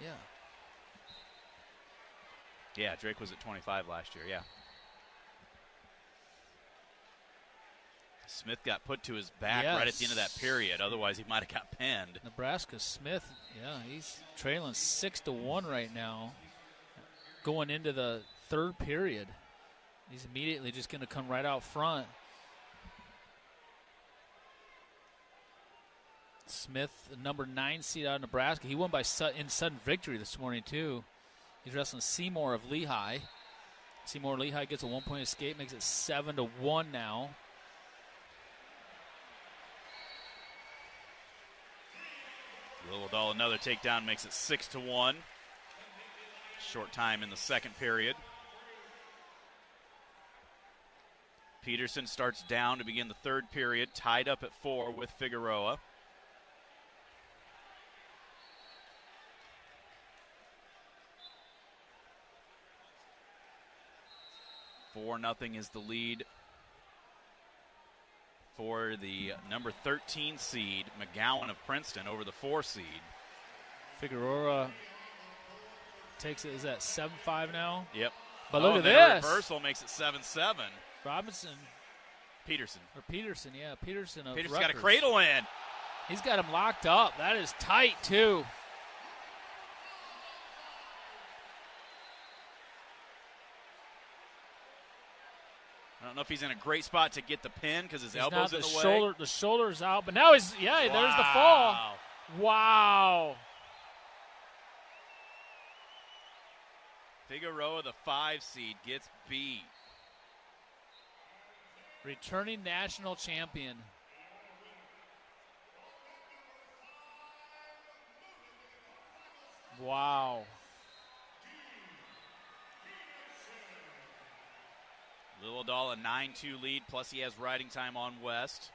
Yeah. Yeah, Drake was at 25 last year, yeah. Smith got put to his back right at the end of that period. Otherwise, he might have got pinned. Nebraska Smith, yeah, he's trailing 6-1 right now. Going into the third period, he's immediately just going to come right out front. Smith, the number 9 seed out of Nebraska. He won by in sudden victory this morning, too. He's wrestling Seymour of Lehigh. Seymour Lehigh gets a 1-point escape, makes it 7-1 now. Lillidahl another takedown, makes it 6-1. Short time in the second period. Peterson starts down to begin the third period, tied up at 4 with Figueroa. Nothing is the lead for the number 13 seed, McGowan of Princeton, over the 4 seed. Figueroa takes it, is that 7-5 now? Yep. But look at this. Reversal makes it 7-7. Peterson of Peterson's Rutgers. got Got a cradle in. He's got him locked up. That is tight, too. I don't know if he's in a great spot to get the pin because his elbow's in the way. The shoulder's out, but now there's the fall. Wow. Figueroa, the 5 seed, gets beat. Returning national champion. Wow. Lillidahl a 9-2 lead, plus he has riding time on West.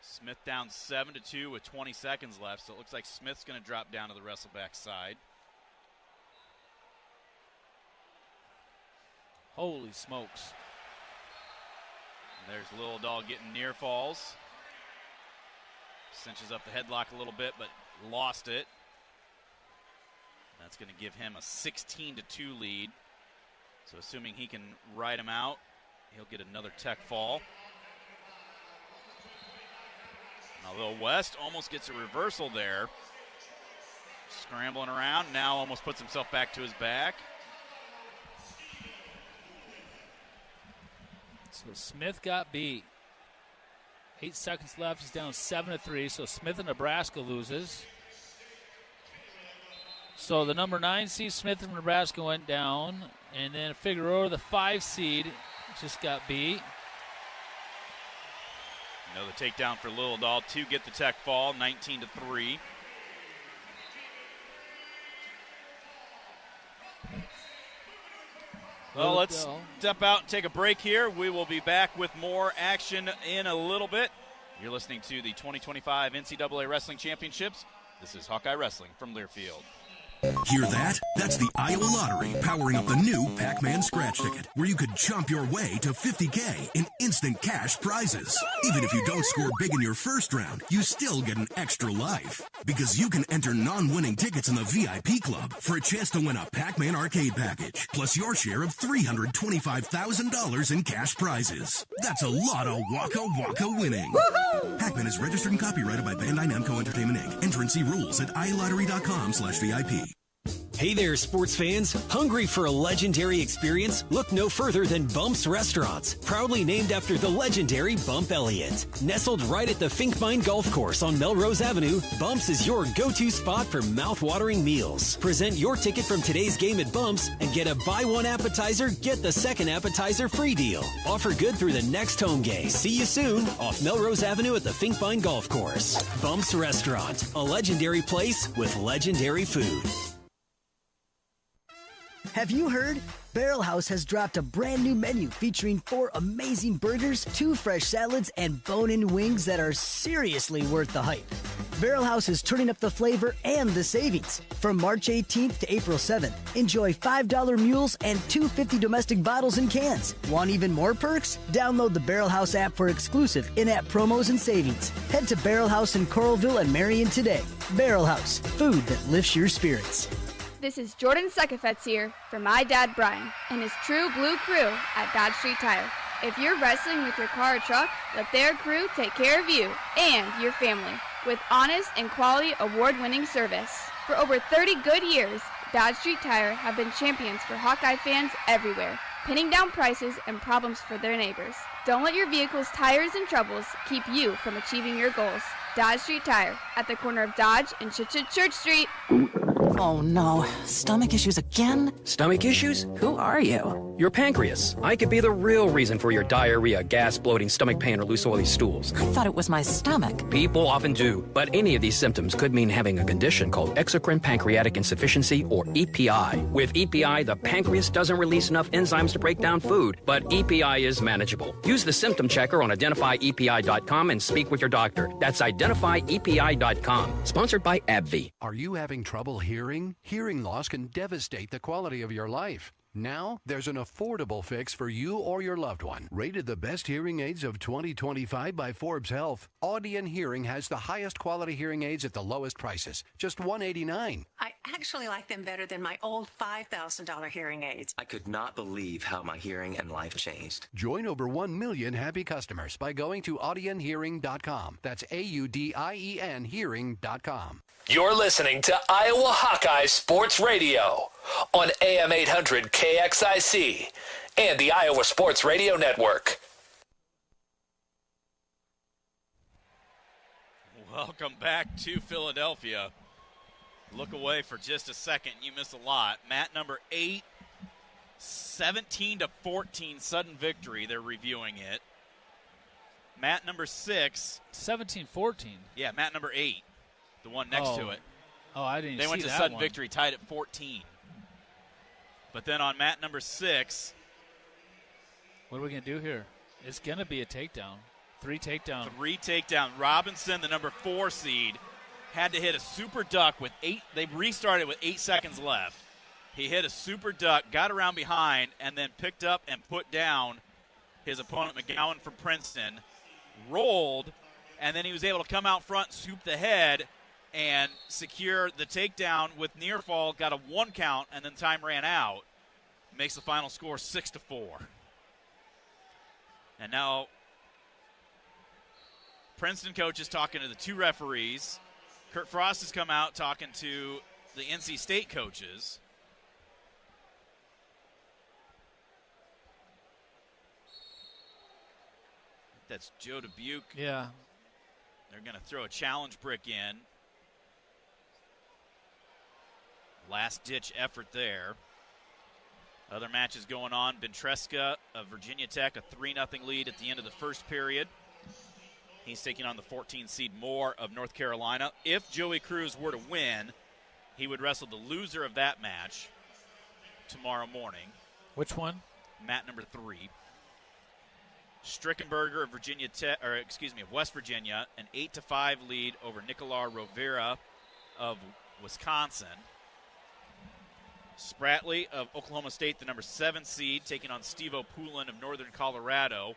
Smith down 7-2 with 20 seconds left, so it looks like Smith's going to drop down to the wrestleback side. Holy smokes. And there's Lillidahl getting near falls. Cinches up the headlock a little bit, but lost it. That's going to give him a 16-2 lead. So assuming he can ride him out, he'll get another tech fall. Although West almost gets a reversal there. Scrambling around, now almost puts himself back to his back. So Smith got beat. 8 seconds left, he's down 7-3, so Smith of Nebraska loses. So the number 9 seed, Smith of Nebraska, went down. And then Figueroa, the 5 seed, just got beat. Another takedown for Lillidahl to get the tech fall, 19-3. Well, let's step out and take a break here. We will be back with more action in a little bit. You're listening to the 2025 NCAA Wrestling Championships. This is Hawkeye Wrestling from Learfield. Hear that? That's the Iowa Lottery powering up the new Pac-Man scratch ticket, where you could chomp your way to $50K in instant cash prizes. Even if you don't score big in your first round, you still get an extra life. Because you can enter non-winning tickets in the VIP club for a chance to win a Pac-Man arcade package, plus your share of $325,000 in cash prizes. That's a lot of Waka Waka winning. Woohoo! Pac-Man is registered and copyrighted by Bandai Namco Entertainment Inc. Enter and see rules at iLottery.com/VIP. Hey there, sports fans. Hungry for a legendary experience? Look no further than Bump's Restaurants, proudly named after the legendary Bump Elliott. Nestled right at the Finkbine Golf Course on Melrose Avenue, Bump's is your go-to spot for mouth-watering meals. Present your ticket from today's game at Bump's and get a buy one appetizer, get the second appetizer free deal. Offer good through the next home game. See you soon off Melrose Avenue at the Finkbine Golf Course. Bump's Restaurant, a legendary place with legendary food. Have you heard? Barrel House has dropped a brand new menu featuring 4 amazing burgers, 2 fresh salads, and bone-in wings that are seriously worth the hype. Barrel House is turning up the flavor and the savings. From March 18th to April 7th, enjoy $5 mules and $2.50 domestic bottles and cans. Want even more perks? Download the Barrel House app for exclusive in-app promos and savings. Head to Barrel House in Coralville and Marion today. Barrel House, food that lifts your spirits. This is Jordan Sekafetz here for my dad Brian and his True Blue crew at Dodge Street Tire. If you're wrestling with your car or truck, let their crew take care of you and your family with honest and quality award-winning service. For over 30 good years, Dodge Street Tire have been champions for Hawkeye fans everywhere, pinning down prices and problems for their neighbors. Don't let your vehicle's tires and troubles keep you from achieving your goals. Dodge Street Tire at the corner of Dodge and Church Street. Oh no, stomach issues again? Stomach issues? Who are you? Your pancreas. I could be the real reason for your diarrhea, gas, bloating, stomach pain, or loose oily stools. I thought it was my stomach. People often do, but any of these symptoms could mean having a condition called exocrine pancreatic insufficiency, or EPI. With EPI, the pancreas doesn't release enough enzymes to break down food, but EPI is manageable. Use the symptom checker on identifyepi.com and speak with your doctor. That's identifyepi.com. Sponsored by AbbVie. Are you having trouble hearing? Hearing loss can devastate the quality of your life. Now, there's an affordable fix for you or your loved one. Rated the best hearing aids of 2025 by Forbes Health, Audion Hearing has the highest quality hearing aids at the lowest prices, just $189. I actually like them better than my old $5,000 hearing aids. I could not believe how my hearing and life changed. Join over 1 million happy customers by going to audionhearing.com. That's AUDIEN hearing.com. You're listening to Iowa Hawkeye Sports Radio on AM 800 KXIC and the Iowa Sports Radio Network. Welcome back to Philadelphia. Look away for just a second. You miss a lot. Mat number 8, 17-14 sudden victory. They're reviewing it. Mat number 6. 17-14? Yeah, mat number 8. The one next to it. Oh, I didn't see that. They went to sudden victory, tied at 14. But then on mat number 6. What are we going to do here? It's going to be a takedown. 3 takedown. 3 takedown. Robinson, the number 4 seed, had to hit a super duck with 8. They restarted with 8 seconds left. He hit a super duck, got around behind, and then picked up and put down his opponent, McGowan from Princeton, rolled, and then he was able to come out front, swoop the head, and secure the takedown with near fall, got a 1 count, and then time ran out. Makes the final score 6-4. And now Princeton coach is talking to the 2 referees. Kurt Frost has come out talking to the NC State coaches. That's Joe Dubuque. Yeah. They're going to throw a challenge brick in. Last-ditch effort there. Other matches going on. Ventresca of Virginia Tech, a 3-0 lead at the end of the first period. He's taking on the 14 seed Moore of North Carolina. If Joey Cruz were to win, he would wrestle the loser of that match tomorrow morning. Which one? Mat number 3. Strickenberger of Virginia Tech, of West Virginia, an 8-5 lead over Nicolas Rovera of Wisconsin. Spratley of Oklahoma State, the number 7 seed, taking on Steve O'Poulin of Northern Colorado.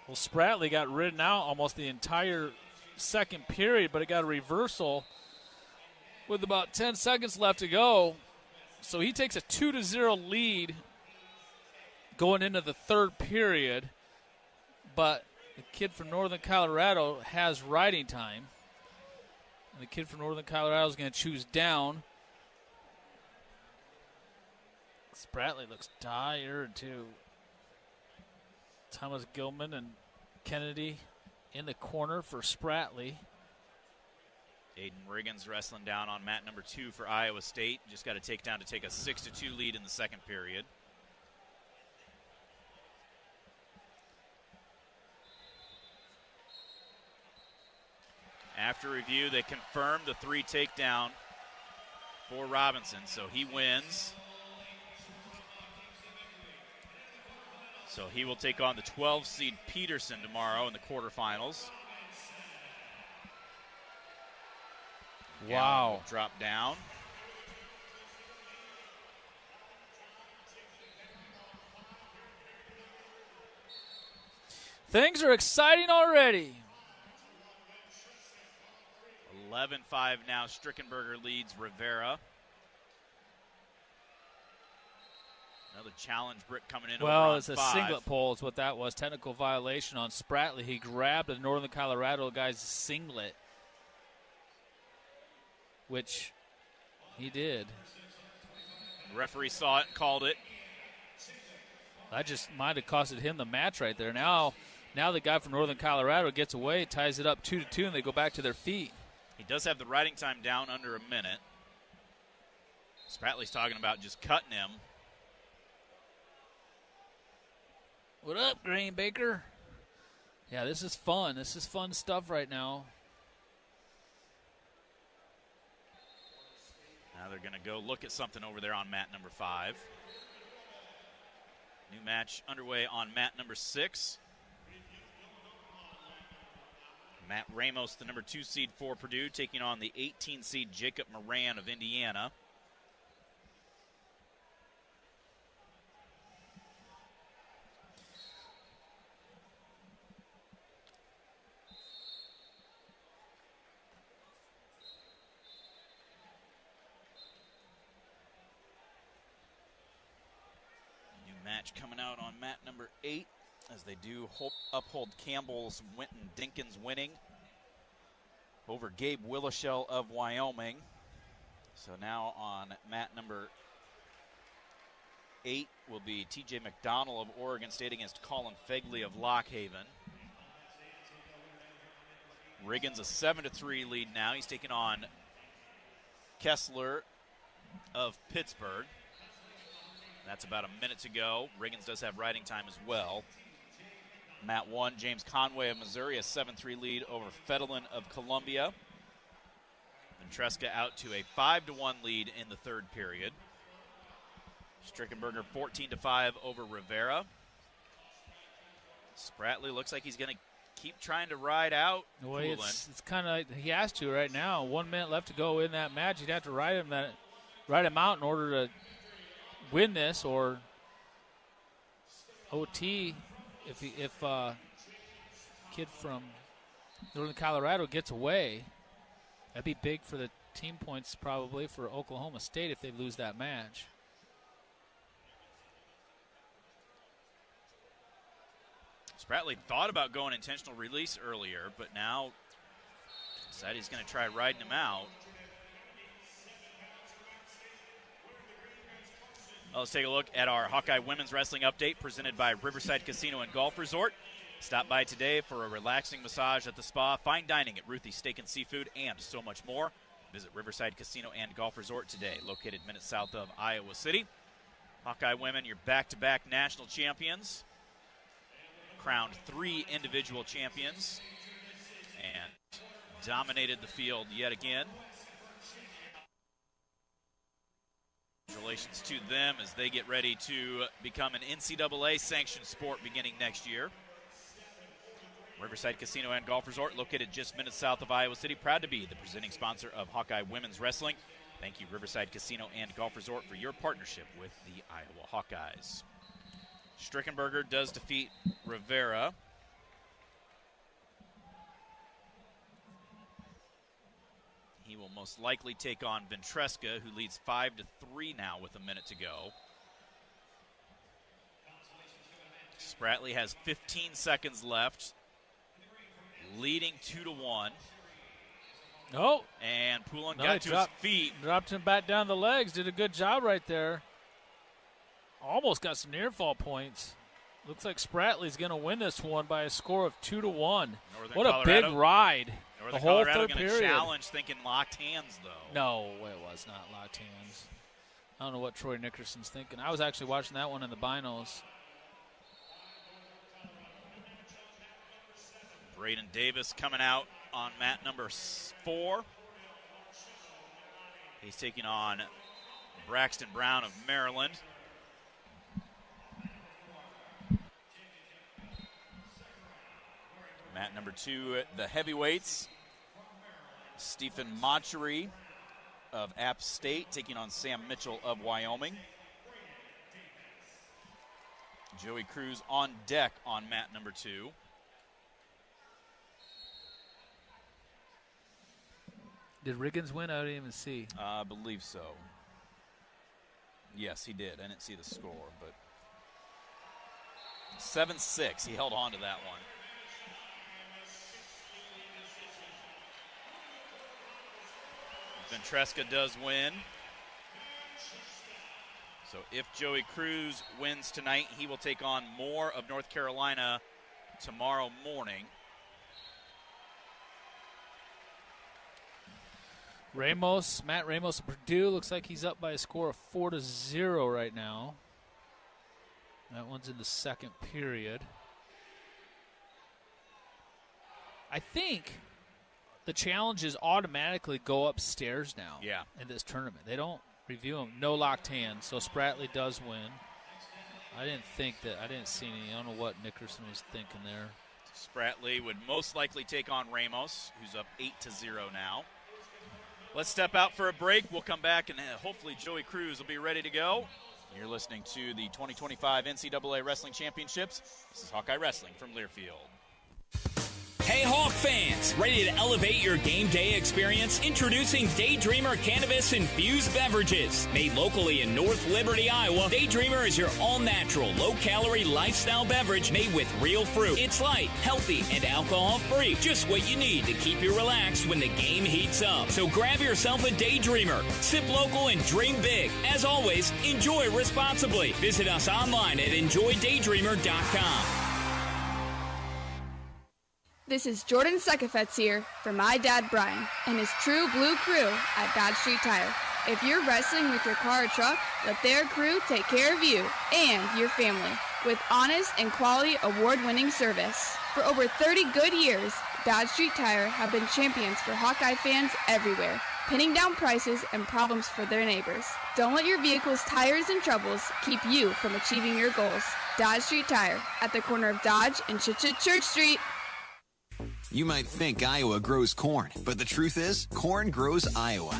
Well, Spratley got ridden out almost the entire second period, but it got a reversal with about 10 seconds left to go. So he takes a 2-0 lead going into the third period. But the kid from Northern Colorado has riding time. And the kid from Northern Colorado is going to choose down. Spratley looks tired, too. Thomas Gilman and Kennedy in the corner for Spratley. Aiden Riggins wrestling down on mat number 2 for Iowa State. Just got to take down to take a 6-2 lead in the second period. After review, they confirmed the 3 takedown for Robinson, so he wins. So he will take on the 12 seed Peterson tomorrow in the quarterfinals. Wow. Drop down. Things are exciting already. 11-5 now. Strickenberger leads Rivera. Another challenge brick coming in. Well, over it's a 5. singlet pole is what that was. Technical violation on Spratley. He grabbed a Northern Colorado guy's singlet, which he did. The referee saw it and called it. That just might have costed him the match right there. Now the guy from Northern Colorado gets away, ties it up 2-2, and they go back to their feet. He does have the riding time down under a minute. Spratley's talking about just cutting him. What up, Green Baker? Yeah, this is fun. This is fun stuff right now. Now they're going to go look at something over there on mat number 5. New match underway on mat number 6. Matt Ramos, the number 2 seed for Purdue, taking on the 18 seed Jacob Moran of Indiana. New match coming out on mat number 8. As they do uphold Campbell's Winton Dinkins winning over Gabe Willishell of Wyoming. So now on mat number 8 will be TJ McDonald of Oregon State against Colin Fegley of Lock Haven. Riggins a 7-3 lead now. He's taking on Kessler of Pittsburgh. That's about a minute to go. Riggins does have riding time as well. Mat 1, James Conway of Missouri, a 7-3 lead over Fettelin of Columbia. Ventresca out to a 5-1 lead in the third period. Strickenberger 14-5 over Rivera. Spratley looks like he's going to keep trying to ride out. Well, it's kind of he has to right now. 1 minute left to go in that match. He'd have to ride him out in order to win this, or OT. If kid from Northern Colorado gets away, that'd be big for the team points probably for Oklahoma State if they lose that match. Spratley thought about going intentional release earlier, but now decided he's going to try riding him out. Well, let's take a look at our Hawkeye Women's Wrestling Update presented by Riverside Casino and Golf Resort. Stop by today for a relaxing massage at the spa, fine dining at Ruthie's Steak and Seafood, and so much more. Visit Riverside Casino and Golf Resort today, located minutes south of Iowa City. Hawkeye women, your back-to-back national champions. Crowned 3 individual champions and dominated the field yet again. Congratulations to them as they get ready to become an NCAA sanctioned sport beginning next year. Riverside Casino and Golf Resort, located just minutes south of Iowa City, proud to be the presenting sponsor of Hawkeye Women's Wrestling. Thank you, Riverside Casino and Golf Resort, for your partnership with the Iowa Hawkeyes. Strickenberger does defeat Rivera. He will most likely take on Ventresca, who leads 5-3 now with a minute to go. Spratley has 15 seconds left, leading 2-1. Oh. And Poulin got to his feet. Dropped him back down the legs. Did a good job right there. Almost got some near fall points. Looks like Spratley's going to win this one by a score of 2-1. What a big ride. The whole third period. Challenge thinking locked hands, though. No, it was not locked hands. I don't know what Troy Nickerson's thinking. I was actually watching that one in the binos. Braden Davis coming out on mat number 4. He's taking on Braxton Brown of Maryland. Mat number 2, the heavyweights. Stephen Monchery of App State taking on Sam Mitchell of Wyoming. Joey Cruz on deck on mat number 2. Did Riggins win? I didn't even see. I believe so. Yes, he did. I didn't see the score, but 7-6. He held on to that one. Ventresca does win. So if Joey Cruz wins tonight, he will take on Moore of North Carolina tomorrow morning. Matt Ramos of Purdue looks like he's up by a score of 4-0 right now. That one's in the second period. I think the challenges automatically go upstairs now in this tournament. They don't review them. No locked hands, so Spratley does win. I didn't see any. I don't know what Nickerson was thinking there. Spratley would most likely take on Ramos, who's up 8-0 now. Let's step out for a break. We'll come back, and hopefully Joey Cruz will be ready to go. You're listening to the 2025 NCAA Wrestling Championships. This is Hawkeye Wrestling from Learfield. Hey Hawk fans, ready to elevate your game day experience? Introducing Daydreamer Cannabis-infused beverages. Made locally in North Liberty, Iowa, Daydreamer is your all-natural, low-calorie lifestyle beverage made with real fruit. It's light, healthy, and alcohol-free. Just what you need to keep you relaxed when the game heats up. So grab yourself a Daydreamer. Sip local and dream big. As always, enjoy responsibly. Visit us online at enjoydaydreamer.com. This is Jordan Sekafetz here for my dad Brian and his true blue crew at Dodge Street Tire. If you're wrestling with your car or truck, let their crew take care of you and your family with honest and quality award-winning service. For over 30 good years, Dodge Street Tire have been champions for Hawkeye fans everywhere, pinning down prices and problems for their neighbors. Don't let your vehicle's tires and troubles keep you from achieving your goals. Dodge Street Tire at the corner of Dodge and Church Street. You might think Iowa grows corn, but the truth is, corn grows Iowa.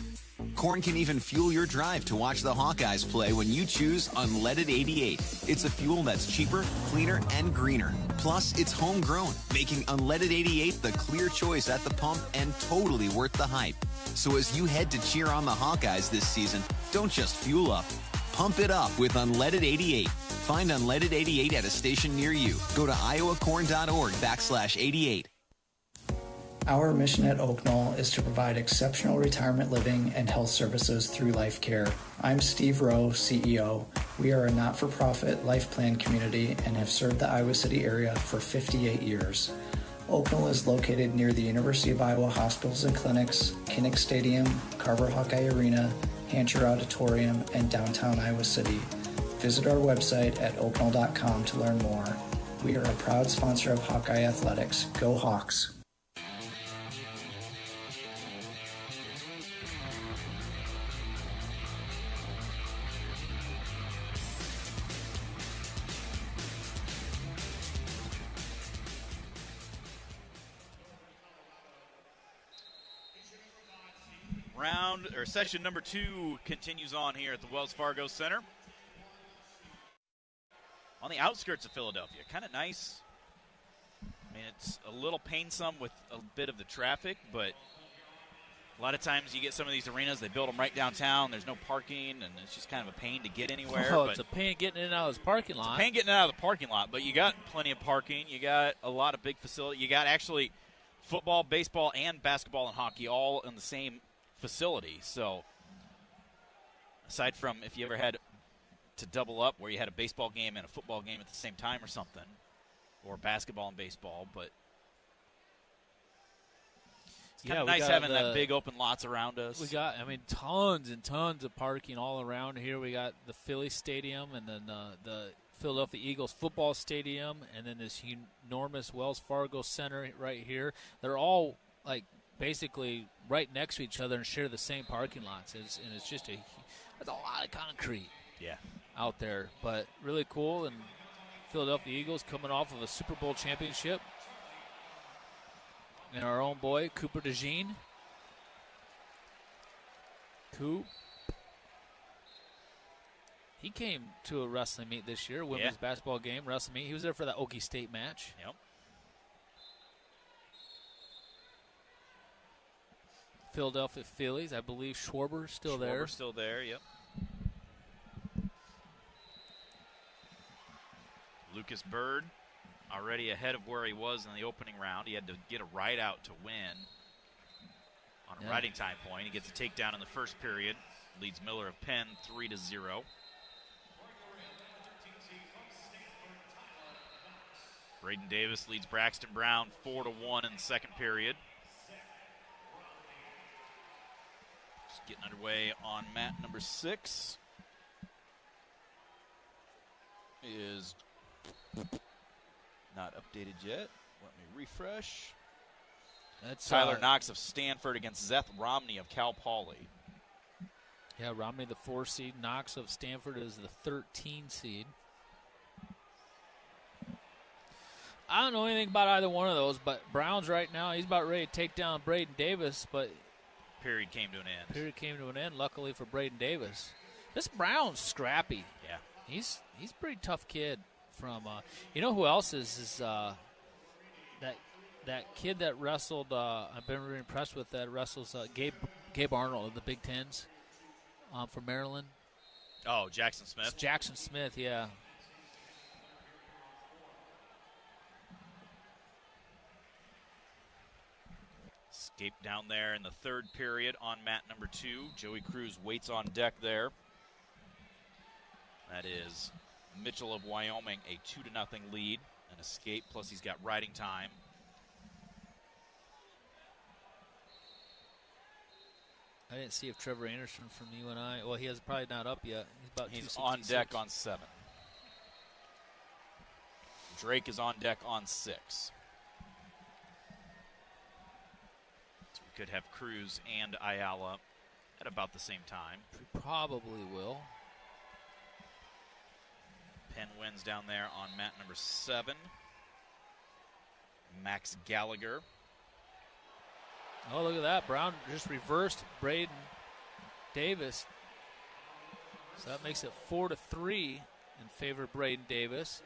Corn can even fuel your drive to watch the Hawkeyes play when you choose Unleaded 88. It's a fuel that's cheaper, cleaner, and greener. Plus, it's homegrown, making Unleaded 88 the clear choice at the pump and totally worth the hype. So as you head to cheer on the Hawkeyes this season, don't just fuel up. Pump it up with Unleaded 88. Find Unleaded 88 at a station near you. Go to iowacorn.org/88. Our mission at Oak Knoll is to provide exceptional retirement living and health services through Life Care. I'm Steve Rowe, CEO. We are a not-for-profit life plan community and have served the Iowa City area for 58 years. Oak Knoll is located near the University of Iowa Hospitals and Clinics, Kinnick Stadium, Carver Hawkeye Arena, Hancher Auditorium, and downtown Iowa City. Visit our website at oakknoll.com to learn more. We are a proud sponsor of Hawkeye Athletics. Go Hawks! Session number 2 continues on here at the Wells Fargo Center. On the outskirts of Philadelphia. Kind of nice. I mean, it's a little painful with a bit of the traffic, but a lot of times you get some of these arenas, they build them right downtown. There's no parking, and it's just kind of a pain to get anywhere. Oh, it's a pain getting in and out of this parking lot. It's a pain getting out of the parking lot, but you got plenty of parking. You got a lot of big facilities. You got actually football, baseball, and basketball and hockey all in the same facility. So aside from if you ever had to double up where you had a baseball game and a football game at the same time or something, or basketball and baseball, but it's kind of nice having that big open lots around us. We got, tons and tons of parking all around here. We got the Philly Stadium and then the Philadelphia Eagles football stadium and then this enormous Wells Fargo Center right here. They're all basically right next to each other and share the same parking lots. And it's just that's a lot of concrete out there. But really cool. And Philadelphia Eagles coming off of a Super Bowl championship. And our own boy, Cooper DeJean, Coop. He came to a wrestling meet this year, women's basketball game, wrestling meet. He was there for the Okie State match. Yep. Philadelphia Phillies, I believe Schwarber's still there. Schwarber's still there, yep. Lucas Bird already ahead of where he was in the opening round. He had to get a ride out to win on a riding time point. He gets a takedown in the first period. Leads Miller of Penn 3-0. Braden Davis leads Braxton Brown 4-1 in the second period. Just getting underway on mat number 6. Is not updated yet. Let me refresh. That's Tyler Knox of Stanford against Zeth Romney of Cal Poly. Yeah, Romney the 4 seed. Knox of Stanford is the 13 seed. I don't know anything about either one of those, but Brown's right now, he's about ready to take down Braden Davis, but period came to an end. Luckily for Braden Davis. This Brown's scrappy. Yeah. He's a pretty tough kid from you know who else is that kid that wrestled I've been really impressed with that wrestles Gabe Arnold of the Big Tens from Maryland. Oh, Jackson Smith. It's Jackson Smith, yeah. Escape down there in the third period on mat number 2. Joey Cruz waits on deck there. That is Mitchell of Wyoming, a 2-0 lead. An escape, plus he's got riding time. I didn't see if Trevor Anderson from UNI, well, he has probably not up yet. He's on deck on 7. Drake is on deck on 6. So we could have Cruz and Ayala at about the same time. We probably will. Penn wins down there on mat number 7. Max Gallagher. Oh, look at that. Brown just reversed Braden Davis. So that makes it 4-3 in favor of Braden Davis.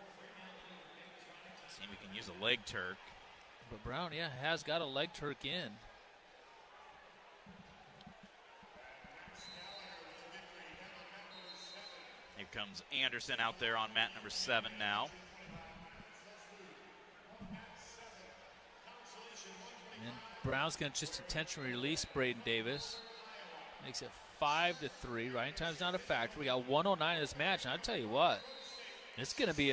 See if we can use a leg Turk. But Brown, has got a leg Turk in. Here comes Anderson out there on mat number 7 now. And Brown's going to just intentionally release Braden Davis. Makes it 5-3. Riding time's not a factor. We got 109 in this match, and I'll tell you what, it's going to be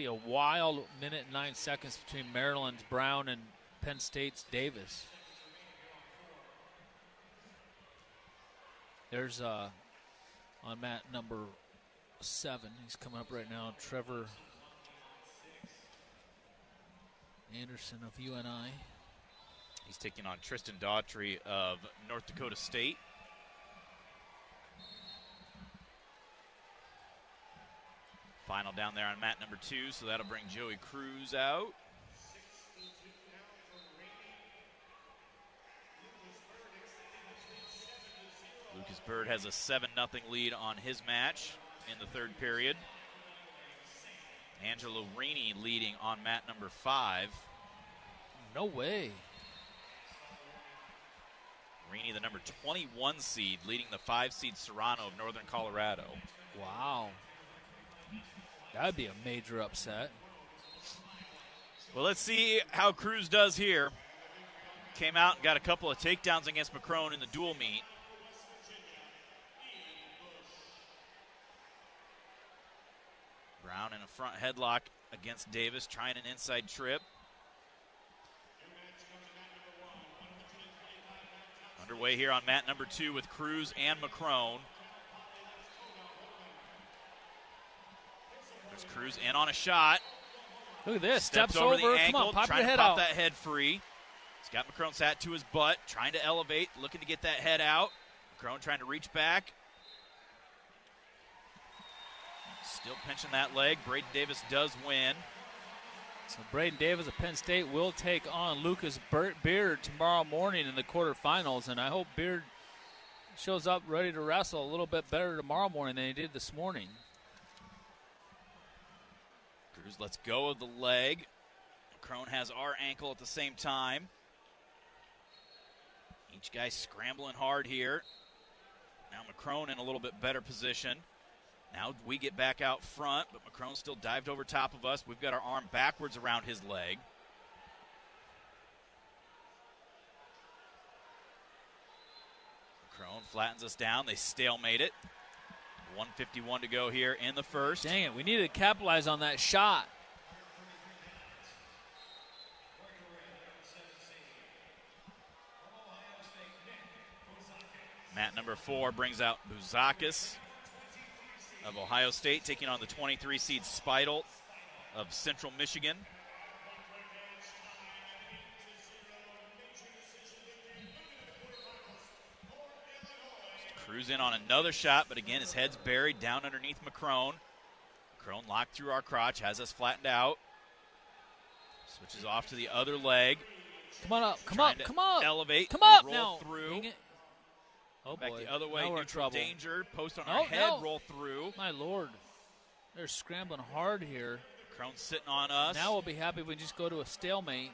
a wild minute and 9 seconds between Maryland's Brown and Penn State's Davis. There's on mat number 7. He's coming up right now. Trevor Anderson of UNI. He's taking on Tristan Daughtry of North Dakota State. Final down there on mat number 2, so that'll bring Joey Cruz out. Lucas Bird has a 7-0 lead on his match in the third period. Angelo Rini leading on mat number 5. No way. Rini, the number 21 seed, leading the 5 seed Serrano of Northern Colorado. Wow. That would be a major upset. Well, let's see how Cruz does here. Came out and got a couple of takedowns against McCrone in the dual meet. Brown in a front headlock against Davis, trying an inside trip. Underway here on mat number 2 with Cruz and McCrone. There's Cruz in on a shot. Look at this. Steps over over. the ankle, Come on, pop trying your to head pop out. that head free. He's got McCrone's hat to his butt, trying to elevate, looking to get that head out. McCrone trying to reach back. Still pinching that leg. Braden Davis does win. So Braden Davis of Penn State will take on Lucas Beard tomorrow morning in the quarterfinals, and I hope Beard shows up ready to wrestle a little bit better tomorrow morning than he did this morning. Cruz lets go of the leg. McCrone has our ankle at the same time. Each guy scrambling hard here. Now McCrone in a little bit better position. Now we get back out front, but McCrone still dived over top of us. We've got our arm backwards around his leg. McCrone flattens us down. They stalemate it. 1:51 to go here in the first. Dang it, we needed to capitalize on that shot. Mat number 4 brings out Buzakis of Ohio State, taking on the 23 seed Speidel of Central Michigan. Cruz in on another shot, but again, his head's buried down underneath McCrone. McCrone locked through our crotch, has us flattened out. Switches off to the other leg. Come on up, come up, come up. Elevate, come up roll now. through. Oh back boy. the other way, now we're in neutral trouble. danger. Post on our head, roll through. My Lord. They're scrambling hard here. McCrone's sitting on us. Now we'll be happy if we just go to a stalemate.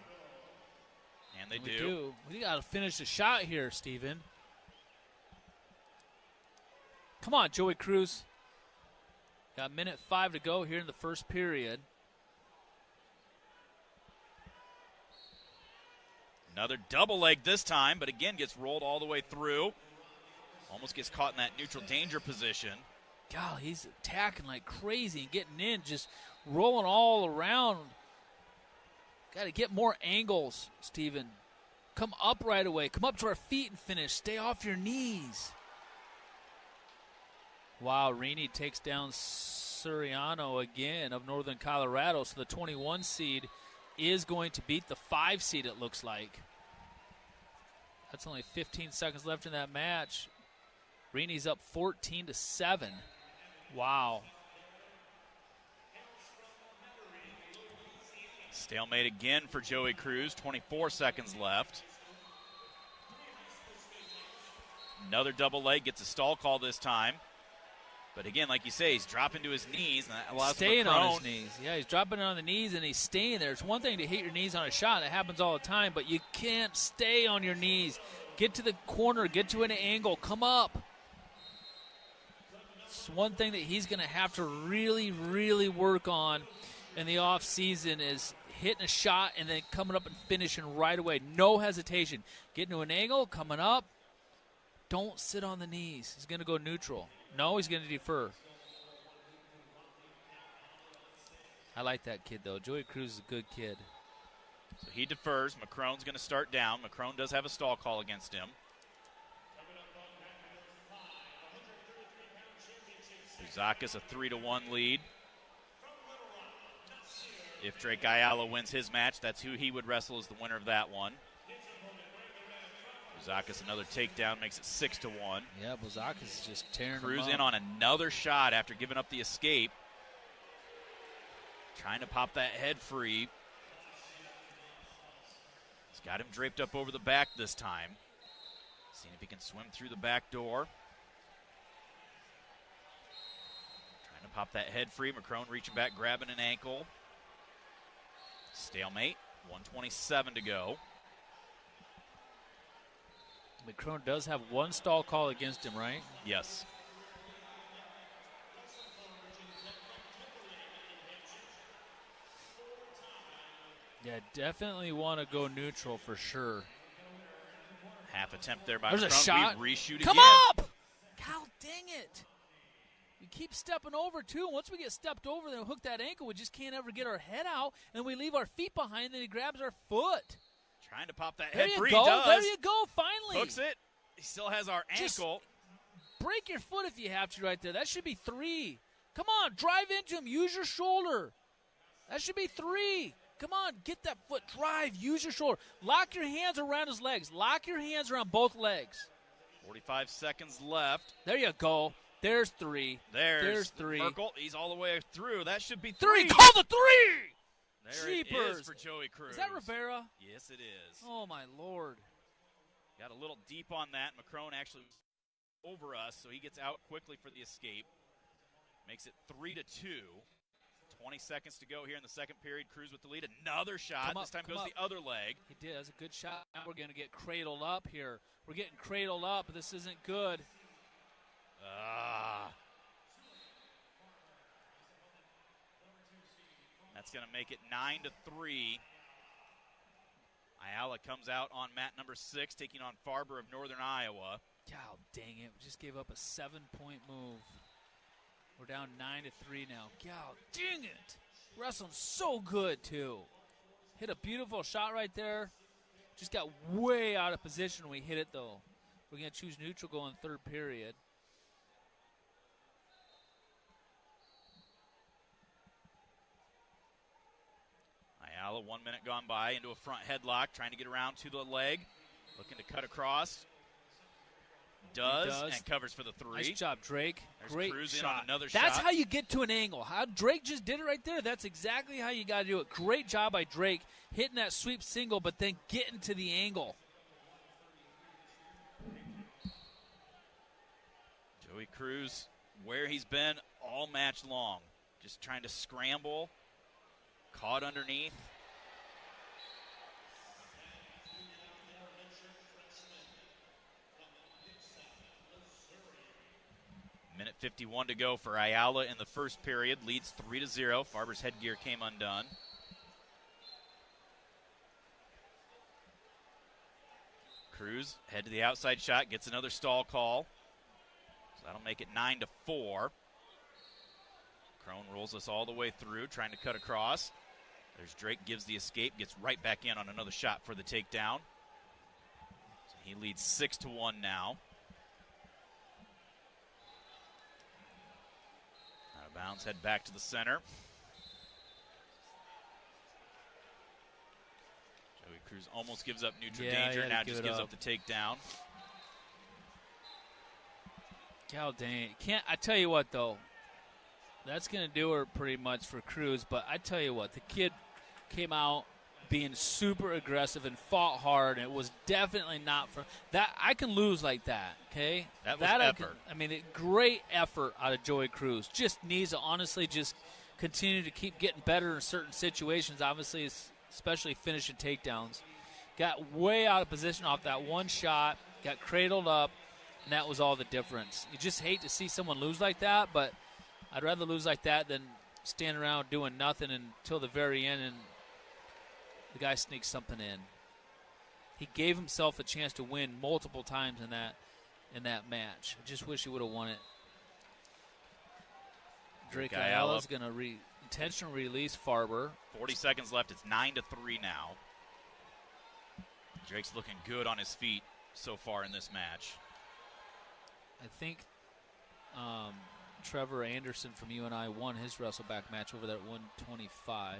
And they We do. We got to finish the shot here, Steven. Come on, Joey Cruz. Got minute 5 to go here in the first period. Another double leg this time, but again gets rolled all the way through. Almost gets caught in that neutral danger position. God, he's attacking like crazy and getting in, just rolling all around. Got to get more angles, Steven. Come up right away. Come up to our feet and finish. Stay off your knees. Wow, Rini takes down Suriano again of Northern Colorado, so the 21 seed is going to beat the 5 seed, it looks like. That's only 15 seconds left in that match. Rini's up 14-7. Wow. Stalemate again for Joey Cruz. 24 seconds left. Another double leg, gets a stall call this time. But again, like you say, he's dropping to his knees, and that allows staying McCrone. on his knees. Yeah, he's dropping on the knees, and he's staying there. It's one thing to hit your knees on a shot. That happens all the time, but you can't stay on your knees. Get to the corner. Get to an angle. Come up. It's one thing that he's going to have to really, really work on in the offseason is hitting a shot and then coming up and finishing right away. No hesitation. Getting to an angle, coming up. Don't sit on the knees. He's going to go neutral. No, he's going to defer. I like that kid, though. Joey Cruz is a good kid. So he defers. McCrone's going to start down. McCrone does have a stall call against him. Buzakis a 3-1 lead. If Drake Ayala wins his match, that's who he would wrestle as the winner of that one. Buzakis another takedown, makes it 6-1. Yeah, Buzakis is just tearing Cruz him up. in on another shot after giving up the escape. Trying to pop that head free. He's got him draped up over the back this time. Seeing if he can swim through the back door. Trying to pop that head free. McCrone reaching back, grabbing an ankle. Stalemate. 1:27 to go. McCrone does have one stall call against him, right? Yes. Yeah, definitely want to go neutral for sure. Half attempt there by There's McCrone. a shot. We reshoot Come again. up! God dang it. We keep stepping over, too. Once we get stepped over, then hook that ankle, we just can't ever get our head out, and we leave our feet behind, and then he grabs our foot. Trying to pop that There head you free. go. Does. There you go, finally. Hooks it. He still has our Just ankle. break your foot if you have to right there. That should be 3. Come on, drive into him. Use your shoulder. That should be 3. Come on, get that foot. Drive. Use your shoulder. Lock your hands around his legs. Lock your hands around both legs. 45 seconds left. There you go. There's 3. There's 3. Merkel. He's all the way through. That should be 3. 3. Call the 3. There Jeepers. it is for Joey Cruz. Is that Rivera? Yes, it is. Oh, my Lord. Got a little deep on that. McCrone actually over us, so he gets out quickly for the escape. Makes it 3-2. 20 seconds to go here in the second period. Cruz with the lead. Another shot. This time goes the other leg. He did. That's a good shot. Now we're going to get cradled up here. We're getting cradled up. This isn't good. That's going to make it 9-3. Ayala comes out on mat number 6, taking on Farber of Northern Iowa. God dang it. We just gave up a 7-point move. We're down 9-3 now. God dang it. Wrestling so good, too. Hit a beautiful shot right there. Just got way out of position when we hit it, though. We're going to choose neutral going third period. Ayala, 1 minute gone by, into a front headlock, trying to get around to the leg. Looking to cut across. Does, and covers for the 3. Nice job, Drake. There's Great Cruz shot. in on another shot. That's how you get to an angle. How Drake just did it right there. That's exactly how you got to do it. Great job by Drake, hitting that sweep single, but then getting to the angle. Joey Cruz, where he's been all match long, just trying to scramble, caught underneath. Minute 51 to go for Ayala in the first period. Leads 3-0. Farber's headgear came undone. Cruz, head to the outside shot, gets another stall call. So that'll make it 9-4. Crone rolls us all the way through, trying to cut across. There's Drake, gives the escape, gets right back in on another shot for the takedown. So he leads 6-1 now. Out of bounds, head back to the center. Joey Cruz almost gives up neutral danger, now just gives up the takedown. God dang it. I tell you what, though, that's going to do her pretty much for Cruz, but I tell you what, the kid came out being super aggressive and fought hard, and it was definitely not for that. I can lose like that, okay? That was effort. Great effort out of Joey Cruz. Just needs to honestly just continue to keep getting better in certain situations, obviously, especially finishing takedowns. Got way out of position off that one shot, got cradled up, and that was all the difference. You just hate to see someone lose like that, but I'd rather lose like that than stand around doing nothing until the very end and the guy sneaks something in. He gave himself a chance to win multiple times in that match. I just wish he would have won it. Drake Ayala's going to intentional release Farber. 40 seconds left. It's 9-3 now. Drake's looking good on his feet so far in this match. I think Trevor Anderson from UNI won his wrestleback match over there at 125.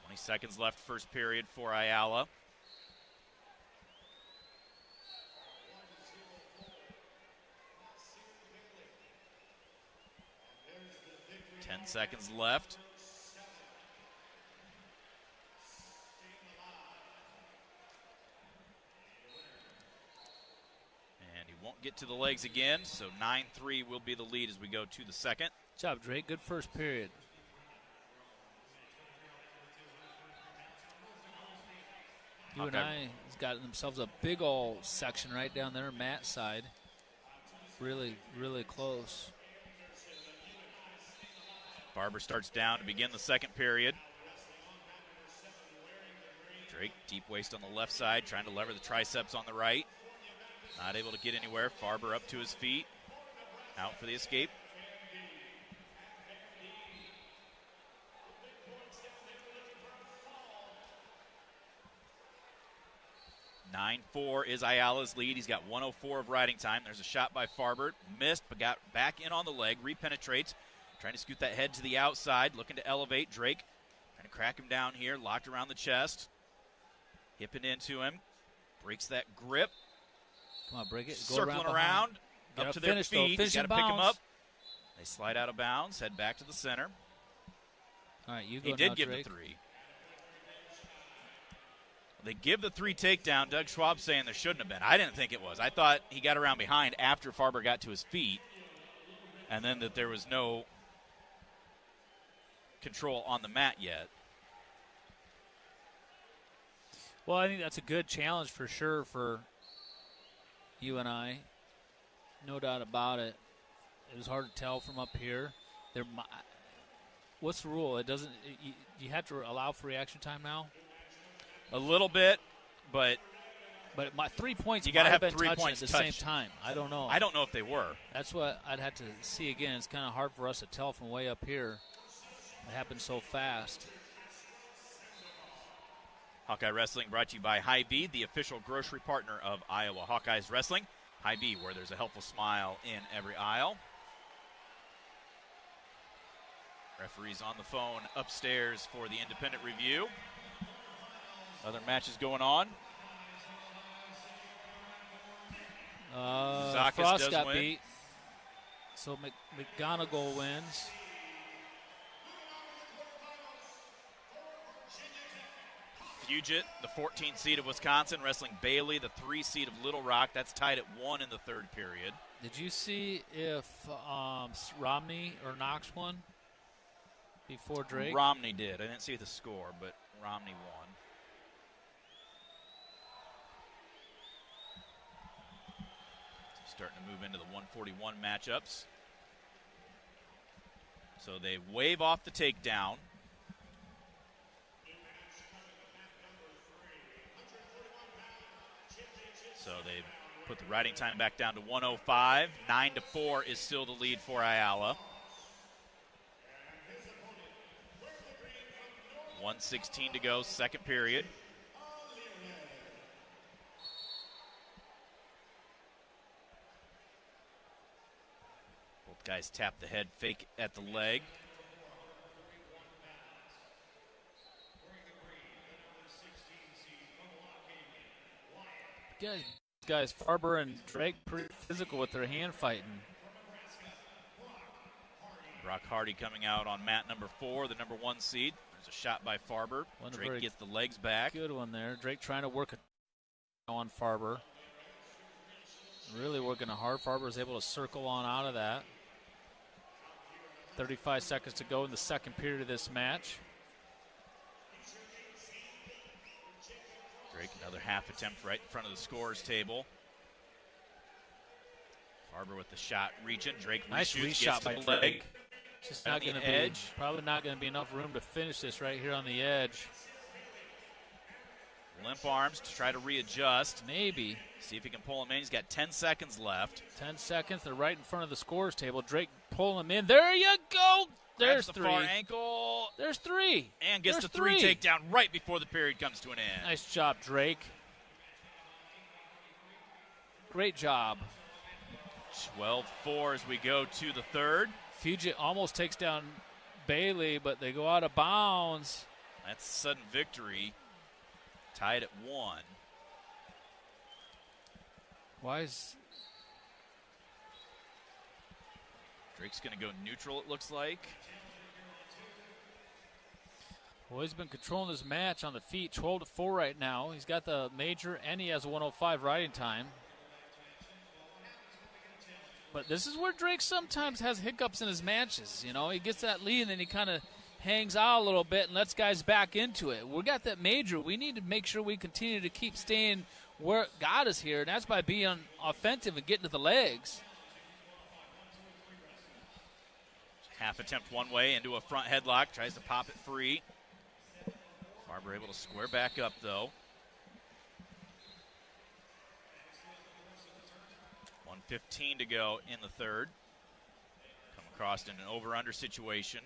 20 seconds left, first period for Ayala. Ten seconds left. And he won't get to the legs again, so 9-3 will be the lead as we go to the second. Good job, Drake. Good first period. UNI has got themselves a big old section right down there, Matt's side. Really, really close. Farber starts down to begin the second period. Drake, deep waist on the left side, trying to lever the triceps on the right. Not able to get anywhere. Farber up to his feet. Out for the escape. (9-4) is Ayala's lead. He's got 1:04 of riding time. There's a shot by Farber. Missed, but got back in on the leg. Repenetrates. Trying to scoot that head to the outside. Looking to elevate. Drake trying to crack him down here. Locked around the chest. Hipping into him. Breaks that grip. Come on, break it. Go Circling around. Up to their feet. He's got to pick him up. They slide out of bounds. Head back to the center. All right, you go. He did now, give Drake. the 3. They give the 3 takedown. Doug Schwab saying there shouldn't have been. I didn't think it was. I thought he got around behind after Farber got to his feet, and then that there was no control on the mat yet. Well, I think that's a good challenge for sure for you and I. No doubt about it. It was hard to tell from up here. What's the rule? It doesn't. You have to allow for reaction time now. A little bit, but my 3 points. You got to have been 3 points at the same time. I don't know. I don't know if they were. That's what I'd have to see again. It's kind of hard for us to tell from way up here. It happened so fast. Hawkeye Wrestling brought to you by Hy-Vee, the official grocery partner of Iowa Hawkeyes Wrestling. Hy-Vee, where there's a helpful smile in every aisle. Referees on the phone upstairs for the independent review. Other matches going on. Frost got beat. So McGonigal wins. Fugit, the 14th seed of Wisconsin, wrestling Bailey, the 3 seed of Little Rock. That's tied at 1 in the 3rd period. Did you see if Romney or Knox won before Drake? Romney did. I didn't see the score, but Romney won. Starting to move into the 141 matchups. So they wave off the takedown. So they put the riding time back down to 105. 9-4 is still the lead for Ayala. 1:16 to go, 2nd period. Both guys tap the head, fake at the leg. Guys, Farber and Drake pretty physical with their hand fighting. Brock Hardy coming out on mat number 4, the number 1 seed. There's a shot by Farber. Drake gets the legs back. Good one there. Drake trying to work on Farber. Really working hard. Farber is able to circle on out of that. 35 seconds to go in the 2nd period of this match. Drake, another half attempt right in front of the scorer's table. Farber with the shot reaching. Drake nice reshot by the Drake. leg. Just not going to be, probably not going to be enough room to finish this right here on the edge. Limp arms to try to readjust. Maybe. See if he can pull him in. He's got 10 seconds left. 10 seconds. They're right in front of the scorer's table. Drake pulling him in. There you go. There's the 3. Far ankle. There's 3. And gets the 3 takedown right before the period comes to an end. Nice job, Drake. Great job. 12-4 as we go to the 3rd. Fugit almost takes down Bailey, but they go out of bounds. That's a sudden victory. Tied at 1. Why is Drake's going to go neutral, it looks like. Well, he's been controlling this match on the feet, 12-4 right now. He's got the major, and he has a 105 riding time. But this is where Drake sometimes has hiccups in his matches. You know, he gets that lead, and then he kind of hangs out a little bit and lets guys back into it. We got that major. We need to make sure we continue to keep staying where it got us here, and that's by being offensive and getting to the legs. Half attempt one way into a front headlock. Tries to pop it free. Farber able to square back up, though. 1:15 to go in the 3rd. Come across in an over-under situation.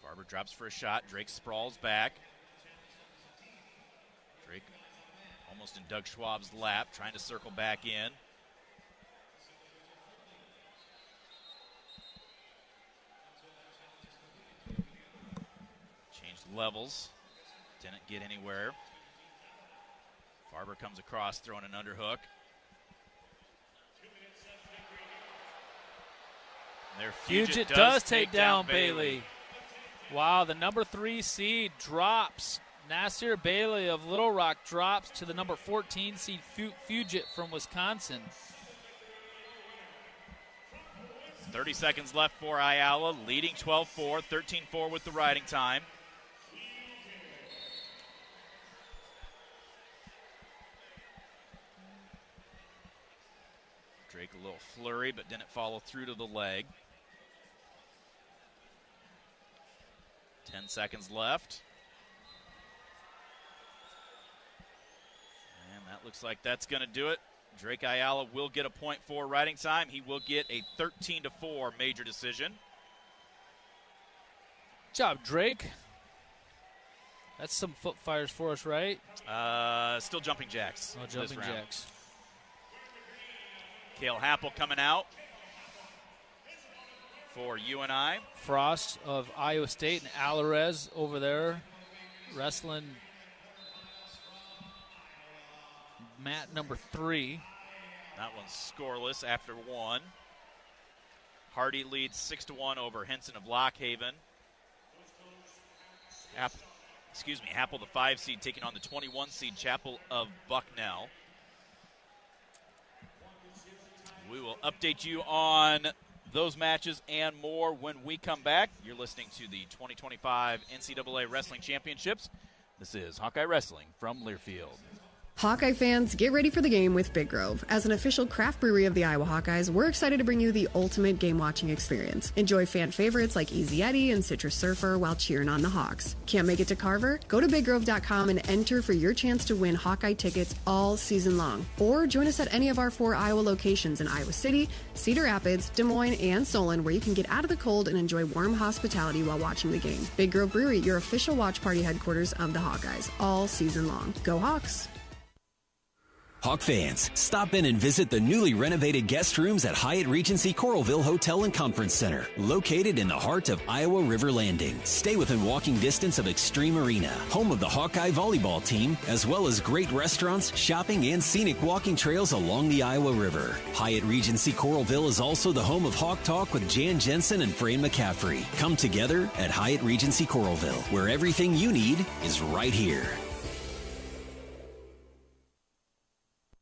Farber drops for a shot. Drake sprawls back. Drake almost in Doug Schwab's lap, trying to circle back in. Changed levels. Didn't get anywhere. Farber comes across, throwing an underhook. Fugit does take down Bailey. Wow, the number 3 seed drops Nasir Bailey of Little Rock drops to the number 14 seed Fugit from Wisconsin. 30 seconds left for Ayala, leading 12-4, 13-4 with the riding time. Drake a little flurry, but didn't follow through to the leg. 10 seconds left. And that looks like that's going to do it. Drake Ayala will get a point for riding time. He will get a 13-4 major decision. Good job, Drake. That's some foot fires for us, right? Still jumping jacks. Oh, jumping jacks. Cale Happel coming out for UNI. Frost of Iowa State and Alvarez over there wrestling mat number 3. That one's scoreless after 1. Hardy leads 6-1 over Henson of Lockhaven. Happel, the 5 seed, taking on the 21 seed Chapel of Bucknell. We will update you on those matches and more when we come back. You're listening to the 2025 NCAA Wrestling Championships. This is Hawkeye Wrestling from Learfield. Hawkeye fans, get ready for the game with Big Grove. As an official craft brewery of the Iowa Hawkeyes, we're excited to bring you the ultimate game-watching experience. Enjoy fan favorites like Easy Eddie and Citrus Surfer while cheering on the Hawks. Can't make it to Carver? Go to BigGrove.com and enter for your chance to win Hawkeye tickets all season long. Or join us at any of our 4 Iowa locations in Iowa City, Cedar Rapids, Des Moines, and Solon, where you can get out of the cold and enjoy warm hospitality while watching the game. Big Grove Brewery, your official watch party headquarters of the Hawkeyes, all season long. Go Hawks! Hawk fans, stop in and visit the newly renovated guest rooms at Hyatt Regency Coralville Hotel and Conference Center, located in the heart of Iowa River Landing. Stay within walking distance of Extreme Arena, home of the Hawkeye volleyball team, as well as great restaurants, shopping, and scenic walking trails along the Iowa River. Hyatt Regency Coralville is also the home of Hawk Talk with Jan Jensen and Frayne McCaffrey. Come together at Hyatt Regency Coralville, where everything you need is right here.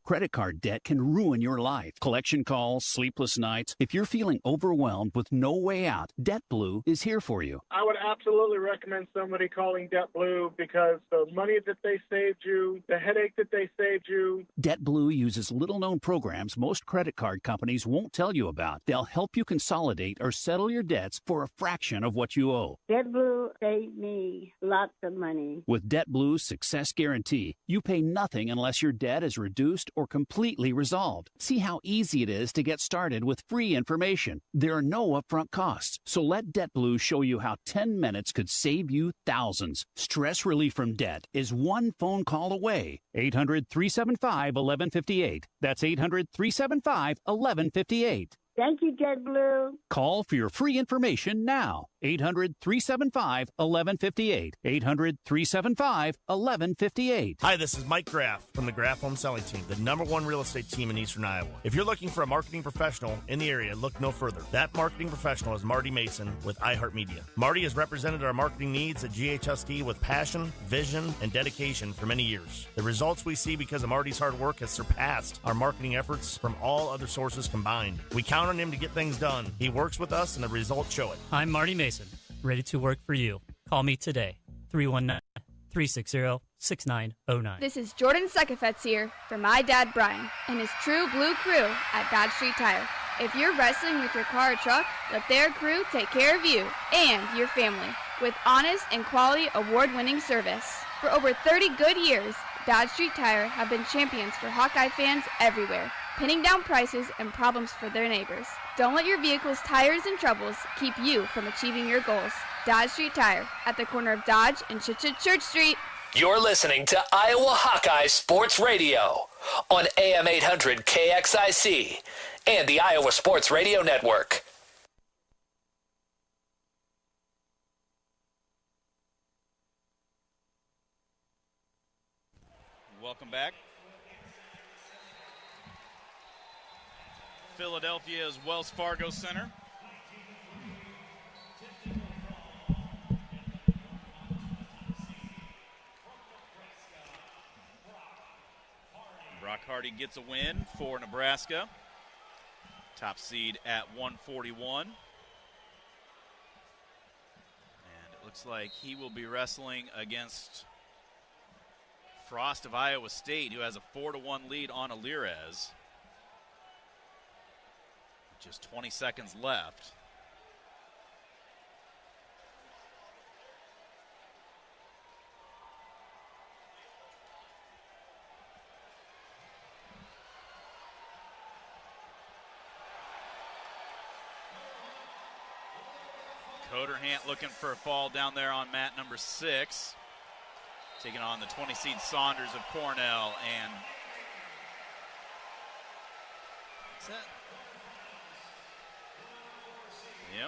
Credit card debt can ruin your life. Collection calls, sleepless nights. If you're feeling overwhelmed with no way out, DebtBlue is here for you. I would absolutely recommend somebody calling DebtBlue because the money that they saved you, the headache that they saved you. DebtBlue uses little-known programs most credit card companies won't tell you about. They'll help you consolidate or settle your debts for a fraction of what you owe. DebtBlue saved me lots of money. With DebtBlue's Success Guarantee, you pay nothing unless your debt is reduced or completely resolved. See how easy it is to get started with free information. There are no upfront costs, so let DebtBlue show you how 10 minutes could save you thousands. Stress relief from debt is one phone call away. 800-375-1158. That's 800-375-1158. Thank you, JetBlue. Call for your free information now. 800-375-1158. 800-375-1158. Hi, this is Mike Graff from the Graff Home Selling Team, the #1 real estate team in Eastern Iowa. If you're looking for a marketing professional in the area, look no further. That marketing professional is Marty Mason with iHeartMedia. Marty has represented our marketing needs at GHSD with passion, vision, and dedication for many years. The results we see because of Marty's hard work has surpassed our marketing efforts from all other sources combined. We count on him to get things done. He works with us, and the results show it. I'm Marty Mason, ready to work for you. Call me today, 319-360-6909. This is Jordan Sekefetz here for my dad Brian and his True Blue crew at Dodge Street Tire. If you're wrestling with your car or truck, let their crew take care of you and your family with honest and quality award-winning service. For over 30 good years, Dodge Street Tire have been champions for Hawkeye fans everywhere, pinning down prices and problems for their neighbors. Don't let your vehicle's tires and troubles keep you from achieving your goals. Dodge Street Tire at the corner of Dodge and Church Street. You're listening to Iowa Hawkeye Sports Radio on AM 800 KXIC and the Iowa Sports Radio Network. Welcome back. Philadelphia's Wells Fargo Center. Brock Hardy gets a win for Nebraska. Top seed at 141. And it looks like he will be wrestling against Frost of Iowa State, who has a 4-1 lead on Alirez. Just 20 seconds left. Coderhant looking for a fall down there on mat number 6. Taking on the 20-seed Saunders of Cornell. And what's that? Yeah.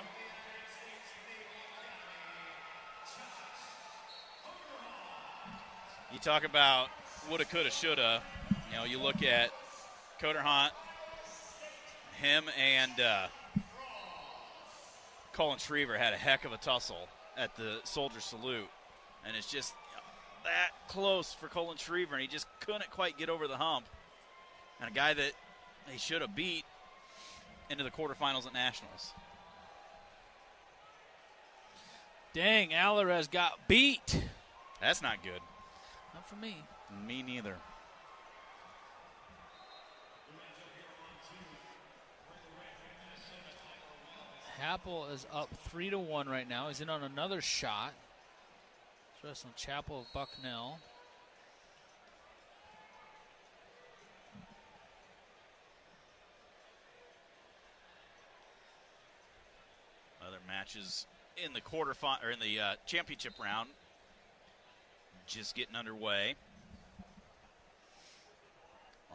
You talk about woulda, coulda, shoulda. You know, you look at Coderhant, him and Colin Schriever had a heck of a tussle at the Soldier Salute. And it's just that close for Colin Schriever, and he just couldn't quite get over the hump. And a guy that they should have beat into the quarterfinals at Nationals. Dang, Alvarez got beat. That's not good. Not for me. Me neither. Happel is up 3-1 right now. He's in on another shot. He's wrestling Chapel of Bucknell. Other matches in the quarterfinal or in the championship round just getting underway.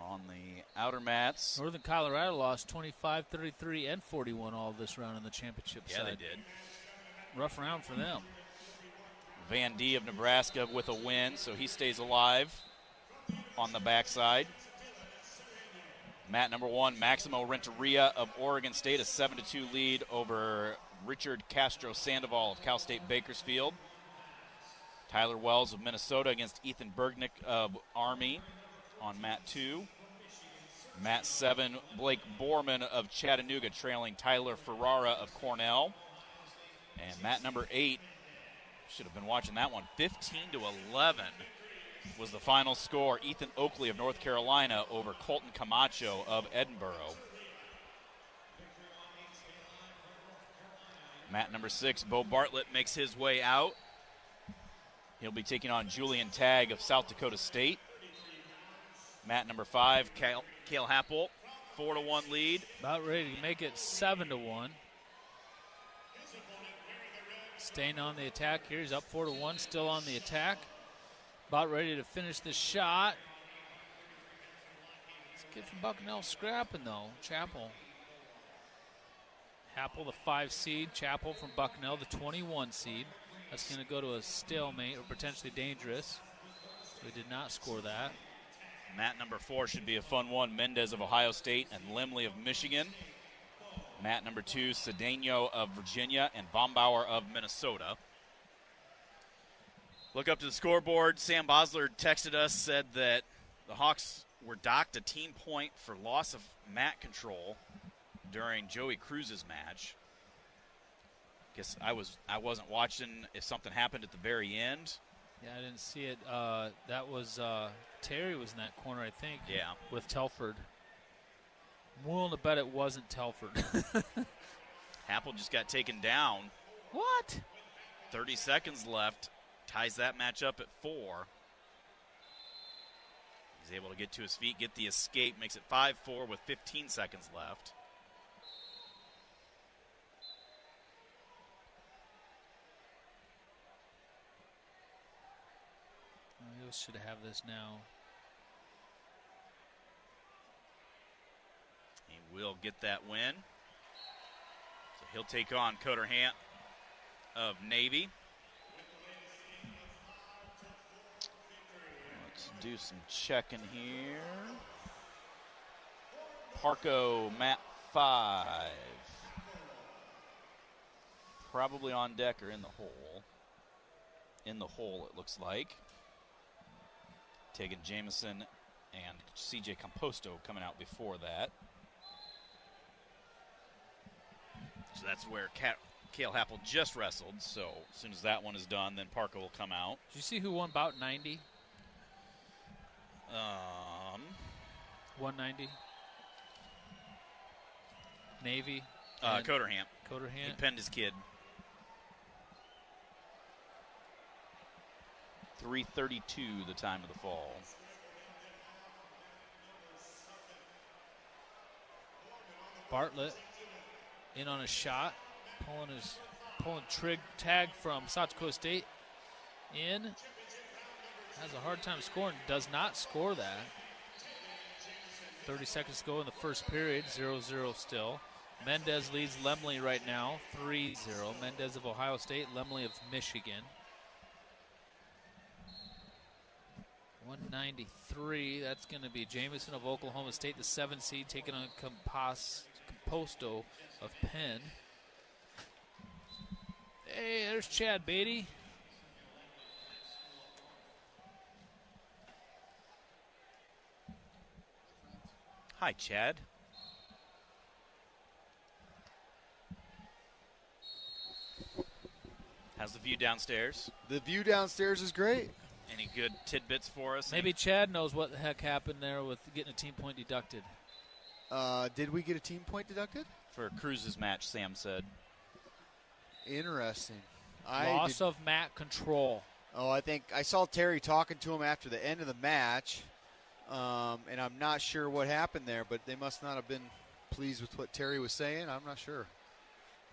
On the outer mats, Northern Colorado lost 25, 33, and 41 all this round in the championship side. Yeah, they did. Rough round for them. Van D of Nebraska with a win, so he stays alive on the backside. Mat number 1, Maximo Renteria of Oregon State, a 7-2 lead over Richard Castro Sandoval of Cal State Bakersfield. Tyler Wells of Minnesota against Ethan Bergnick of Army on mat 2. Mat 7, Blake Borman of Chattanooga trailing Tyler Ferrara of Cornell. And mat number 8, should have been watching that one, 15-11 was the final score. Ethan Oakley of North Carolina over Colton Camacho of Edinburgh. Mat number 6, Bo Bartlett makes his way out. He'll be taking on Julian Tagg of South Dakota State. Mat number 5, Cale Happel, 4-1 lead. About ready to make it 7-1. Staying on the attack here. He's up 4-1, still on the attack. About ready to finish the shot. This kid from Bucknell scrapping, though. Chapel. Happel, the 5 seed. Chapel from Bucknell, the 21 seed. That's going to go to a stalemate or potentially dangerous. So he did not score that. Mat number 4 should be a fun one. Mendez of Ohio State and Limley of Michigan. Mat number 2, Cedeno of Virginia and Bombauer of Minnesota. Look up to the scoreboard. Sam Bosler texted us, said that the Hawks were docked a team point for loss of mat control during Joey Cruz's match. Guess I wasn't watching if something happened at the very end. Yeah, I didn't see it. That was Terry was in that corner, I think. Yeah. With Telford. I'm willing to bet it wasn't Telford. Happel just got taken down. What? 30 seconds left. Ties that match up at 4. He's able to get to his feet, get the escape, makes it 5-4 with 15 seconds left. We should have this now. He will get that win. So he'll take on Coderhant of Navy. Let's do some checking here. Parco, mat 5. Probably on deck or in the hole. In the hole, it looks like. Tegan Jamison and C.J. Composto coming out before that. So that's where Cale Happel just wrestled. So as soon as that one is done, then Parker will come out. Did you see who won bout 90? 190. Navy. Coderham. He pinned his kid. 3:32 the time of the fall. Bartlett in on a shot, pulling tag from South Dakota State in. Has a hard time scoring. Does not score that. 30 seconds to go in the first period. 0-0 still. Mendez leads Lemley right now. 3-0. Mendez of Ohio State. Lemley of Michigan. 193. That's going to be Jamison of Oklahoma State, the 7 seed, taking on Composto of Penn. Hey, there's Chad Beatty. Hi, Chad. How's the view downstairs? The view downstairs is great. Any good tidbits for us? Maybe Chad knows what the heck happened there with getting a team point deducted. Did we get a team point deducted? For Cruz's match, Sam said. Interesting. Loss of mat control. Oh, I think I saw Terry talking to him after the end of the match, and I'm not sure what happened there, but they must not have been pleased with what Terry was saying. I'm not sure.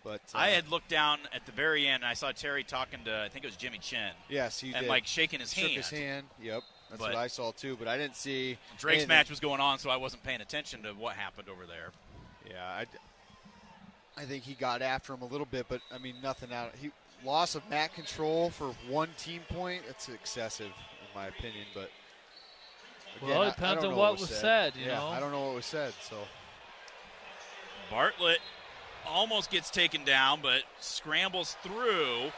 But I had looked down at the very end, and I saw Terry talking to, I think it was Jimmy Chin. Yes, he did. And, shaking his hand. Shook his hand, yep. That's what I saw, too, but I didn't see Drake's match was going on, so I wasn't paying attention to what happened over there. Yeah, I think he got after him a little bit, but, I mean, nothing out. Loss of mat control for one team point, that's excessive, in my opinion, but again, well, it depends on what was said, you know. I don't know what was said, so. Bartlett almost gets taken down, but scrambles through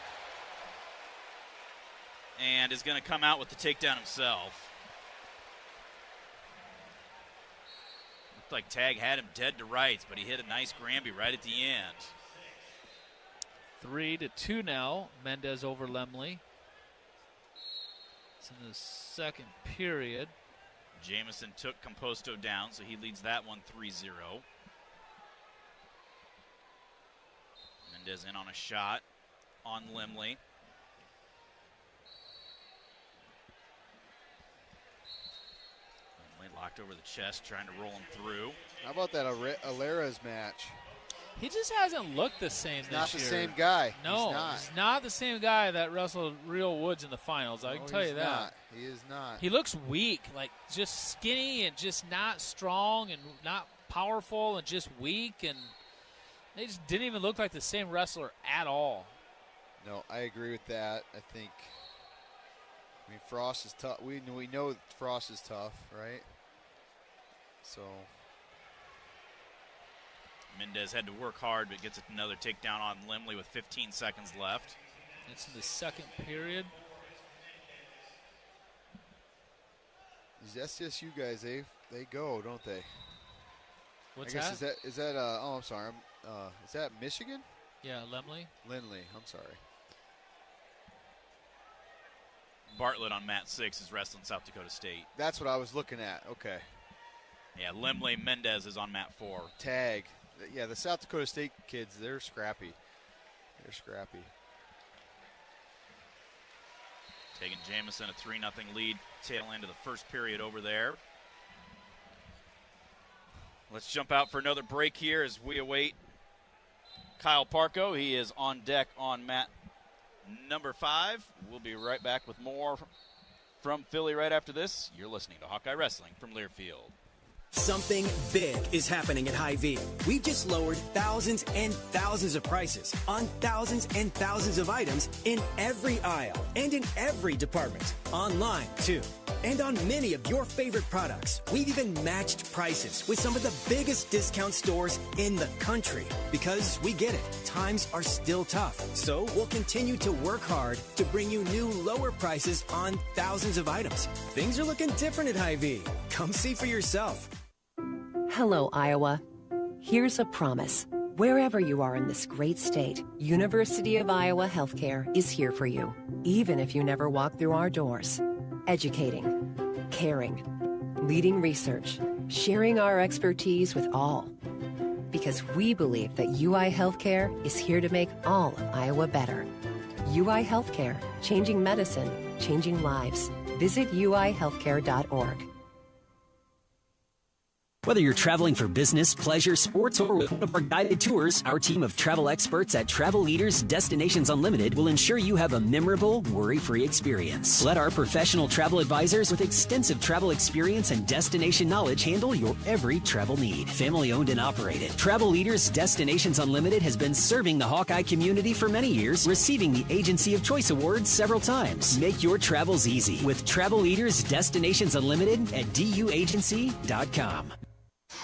and is going to come out with the takedown himself. Looked like Tag had him dead to rights, but he hit a nice Granby right at the end. 3-2 now. Mendez over Lemley. It's in the second period. Jamison took Composto down, so he leads that one 3-0. Mendez in on a shot on Lemley. Lemley locked over the chest, trying to roll him through. How about that Alera's match? He just hasn't looked the same this year. Not the same guy. No, he's not the same guy that wrestled Real Woods in the finals. I can tell you that. Not. He is not. He looks weak, like just skinny and just not strong and not powerful and just weak, and they just didn't even look like the same wrestler at all. No, I agree with that. I mean, Frost is tough. We know Frost is tough, right? So Mendez had to work hard, but gets another takedown on Lemley with 15 seconds left. It's in the second period. These SDSU guys, they go, don't they? What's I guess that? Is that oh, I'm sorry. Is that Michigan? Yeah, Lemley. Lindley, I'm sorry. Bartlett on mat 6 is wrestling South Dakota State. That's what I was looking at. Okay. Yeah, Lemley Mendez is on mat 4. Tag. Yeah, the South Dakota State kids, they're scrappy. They're scrappy. Taking Jamison a 3-0 lead, tail end of the first period over there. Let's jump out for another break here as we await Kyle Parco. He is on deck on mat number 5. We'll be right back with more from Philly right after this. You're listening to Hawkeye Wrestling from Learfield. Something big is happening at Hy-Vee. We've just lowered thousands and thousands of prices on thousands and thousands of items in every aisle and in every department. Online, too. And on many of your favorite products, we've even matched prices with some of the biggest discount stores in the country. Because we get it, times are still tough. So we'll continue to work hard to bring you new lower prices on thousands of items. Things are looking different at Hy-Vee. Come see for yourself. Hello, Iowa. Here's a promise. Wherever you are in this great state, University of Iowa Healthcare is here for you, even if you never walk through our doors. Educating, caring, leading research, sharing our expertise with all. Because we believe that UI Healthcare is here to make all of Iowa better. UI Healthcare, changing medicine, changing lives. Visit uihealthcare.org. Whether you're traveling for business, pleasure, sports, or with one of our guided tours, our team of travel experts at Travel Leaders Destinations Unlimited will ensure you have a memorable, worry-free experience. Let our professional travel advisors with extensive travel experience and destination knowledge handle your every travel need. Family-owned and operated, Travel Leaders Destinations Unlimited has been serving the Hawkeye community for many years, receiving the Agency of Choice Award several times. Make your travels easy with Travel Leaders Destinations Unlimited at duagency.com.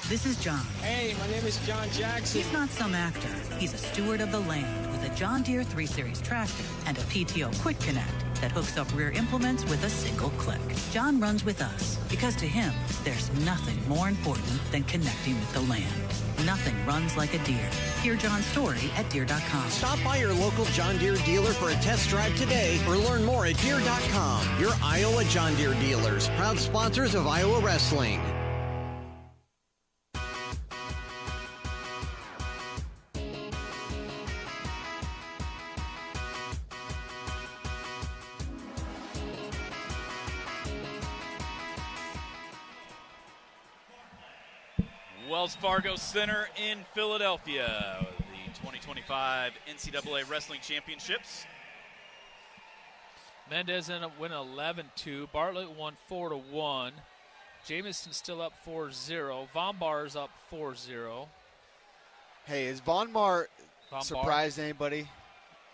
This is John. Hey, my name is John Jackson. He's not some actor. He's a steward of the land with a John Deere 3 Series tractor and a PTO Quick Connect that hooks up rear implements with a single click. John runs with us because to him, there's nothing more important than connecting with the land. Nothing runs like a Deere. Hear John's story at Deere.com. Stop by your local John Deere dealer for a test drive today or learn more at Deere.com. Your Iowa John Deere dealers, proud sponsors of Iowa Wrestling. Wells Fargo Center in Philadelphia, the 2025 NCAA Wrestling Championships. Mendez ended up winning 11-2. Bartlett won 4-1. Jamison still up 4-0. Von Bar's up 4-0. Hey, is Von Mar surprised anybody?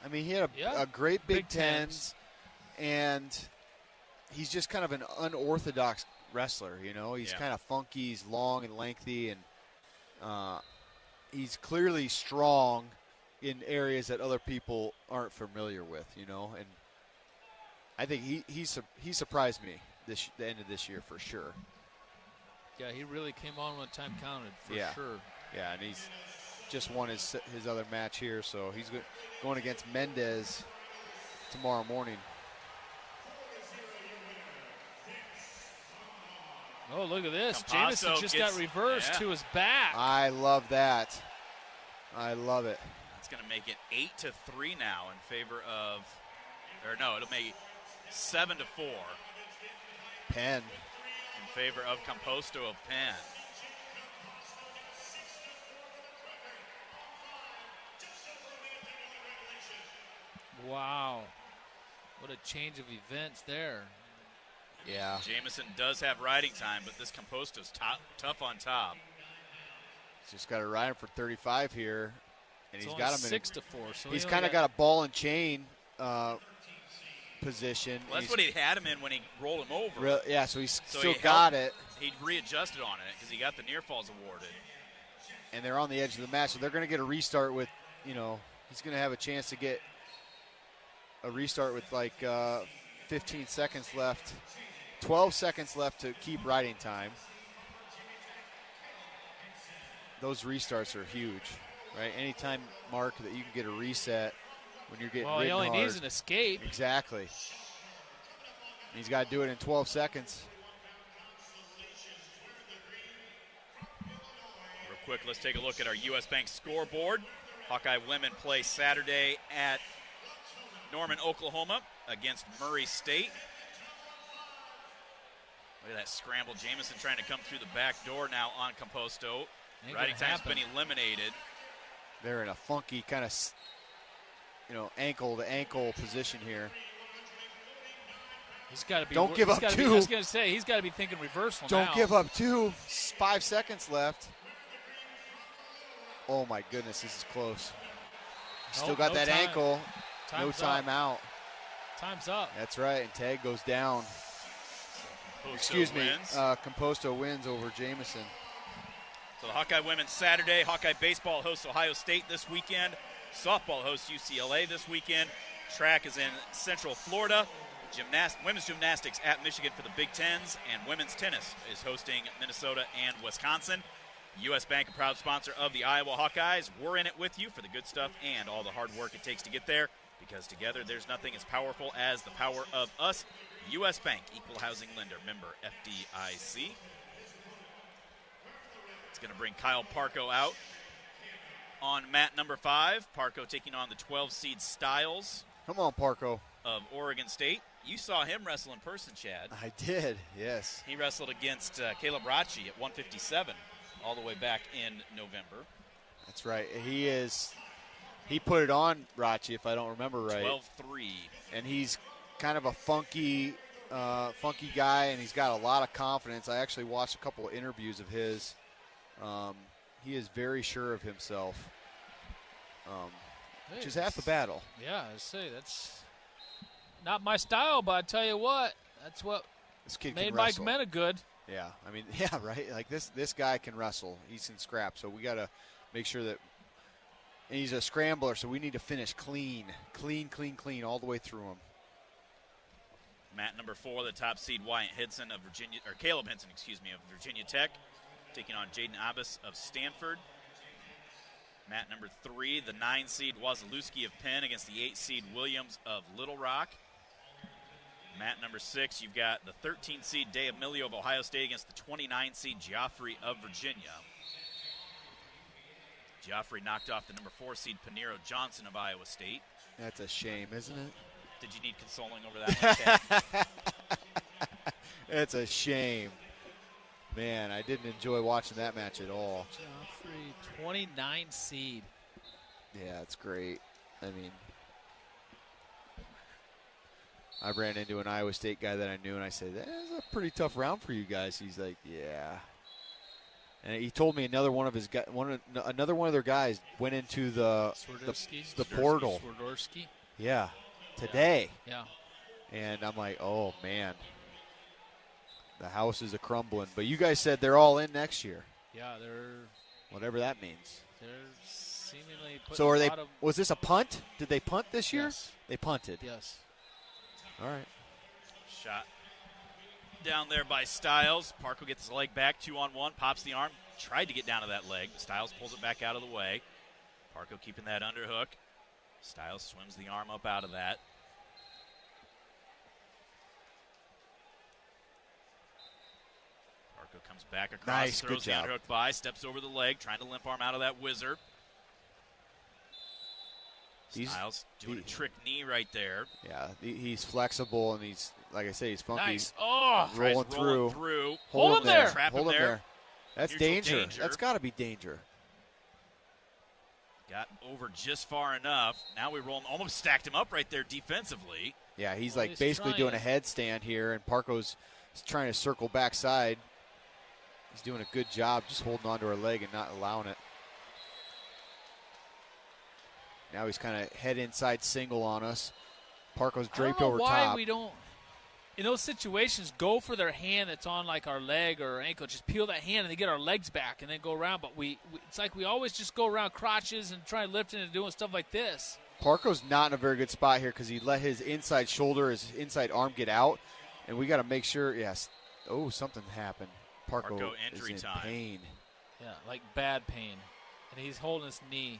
I mean, he had a great Big Tens, and he's just kind of an unorthodox wrestler, you know. He's kind of funky, he's long and lengthy, and he's clearly strong in areas that other people aren't familiar with, you know. And I think he surprised me the end of this year for sure. Yeah, he really came on when time counted for sure. Yeah, and he's just won his other match here, so he's going against Mendez tomorrow morning. Oh, look at this. Campasso Jamison just got reversed to his back. I love that. I love it. It's going to make it 8-3 now in favor of, or no, it'll make it 7-4. Penn. In favor of Composto of Penn. Wow. What a change of events there. Yeah. Jamison does have riding time, but this Composto's tough on top. He's just got to ride him for 35 here, and he's got him in 6-4. So he's kind of got a ball and chain position. Well, that's what he had him in when he rolled him over. So he's still got it. He readjusted on it because he got the near falls awarded. And they're on the edge of the match, so they're going to get a restart with, you know, he's going to have a chance to get a restart with like 15 seconds left. 12 seconds left to keep riding time. Those restarts are huge, right? Anytime, Mark, that you can get a reset when you're getting ridden he only hard. needs an escape. Exactly. He's got to do it in 12 seconds. Real quick, let's take a look at our U.S. Bank scoreboard. Hawkeye women play Saturday at Norman, Oklahoma against Murray State. Look at that scramble. Jamison trying to come through the back door now on Composto. Riding time's been eliminated. They're in a funky kind of, ankle-to-ankle position here. He's got to be. Don't give up two. I was going to say, he's got to be thinking reversal now. Don't give up two. 5 seconds left. Oh, my goodness, this is close. Still got that ankle. No timeout. Time's up. That's right, and tag goes down. Composto wins over Jameson. So the Hawkeye women Saturday. Hawkeye baseball hosts Ohio State this weekend. Softball hosts UCLA this weekend. Track is in Central Florida. Women's gymnastics at Michigan for the Big Tens. And women's tennis is hosting Minnesota and Wisconsin. U.S. Bank, a proud sponsor of the Iowa Hawkeyes. We're in it with you for the good stuff and all the hard work it takes to get there. Because together there's nothing as powerful as the power of us. U.S. Bank, equal housing lender, member FDIC. It's going to bring Kyle Parco out on mat number 5. Parco taking on the 12 seed Styles. Come on, Parco. Of Oregon State. You saw him wrestle in person, Chad. I did, yes. He wrestled against Caleb Rachi at 157 all the way back in November. That's right. He put it on Rachi, if I don't remember right. 12-3. And he's kind of a funky guy, and he's got a lot of confidence. I actually watched a couple of interviews of his. He is very sure of himself, which is half the battle. Yeah, I say that's not my style, but I tell you what, that's what this kid made can Mike wrestle. Mena good. Yeah, I mean, yeah, right. Like this guy can wrestle. He's in scrap, so we got to make sure that. And he's a scrambler, so we need to finish clean all the way through him. Mat number 4, the top seed Wyatt Hinson of Virginia, or Caleb Hinson, of Virginia Tech, taking on Jaden Abbas of Stanford. Mat number 3, the 9 seed Wazalewski of Penn against the 8 seed Williams of Little Rock. Mat number 6, you've got the 13 seed D'Amelio of Ohio State against the 29 seed Joffrey of Virginia. Joffrey knocked off the number 4 seed Panero Johnson of Iowa State. That's a shame, isn't it? Did you need consoling over that one, Chad? It's a shame. Man, I didn't enjoy watching that match at all. Joffrey, 29 seed. Yeah, it's great. I mean, I ran into an Iowa State guy that I knew, and I said, "That's a pretty tough round for you guys." He's like, "Yeah." And he told me another one of their guys went into the portal. Swiderski. Yeah, today. Yeah. And I'm like, oh man, the house is a crumbling. But you guys said they're all in next year. Yeah, they're whatever that means. They're seemingly putting so are they? a lot of, was this a punt? Did they punt this year? Yes. They punted. Yes. All right. Shot down there by Styles. Parco gets his leg back, 2-on-1, pops the arm, tried to get down to that leg. Styles pulls it back out of the way. Parco keeping that underhook. Styles swims the arm up out of that. Parco comes back across, nice, throws the underhook by, steps over the leg, trying to limp arm out of that whizzer. Styles doing a trick knee right there. Yeah, he's flexible, and he's, like I say, he's funky. Nice. Oh, rolling through. Hold him there. Trap him there. That's danger. That's got to be danger. Got over just far enough. Now we roll him, almost stacked him up right there defensively. Yeah, he's like basically doing a headstand here, and Parco's trying to circle backside. He's doing a good job just holding onto her leg and not allowing it. Now he's kind of head inside single on us. Parco's draped over top. I don't know why we don't, in those situations, go for their hand that's on like our leg or our ankle. Just peel that hand and they get our legs back and then go around. But it's like we always just go around crotches and try lifting and doing stuff like this. Parco's not in a very good spot here because he let his inside shoulder, his inside arm get out. And we got to make sure, yes. Oh, something happened. Parco injury is in time. pain. Yeah, like bad pain. And he's holding his knee.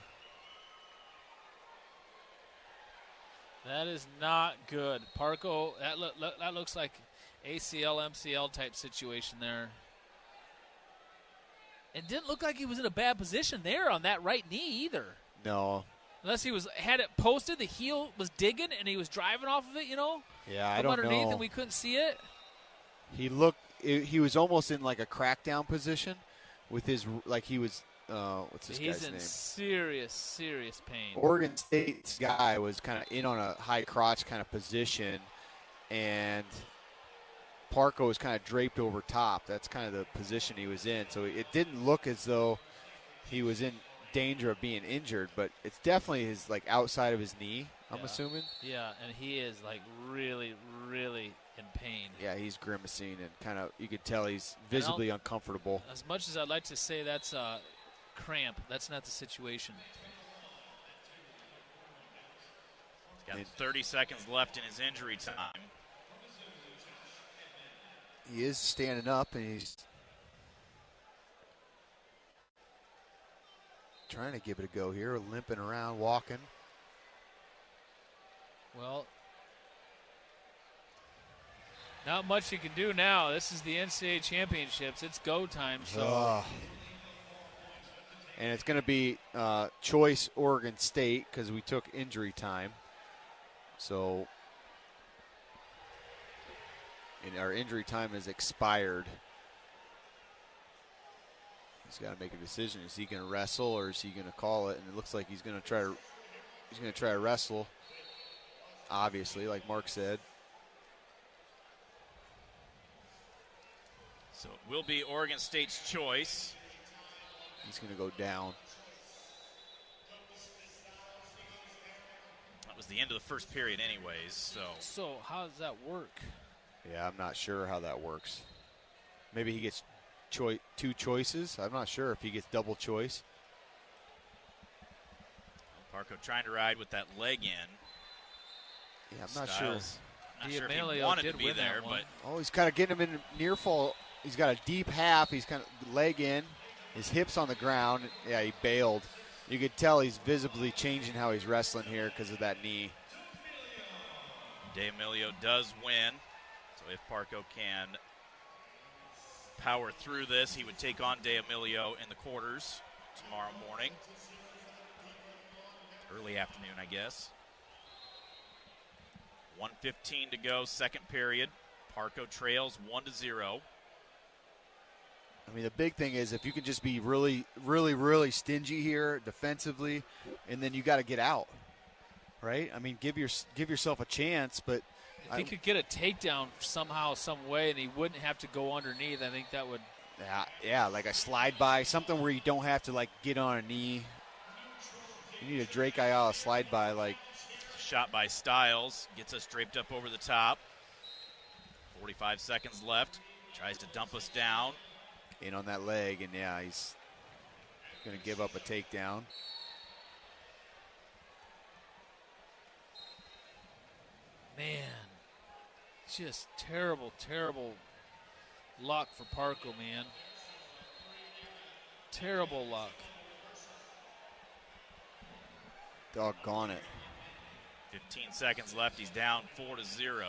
That is not good. Parco, that looks like ACL, MCL type situation there. It didn't look like he was in a bad position there on that right knee either. No. Unless he had it posted, the heel was digging, and he was driving off of it, you know? Yeah, I don't underneath know. And we couldn't see it. He was almost in like a crackdown position with his, like he was, what's this guy's name? He's in serious pain. Oregon State's guy was kind of in on a high crotch kind of position, and Parco was kind of draped over top. That's kind of the position he was in. So it didn't look as though he was in danger of being injured, but it's definitely his like outside of his knee, I'm assuming. Yeah, and he is like really in pain. Yeah, he's grimacing and kind of, you could tell he's visibly uncomfortable. As much as I'd like to say that's a cramp, that's not the situation. He's got 30 seconds left in his injury time. He is standing up, and he's trying to give it a go here, limping around, walking. Well, not much you can do now. This is the NCAA championships. It's go time. So, and it's going to be choice Oregon State because we took injury time. So, and our injury time is expired. He's got to make a decision. Is he going to wrestle or is he going to call it? And it looks like he's going to try to wrestle. Obviously, like Mark said. So it will be Oregon State's choice. He's going to go down. That was the end of the first period anyways. So how does that work? Yeah, I'm not sure how that works. Maybe he gets two choices. I'm not sure if he gets double choice. Parko trying to ride with that leg in. Yeah, I'm not sure. Not sure if he wanted to be there, but he's kind of getting him in near fall. He's got a deep half. He's kind of leg in, his hips on the ground. Yeah, he bailed. You could tell he's visibly changing how he's wrestling here because of that knee. D'Amelio does win. So if Parko can power through this, he would take on D'Amelio in the quarters tomorrow morning. Early afternoon, I guess. 1:15 to go, second period. Parko trails 1-0. I mean, the big thing is if you can just be really, really, really stingy here defensively, and then you got to get out, right? I mean, give yourself a chance, but if he could get a takedown somehow, some way, and he wouldn't have to go underneath, I think that would. Yeah, like a slide by, something where you don't have to like get on a knee. You need a Drake Ayala slide by, like. Shot by Styles, gets us draped up over the top. 45 seconds left. Tries to dump us down. In on that leg, and yeah, he's going to give up a takedown. Man, just terrible, terrible luck for Parko, man. Terrible luck. Doggone it. 15 seconds left. He's down 4-0.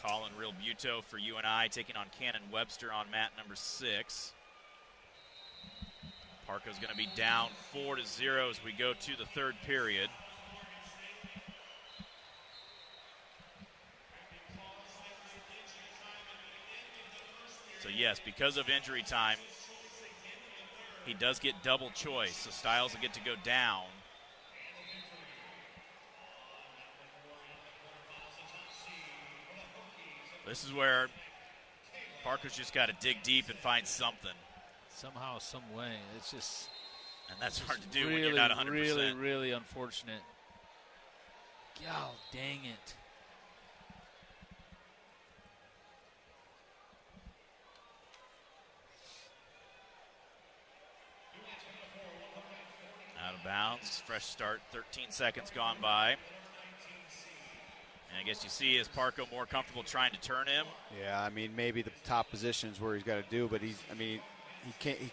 Colin Real Buto for UNI taking on Cannon Webster on mat number 6. Parko's going to be down 4-0 as we go to the third period. So yes, because of injury time, he does get double choice. So Styles will get to go down. This is where Parker's just got to dig deep and find something. Somehow, some way. It's just. And that's hard to do really, when you're not 100%. Really, really unfortunate. God dang it. Out of bounds. Fresh start. 13 seconds gone by. And I guess you see is Parko more comfortable trying to turn him. Yeah, I mean maybe the top position is where he's got to do, but he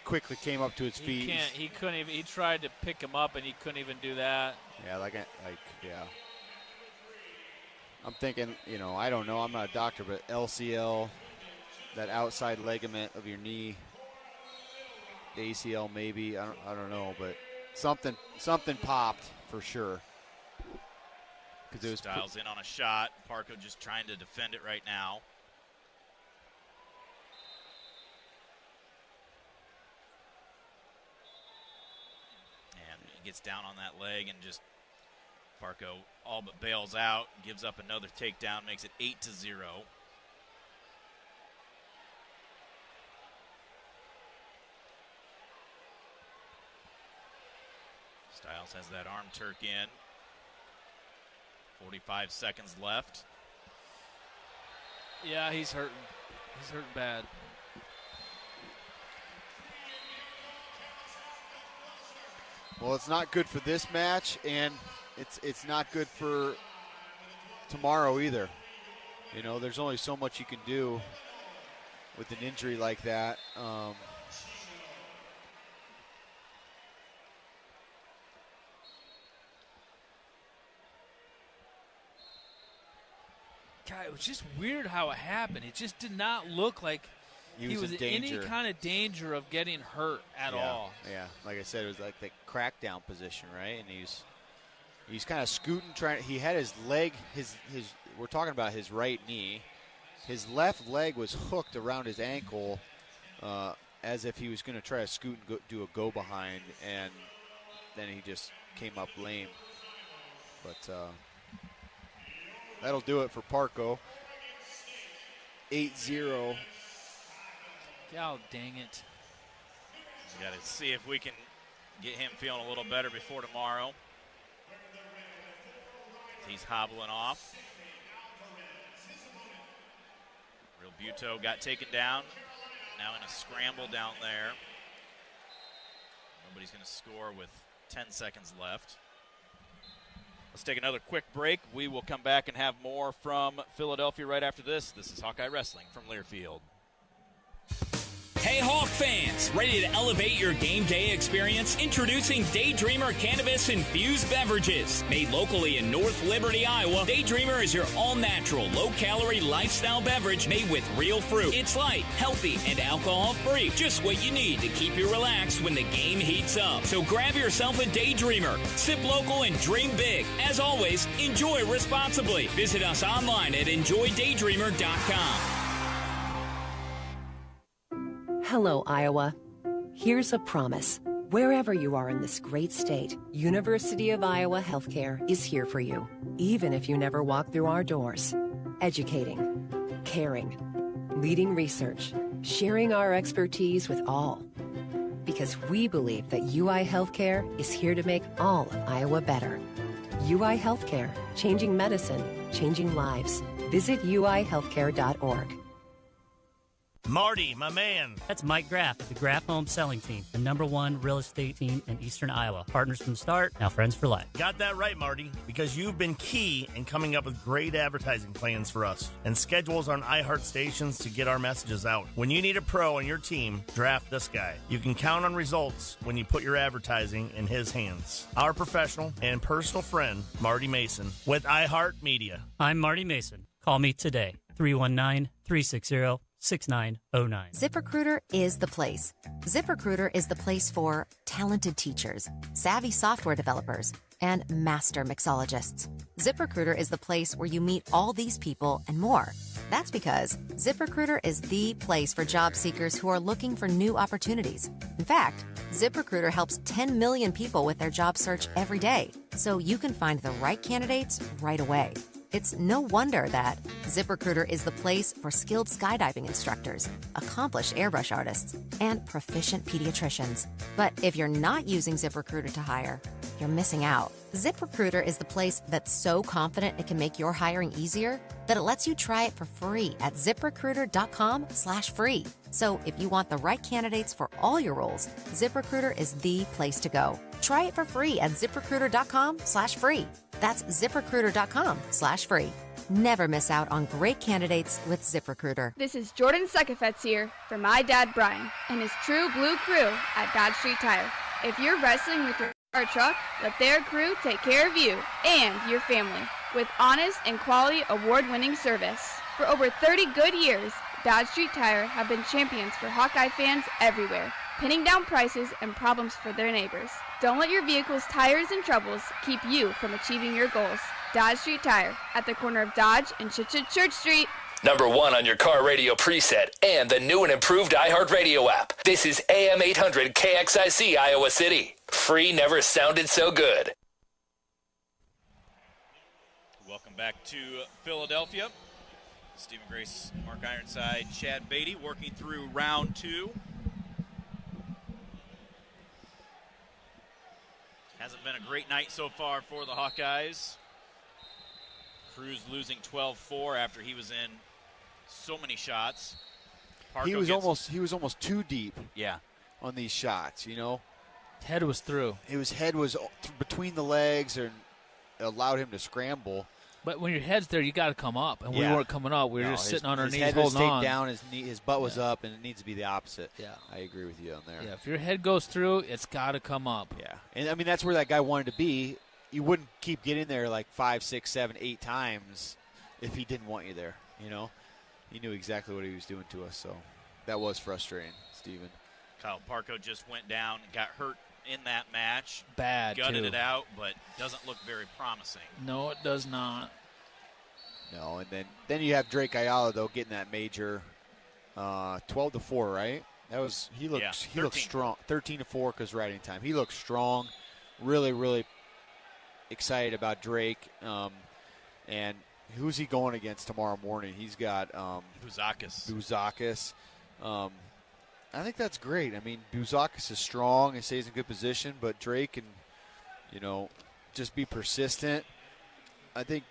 quickly came up to his feet. He couldn't even. He tried to pick him up and he couldn't even do that. Yeah, yeah. I'm thinking, I don't know. I'm not a doctor, but LCL, that outside ligament of your knee, ACL maybe. I don't know, but something popped for sure. It was Styles in on a shot. Parko just trying to defend it right now. And he gets down on that leg and just Parko all but bails out, gives up another takedown, makes it 8-0. Miles has that arm Turk in. 45 seconds left. Yeah, he's hurting. He's hurting bad. Well, it's not good for this match, and it's not good for tomorrow either. You know, there's only so much you can do with an injury like that. God, it was just weird how it happened. It just did not look like he was in any kind of danger of getting hurt at all. Yeah, like I said, it was like the crackdown position, right? And he's kind of scooting, he had his leg, his we're talking about his right knee. His left leg was hooked around his ankle as if he was going to try to scoot and do a go behind, and then he just came up lame. But that'll do it for Parco. 8-0. God dang it. We got to see if we can get him feeling a little better before tomorrow. He's hobbling off. Real Buto got taken down. Now in a scramble down there. Nobody's going to score with 10 seconds left. Let's take another quick break. We will come back and have more from Philadelphia right after this. This is Hawkeye Wrestling from Learfield. Hey Hawk fans, ready to elevate your game day experience? Introducing Daydreamer Cannabis Infused Beverages. Made locally in North Liberty, Iowa, Daydreamer is your all-natural, low-calorie lifestyle beverage made with real fruit. It's light, healthy, and alcohol-free. Just what you need to keep you relaxed when the game heats up. So grab yourself a Daydreamer. Sip local and dream big. As always, enjoy responsibly. Visit us online at enjoydaydreamer.com. Hello, Iowa. Here's a promise. Wherever you are in this great state, University of Iowa Healthcare is here for you, even if you never walk through our doors. Educating, caring, leading research, sharing our expertise with all. Because we believe that UI Healthcare is here to make all of Iowa better. UI Healthcare, changing medicine, changing lives. Visit uihealthcare.org. Marty, my man. That's Mike Graff of the Graff Home Selling Team, the #1 real estate team in Eastern Iowa. Partners from the start, now friends for life. Got that right, Marty, because you've been key in coming up with great advertising plans for us and schedules on iHeart stations to get our messages out. When you need a pro on your team, draft this guy. You can count on results when you put your advertising in his hands. Our professional and personal friend, Marty Mason, with iHeart Media. I'm Marty Mason. Call me today, 319-360-6909. ZipRecruiter is the place. ZipRecruiter is the place for talented teachers, savvy software developers, and master mixologists. ZipRecruiter is the place where you meet all these people and more. That's because ZipRecruiter is the place for job seekers who are looking for new opportunities. In fact, ZipRecruiter helps 10 million people with their job search every day, so you can find the right candidates right away. It's no wonder that ZipRecruiter is the place for skilled skydiving instructors, accomplished airbrush artists, and proficient pediatricians. But if you're not using ZipRecruiter to hire, you're missing out. ZipRecruiter is the place that's so confident it can make your hiring easier that it lets you try it for free at ZipRecruiter.com/free. So if you want the right candidates for all your roles, ZipRecruiter is the place to go. Try it for free at ZipRecruiter.com/free. That's ZipRecruiter.com/free. Never miss out on great candidates with ZipRecruiter. This is Jordan Sekefetz here for my dad Brian and his True Blue crew at Dodge Street Tire. If you're wrestling with your car or truck, let their crew take care of you and your family with honest and quality award-winning service. For over 30 good years, Dodge Street Tire have been champions for Hawkeye fans everywhere, pinning down prices and problems for their neighbors. Don't let your vehicle's tires and troubles keep you from achieving your goals. Dodge Street Tire at the corner of Dodge and Church Street. #1 on your car radio preset and the new and improved iHeartRadio app. This is AM 800 KXIC Iowa City. Free never sounded so good. Welcome back to Philadelphia. Stephen Grace, Mark Ironside, Chad Beatty working through round 2. Hasn't been a great night so far for the Hawkeyes. Cruz losing 12-4 after he was in so many shots. He was almost too deep. Yeah. On these shots, you know. Head was through. His head was between the legs and allowed him to scramble. But when your head's there, you got to come up. And we weren't coming up. We were just sitting on our knees his head holding was on. Down, his butt was up, and it needs to be the opposite. Yeah. I agree with you on there. Yeah, if your head goes through, it's got to come up. Yeah. And, I mean, that's where that guy wanted to be. You wouldn't keep getting there like 5, 6, 7, 8 times if he didn't want you there, you know. He knew exactly what he was doing to us, so that was frustrating, Steven. Kyle Parko just went down and got hurt in that match. Bad, Gutted too. it out, but doesn't look very promising. No, it does not. No, and then you have Drake Ayala, though, getting that major 12-4, right? That was he looked strong. 13-4 because riding time. He looked strong. Really, really excited about Drake. And who's he going against tomorrow morning? He's got Buzakis. I think that's great. I mean, Buzakis is strong and stays in good position, but Drake can, you know, just be persistent. I think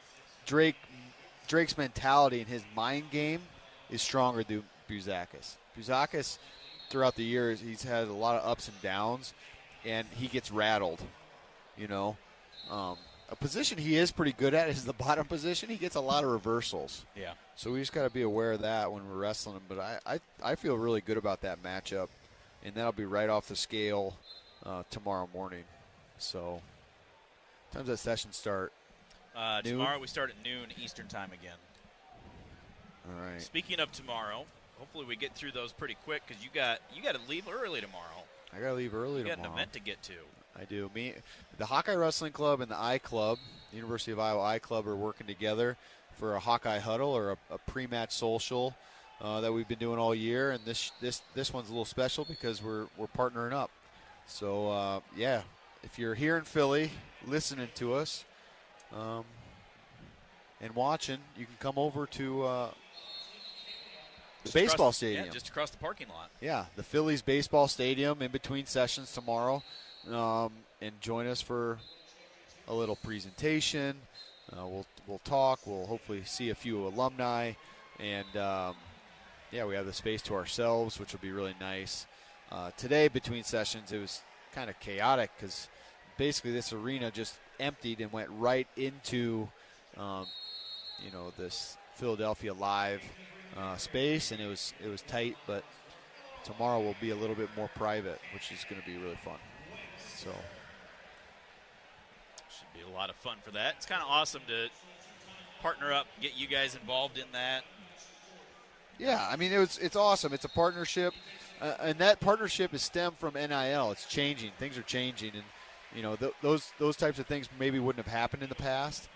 Drake's mentality and his mind game is stronger than Buzakis. Buzakis, throughout the years, he's had a lot of ups and downs, and he gets rattled, you know. A position he is pretty good at is the bottom position. He gets a lot of reversals. Yeah. So we just got to be aware of that when we're wrestling him. But I feel really good about that matchup, and that'll be right off the scale tomorrow morning. So, what time's that session start? Tomorrow we start at noon Eastern time again. All right. Speaking of tomorrow, hopefully we get through those pretty quick because you got to leave early tomorrow. I got to leave early tomorrow. You got an event to get to. I do. The Hawkeye Wrestling Club and the I Club, the University of Iowa I Club, are working together for a Hawkeye Huddle or a pre-match social that we've been doing all year. And this one's a little special because we're partnering up. So yeah, if you're here in Philly listening to us and watching, you can come over to the baseball stadium. Yeah, just across the parking lot. Yeah, the Phillies baseball stadium in between sessions tomorrow. And join us for a little presentation. We'll talk. We'll hopefully see a few alumni, and yeah, we have the space to ourselves, which will be really nice. Today, between sessions, it was kind of chaotic because basically this arena just emptied and went right into this Philadelphia Live space, and it was tight. But tomorrow will be a little bit more private, which is going to be really fun. So should be a lot of fun for that. It's kind of awesome to partner up, get you guys involved in that. Yeah, I mean it's awesome. It's a partnership, and that partnership is stemmed from NIL. It's changing. Things are changing, and those types of things maybe wouldn't have happened in the past,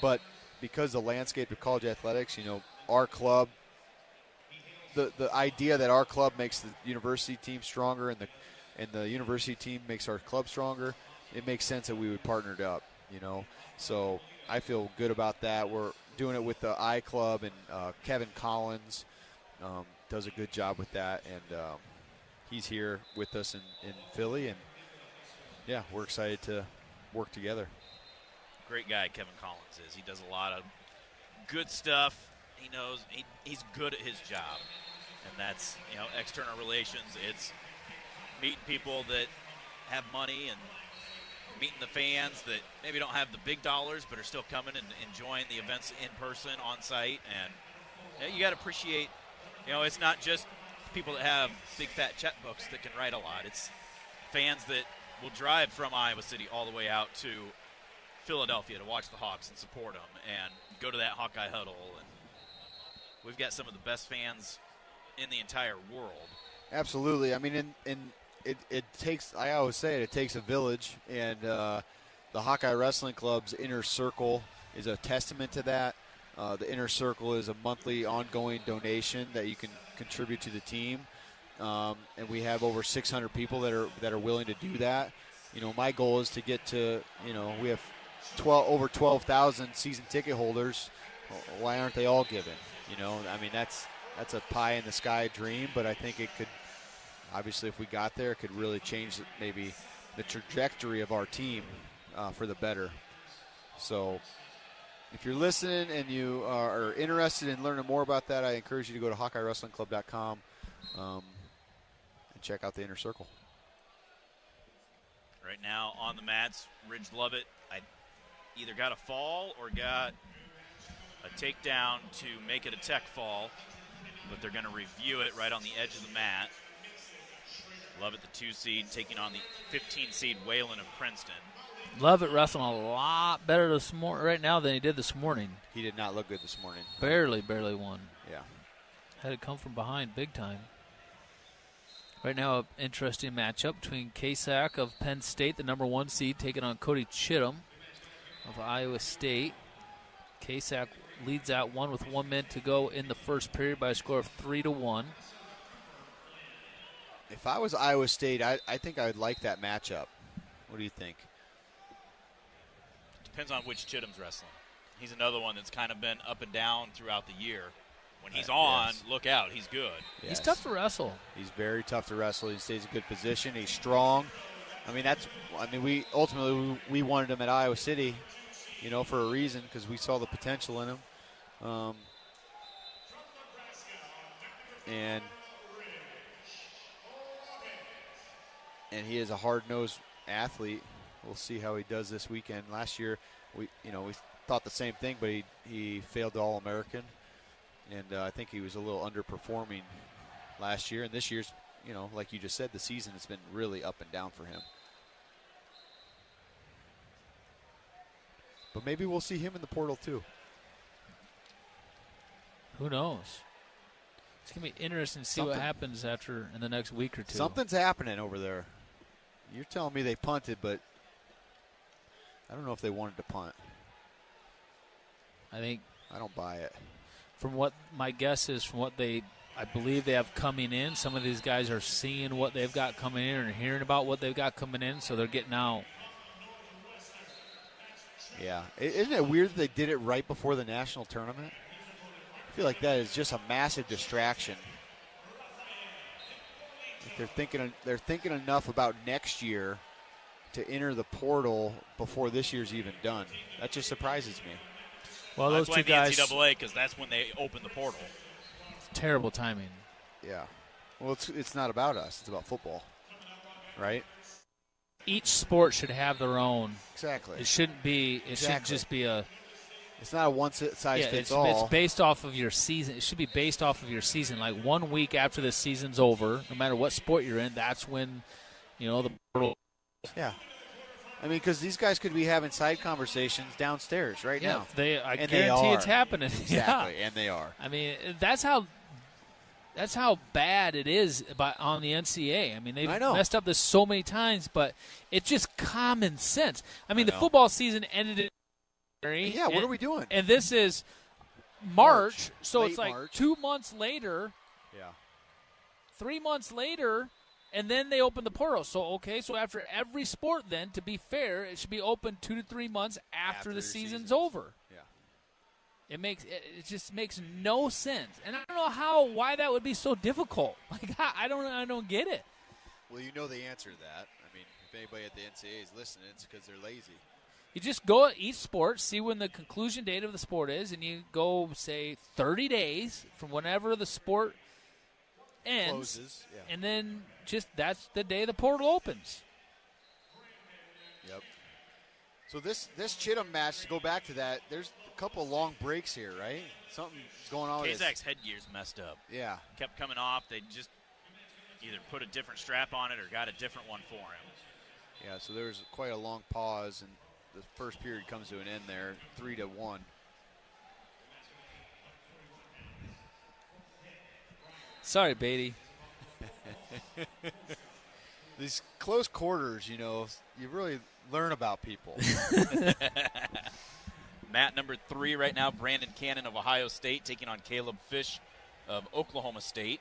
but because the landscape of college athletics, our club, the idea that our club makes the university team stronger and the university team makes our club stronger, it makes sense that we would partner up, So I feel good about that. We're doing it with the I Club, and Kevin Collins does a good job with that, and he's here with us in Philly, and yeah, we're excited to work together. Great guy Kevin Collins is. He does a lot of good stuff. He knows he's good at his job, and that's external relations. It's meeting people that have money and meeting the fans that maybe don't have the big dollars but are still coming and enjoying the events in person, on site. And you got to appreciate, it's not just people that have big fat checkbooks that can write a lot. It's fans that will drive from Iowa City all the way out to Philadelphia to watch the Hawks and support them and go to that Hawkeye Huddle. And we've got some of the best fans in the entire world. Absolutely. I mean, it takes, I always say it takes a village, and the Hawkeye Wrestling Club's Inner Circle is a testament to that. The Inner Circle is a monthly ongoing donation that you can contribute to the team, and we have over 600 people that are willing to do that. My goal is to get to, we have over 12,000 season ticket holders. Why aren't they all given? I mean, that's a pie in the sky dream, but I think it could, obviously, if we got there, it could really change maybe the trajectory of our team for the better. So if you're listening and you are interested in learning more about that, I encourage you to go to HawkeyeWrestlingClub.com and check out the Inner Circle. Right now on the mats, Ridge Lovett either got a fall or got a takedown to make it a tech fall, but they're going to review it right on the edge of the mat. Lovett, the 2 seed, taking on the 15 seed Whalen of Princeton. Lovett wrestling a lot better right now than he did this morning. He did not look good this morning. Barely won. Yeah. Had to come from behind big time. Right now, an interesting matchup between Kasak of Penn State, the number 1 seed, taking on Cody Chittum of Iowa State. Kasak leads out one with 1 minute to go in the first period by a score of 3-1. If I was Iowa State, I think I would like that matchup. What do you think? Depends on which Chittum's wrestling. He's another one that's kind of been up and down throughout the year. When he's on, look out, he's good. Yes. He's tough to wrestle. He's very tough to wrestle. He stays in good position. He's strong. We ultimately wanted him at Iowa City, for a reason, because we saw the potential in him. And he is a hard-nosed athlete. We'll see how he does this weekend. Last year, we thought the same thing, but he failed to All-American, and I think he was a little underperforming last year. And this year's, like you just said, the season has been really up and down for him. But maybe we'll see him in the portal too. Who knows? It's going to be interesting to see what happens in the next week or two. Something's happening over there. You're telling me they punted, but I don't know if they wanted to punt. I don't buy it. From what my guess is, from what I believe they have coming in, some of these guys are seeing what they've got coming in and hearing about what they've got coming in, so they're getting out. Yeah. Isn't it weird that they did it right before the national tournament? I feel like that is just a massive distraction. They're thinking enough about next year to enter the portal before this year's even done. That just surprises me. Well, those two guys. The NCAA, because that's when they open the portal. Terrible timing. Yeah. Well, it's not about us. It's about football, right? Each sport should have their own. Exactly. It shouldn't be. It shouldn't just be a. It's not a one-size-fits-all. It's based off of your season. It should be based off of your season. Like 1 week after the season's over, no matter what sport you're in, that's when, the portal. Yeah. Because these guys could be having side conversations downstairs right now. I guarantee it's happening. Exactly, yeah. And they are. That's how bad it is on the NCAA. They've messed up this so many times, but it's just common sense. The football season ended in January. Yeah, what are we doing? And this is March, so it's like March. 2 months later. Yeah. 3 months later. And then they open the portal. So after every sport, then, to be fair, it should be open 2 to 3 months after the season's over. Yeah. It just makes no sense. And I don't know why that would be so difficult. I don't get it. Well, you know the answer to that. If anybody at the NCAA is listening, it's because they're lazy. You just go at each sport, see when the conclusion date of the sport is, and you go, say, 30 days from whenever the sport ends. Closes, yeah. And then that's the day the portal opens. Yep. So this Chittum match, to go back to that, there's a couple of long breaks here, right? Something's going on with Kazak's headgear's messed up. Yeah. Kept coming off. They just either put a different strap on it or got a different one for him. Yeah, so there's quite a long pause, and the first period comes to an end there, 3-1. Sorry, Beatty. These close quarters, you really learn about people. Mat number 3 right now, Brandon Cannon of Ohio State taking on Caleb Fish of Oklahoma State.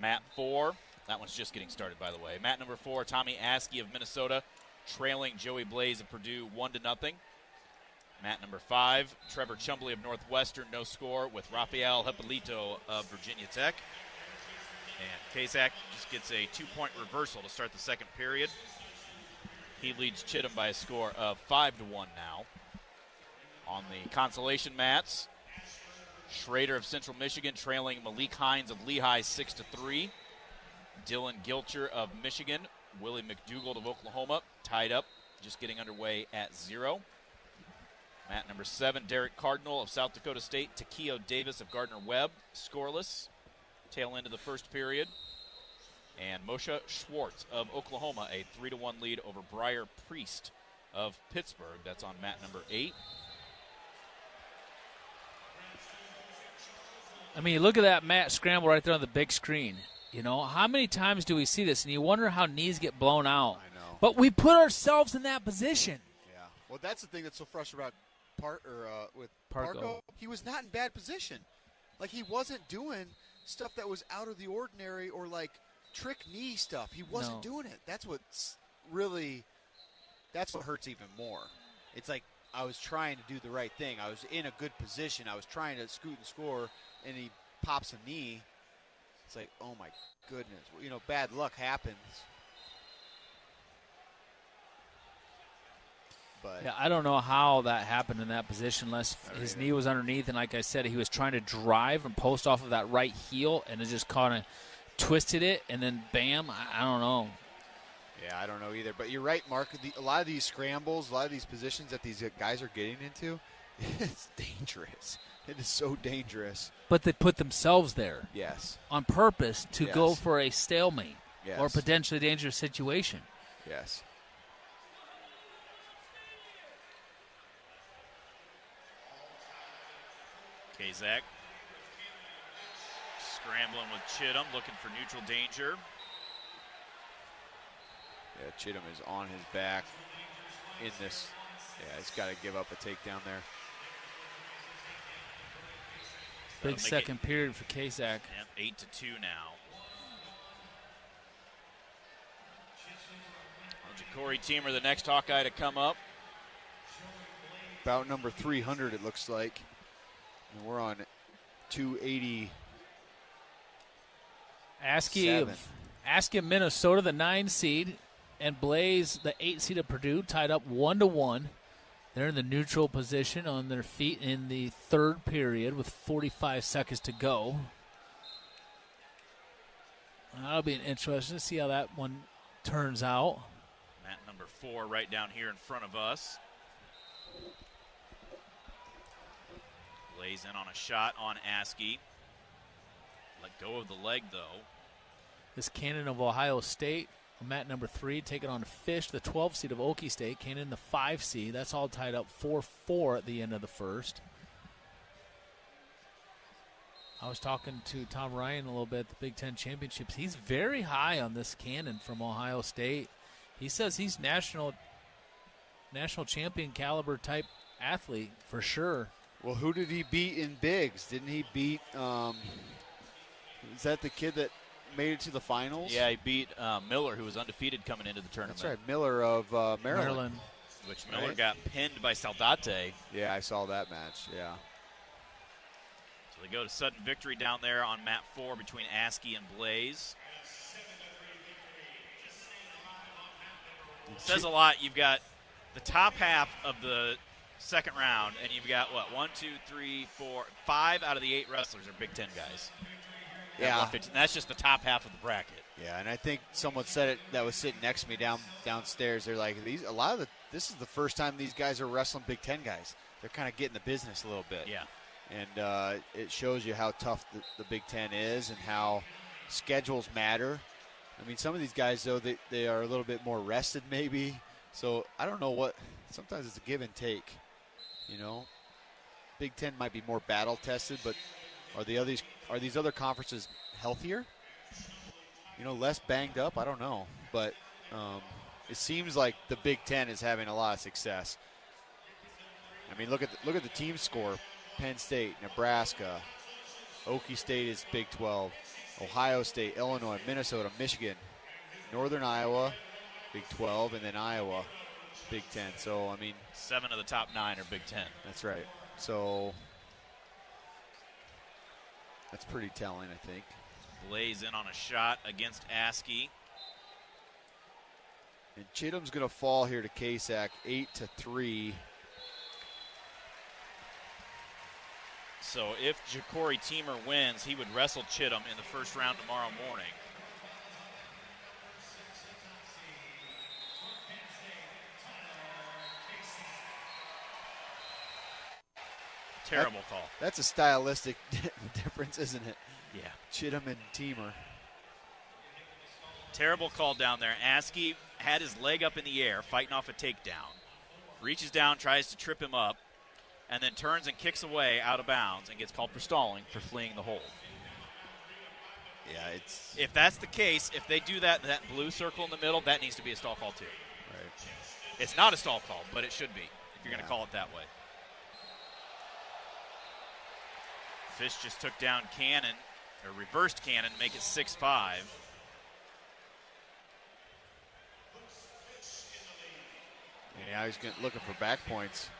Mat 4, that one's just getting started, by the way. Mat number 4, Tommy Askey of Minnesota trailing Joey Blaze of Purdue 1-0. Mat number 5, Trevor Chumbley of Northwestern, no score, with Rafael Hippolito of Virginia Tech. And Kazak just gets a 2-point reversal to start the second period. He leads Chittum by a score of 5-1 now. On the consolation mats, Schrader of Central Michigan trailing Malik Hines of Lehigh 6-3. Dylan Gilcher of Michigan, Willie McDougald of Oklahoma tied up, just getting underway at 0. Mat number 7, Derek Cardinal of South Dakota State, Takeo Davis of Gardner-Webb, scoreless. Tail end of the first period. And Moshe Schwartz of Oklahoma, a 3-1 lead over Briar Priest of Pittsburgh. That's on mat number 8. I mean, look at that mat scramble right there on the big screen. You know, how many times do we see this? And you wonder how knees get blown out. I know. But we put ourselves in that position. Yeah. Well, that's the thing that's so frustrating about with Parco. Parco. He was not in bad position. Like, he wasn't doing stuff that was out of the ordinary or, like, trick knee stuff. He wasn't doing it. That's what hurts even more. It's like I was trying to do the right thing. I was in a good position. I was trying to scoot and score, and he pops a knee. It's like, oh, my goodness. You know, bad luck happens. But yeah, I don't know how that happened in that position unless his knee was underneath. And like I said, he was trying to drive and post off of that right heel, and it just kind of twisted it, and then bam, I don't know. Yeah, I don't know either. But you're right, Mark. A lot of these scrambles, a lot of these positions that these guys are getting into, it's dangerous. It is so dangerous. But they put themselves there. Yes. On purpose to go for a stalemate or Yes. potentially dangerous situation. Yes. Kazak scrambling with Chittum, looking for neutral danger. Yeah, Chittum is on his back in this. Yeah, he's got to give up a takedown there. Big second period for Kazak. Yep, 8-2 now. Ja'Cory Teamer, the next Hawkeye to come up. About number 300, it looks like. And we're on 280. Askia, Minnesota, the 9 seed, and Blaze, the 8 seed of Purdue, tied up 1-1. They're in the neutral position on their feet in the third period with 45 seconds to go. That'll be interesting to see how that one turns out. Mat number 4 right down here in front of us. Lays in on a shot on Askey. Let go of the leg, though. This Cannon of Ohio State, mat number 3, taking on Fish, the 12 seed of Okie State. Cannon, the 5 seed. That's all tied up 4-4 at the end of the first. I was talking to Tom Ryan a little bit at the Big Ten Championships. He's very high on this Cannon from Ohio State. He says he's national champion caliber type athlete for sure. Well, who did he beat in Bigs? Didn't he beat, is that the kid that made it to the finals? Yeah, he beat Miller, who was undefeated coming into the tournament. That's right, Miller of Maryland. Which Miller got pinned by Saldate. Yeah, I saw that match, yeah. So they go to sudden victory down there on mat 4 between Askey and Blaze. It says a lot. You've got the top half of the second round, and you've got, 5 out of the 8 wrestlers are Big Ten guys. Yeah. And that's just the top half of the bracket. Yeah, and I think someone said it that was sitting next to me downstairs. They're like, this is the first time these guys are wrestling Big Ten guys. They're kind of getting the business a little bit. Yeah. And it shows you how tough the Big Ten is and how schedules matter. I mean, some of these guys, though, they are a little bit more rested maybe. So I don't know what – sometimes it's a give and take, you know. Big Ten might be more battle-tested, but are these other conferences healthier? You know, less banged up? I don't know. But it seems like the Big Ten is having a lot of success. I mean, look at the team score. Penn State, Nebraska, Okie State is Big 12, Ohio State, Illinois, Minnesota, Michigan, Northern Iowa, Big 12, and then Iowa, Big 10. So, I mean, 7 of the top 9 are Big 10. That's right. So that's pretty telling, I think. Blaze in on a shot against Askey. And Chittum's going to fall here to Kasak, 8-3. So if Ja'Cory Teamer wins, he would wrestle Chittum in the first round tomorrow morning. Terrible call. That's a stylistic difference, isn't it? Yeah. Chittum and Teamer. Terrible call down there. Askey had his leg up in the air, fighting off a takedown. Reaches down, tries to trip him up, and then turns and kicks away out of bounds and gets called for stalling for fleeing the hold. Yeah, it's... If that's the case, if they do that blue circle in the middle, that needs to be a stall call too. Right. It's not a stall call, but it should be if you're going to call it that way. Fish just took down Cannon, or reversed Cannon, make it 6-5. Yeah, he's looking for back points.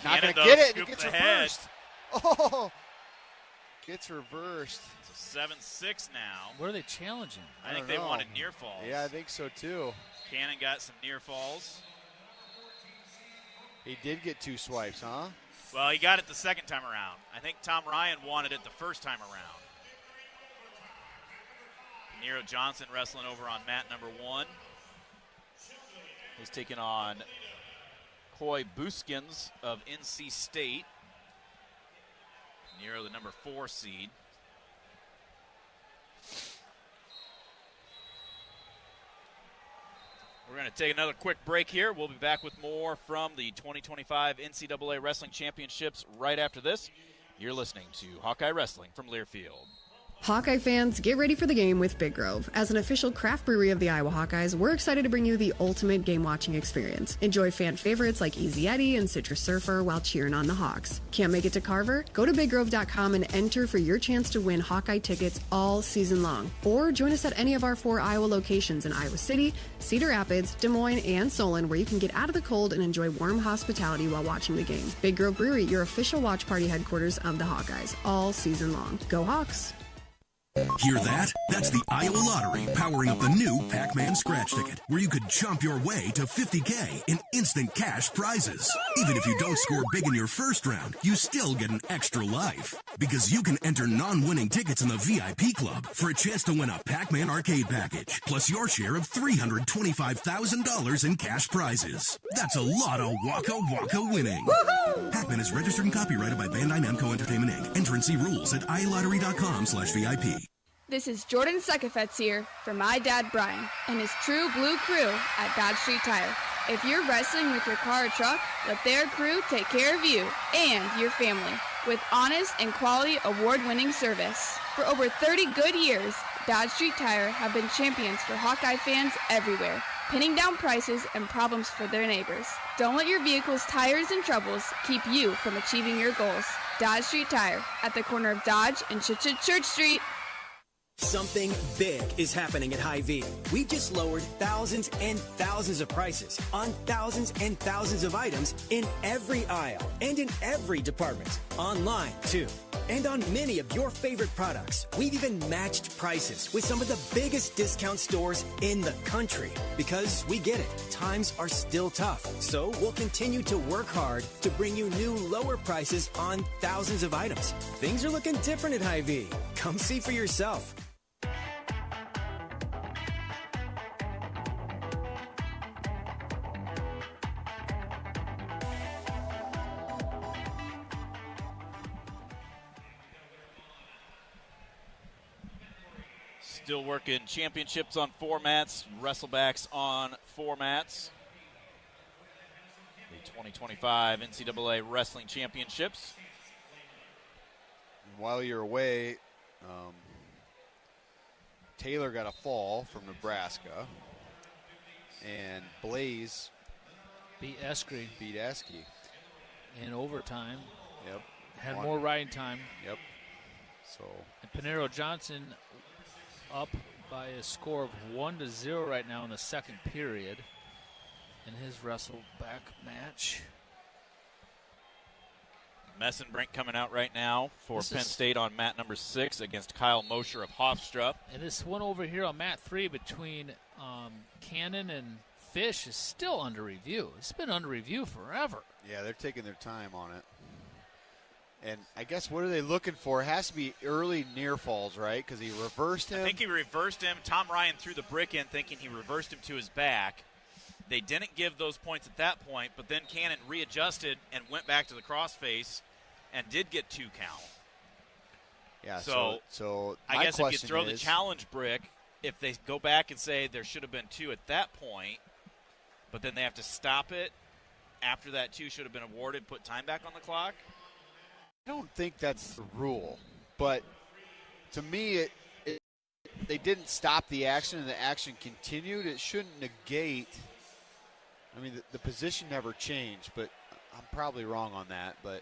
Cannon, not going to get it. It gets reversed. Oh, gets reversed. It's a 7-6 now. What are they challenging? I think they wanted near falls. Yeah, I think so too. Cannon got some near falls. He did get 2 swipes, huh? Well, he got it the second time around. I think Tom Ryan wanted it the first time around. Nero Johnson wrestling over on mat number 1. He's taking on Coy Buskins of NC State. Nero, the number 4 seed. We're going to take another quick break here. We'll be back with more from the 2025 NCAA Wrestling Championships right after this. You're listening to Hawkeye Wrestling from Learfield. Hawkeye fans, get ready for the game with Big Grove. As an official craft brewery of the Iowa Hawkeyes, we're excited to bring you the ultimate game-watching experience. Enjoy fan favorites like Easy Eddie and Citrus Surfer while cheering on the Hawks. Can't make it to Carver? Go to BigGrove.com and enter for your chance to win Hawkeye tickets all season long. Or join us at any of our 4 Iowa locations in Iowa City, Cedar Rapids, Des Moines, and Solon, where you can get out of the cold and enjoy warm hospitality while watching the game. Big Grove Brewery, your official watch party headquarters of the Hawkeyes, all season long. Go Hawks! Hear that? That's the Iowa Lottery powering up the new Pac-Man scratch ticket, where you could jump your way to $50K in instant cash prizes. Even if you don't score big in your first round, you still get an extra life. Because you can enter non-winning tickets in the VIP club for a chance to win a Pac-Man arcade package, plus your share of $325,000 in cash prizes. That's a lot of Waka Waka winning. Woo-hoo! Pac-Man is registered and copyrighted by Bandai Namco Entertainment Inc. Enter and see rules at ilottery.com/VIP. This is Jordan Sekefetz here for my dad Brian and his true blue crew at Dodge Street Tire. If you're wrestling with your car or truck, let their crew take care of you and your family with honest and quality award-winning service. For over 30 good years, Dodge Street Tire have been champions for Hawkeye fans everywhere, pinning down prices and problems for their neighbors. Don't let your vehicle's tires and troubles keep you from achieving your goals. Dodge Street Tire at the corner of Dodge and Church Street. Something big is happening at Hy-Vee. We just lowered thousands and thousands of prices on thousands and thousands of items in every aisle and in every department. Online, too. And on many of your favorite products. We've even matched prices with some of the biggest discount stores in the country. Because we get it. Times are still tough. So we'll continue to work hard to bring you new lower prices on thousands of items. Things are looking different at Hy-Vee. Come see for yourself. Still working championships on 4 mats, wrestlebacks on 4 mats. The 2025 NCAA Wrestling Championships. While you're away, Taylor got a fall from Nebraska, and Blaze beat Eskrey. In overtime. Yep. Had more riding time. Yep. So. And Panero Johnson up by a score of 1-0 right now in the second period in his wrestle-back match. Messenbrink coming out right now for Penn State on mat number 6 against Kyle Mosher of Hofstra. And this one over here on mat 3 between Cannon and Fish is still under review. It's been under review forever. Yeah, they're taking their time on it. And I guess what are they looking for? It has to be early near falls, right? Because he reversed him. I think he reversed him. Tom Ryan threw the brick in thinking he reversed him to his back. They didn't give those points at that point, but then Cannon readjusted and went back to the crossface and did get 2 count. Yeah, so my I guess if you question throw is, the challenge brick, if they go back and say there should have been 2 at that point, but then they have to stop it after that 2 should have been awarded, put time back on the clock? I don't think that's the rule, but to me, they didn't stop the action and the action continued. It shouldn't negate. I mean, the position never changed, but I'm probably wrong on that. But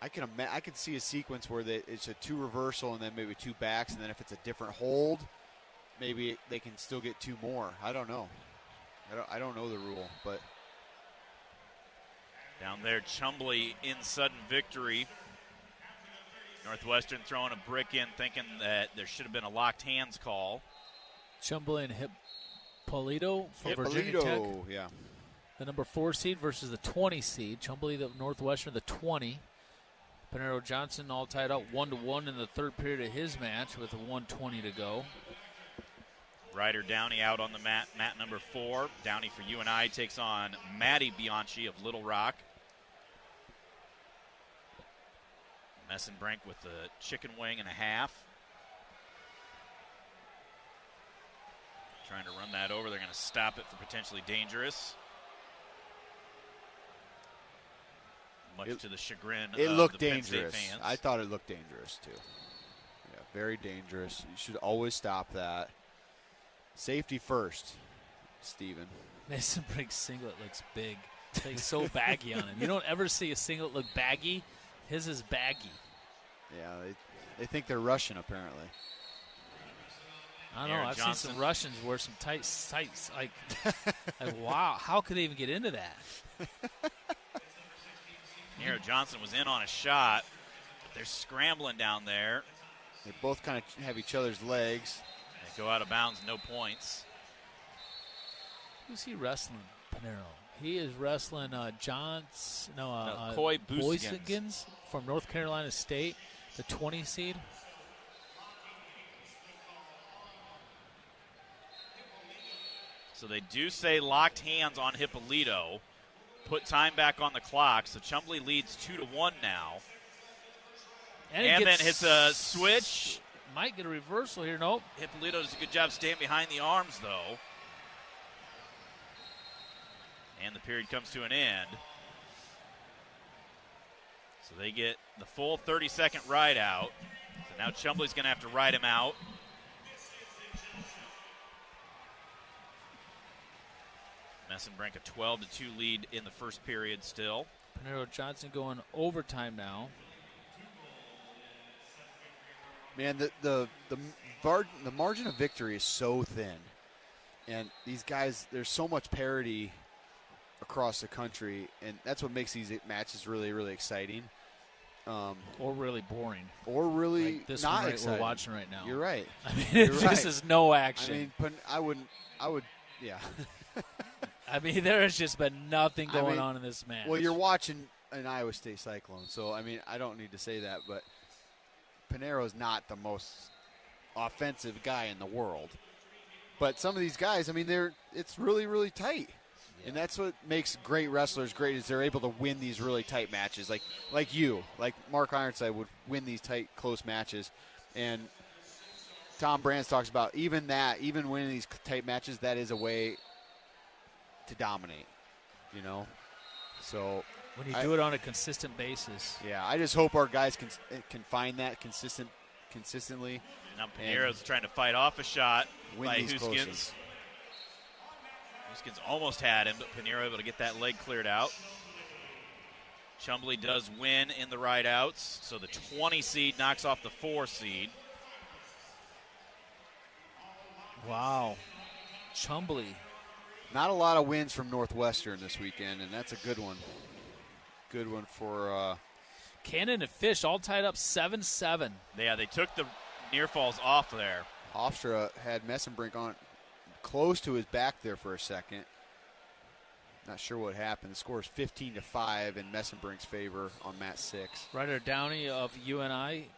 I can see a sequence where it's a 2 reversal and then maybe 2 backs, and then if it's a different hold, maybe they can still get 2 more. I don't know. I don't know the rule, but. Down there, Chumbley in sudden victory. Northwestern throwing a brick in, thinking that there should have been a locked hands call. Chumbley and Hippolito for Virginia Tech. Yeah. The number 4 seed versus the 20 seed. Chumbley, the Northwestern, the 20. Panero Johnson all tied up 1-1 in the third period of his match with a 1:20 to go. Ryder Downey out on the mat number 4. Downey for UNI takes on Maddie Bianchi of Little Rock. Messenbrink with the chicken wing and a half. Trying to run that over. They're going to stop it for potentially dangerous. Much to the chagrin it of looked the Penn dangerous. State fans. I thought it looked dangerous, too. Yeah, very dangerous. You should always stop that. Safety first, Steven. Messenbrink's singlet looks big. It's like so baggy on him. You don't ever see a singlet look baggy. His is baggy. Yeah, they think they're Russian, apparently. I don't know. I've seen some Russians wear some tight tights. Like wow, how could they even get into that? Nero Johnson was in on a shot. They're scrambling down there. They both kind of have each other's legs. They go out of bounds, no points. Who's he wrestling, Panero? He is wrestling Coy Boysigans from North Carolina State, the 20 seed. So they do say locked hands on Hippolito. Put time back on the clock. So Chumbley leads 2-1 now. And then hits a switch. Might get a reversal here. Nope. Hippolito does a good job staying behind the arms, though. And the period comes to an end. So they get the full 30-second ride out. So now Chumbley's going to have to ride him out. Messenbrink a 12-2 lead in the first period still. Panero Johnson going overtime now. Man, the margin of victory is so thin. And these guys, there's so much parity across the country, and that's what makes these matches really, really exciting. Or really boring. Or really like this not one exciting. We're watching right now. You're right. I mean, it just is no action. I mean, I would, yeah. I mean, there has just been nothing going on in this match. Well, you're watching an Iowa State Cyclone, so, I mean, I don't need to say that, but Panero's not the most offensive guy in the world. But some of these guys, I mean, it's really, really tight. Yeah. And that's what makes great wrestlers great is they're able to win these really tight matches. Like Mark Ironside would win these tight, close matches. And Tom Brands talks about even winning these tight matches, that is a way to dominate, you know. So when you do it on a consistent basis. Yeah, I just hope our guys can find that consistently. Now Panero's trying to fight off a shot by Huskins. Huskins almost had him, but Panero able to get that leg cleared out. Chumbley does win in the ride-outs, so the 20 seed knocks off the 4 seed. Wow. Chumbley. Not a lot of wins from Northwestern this weekend, and that's a good one. Good one for Cannon and Fish all tied up 7-7. Yeah, they took the near falls off there. Hofstra had Messenbrink on close to his back there for a second. Not sure what happened. The score is 15-5 in Messenbrink's favor on Mat 6. Ryder Downey of UNI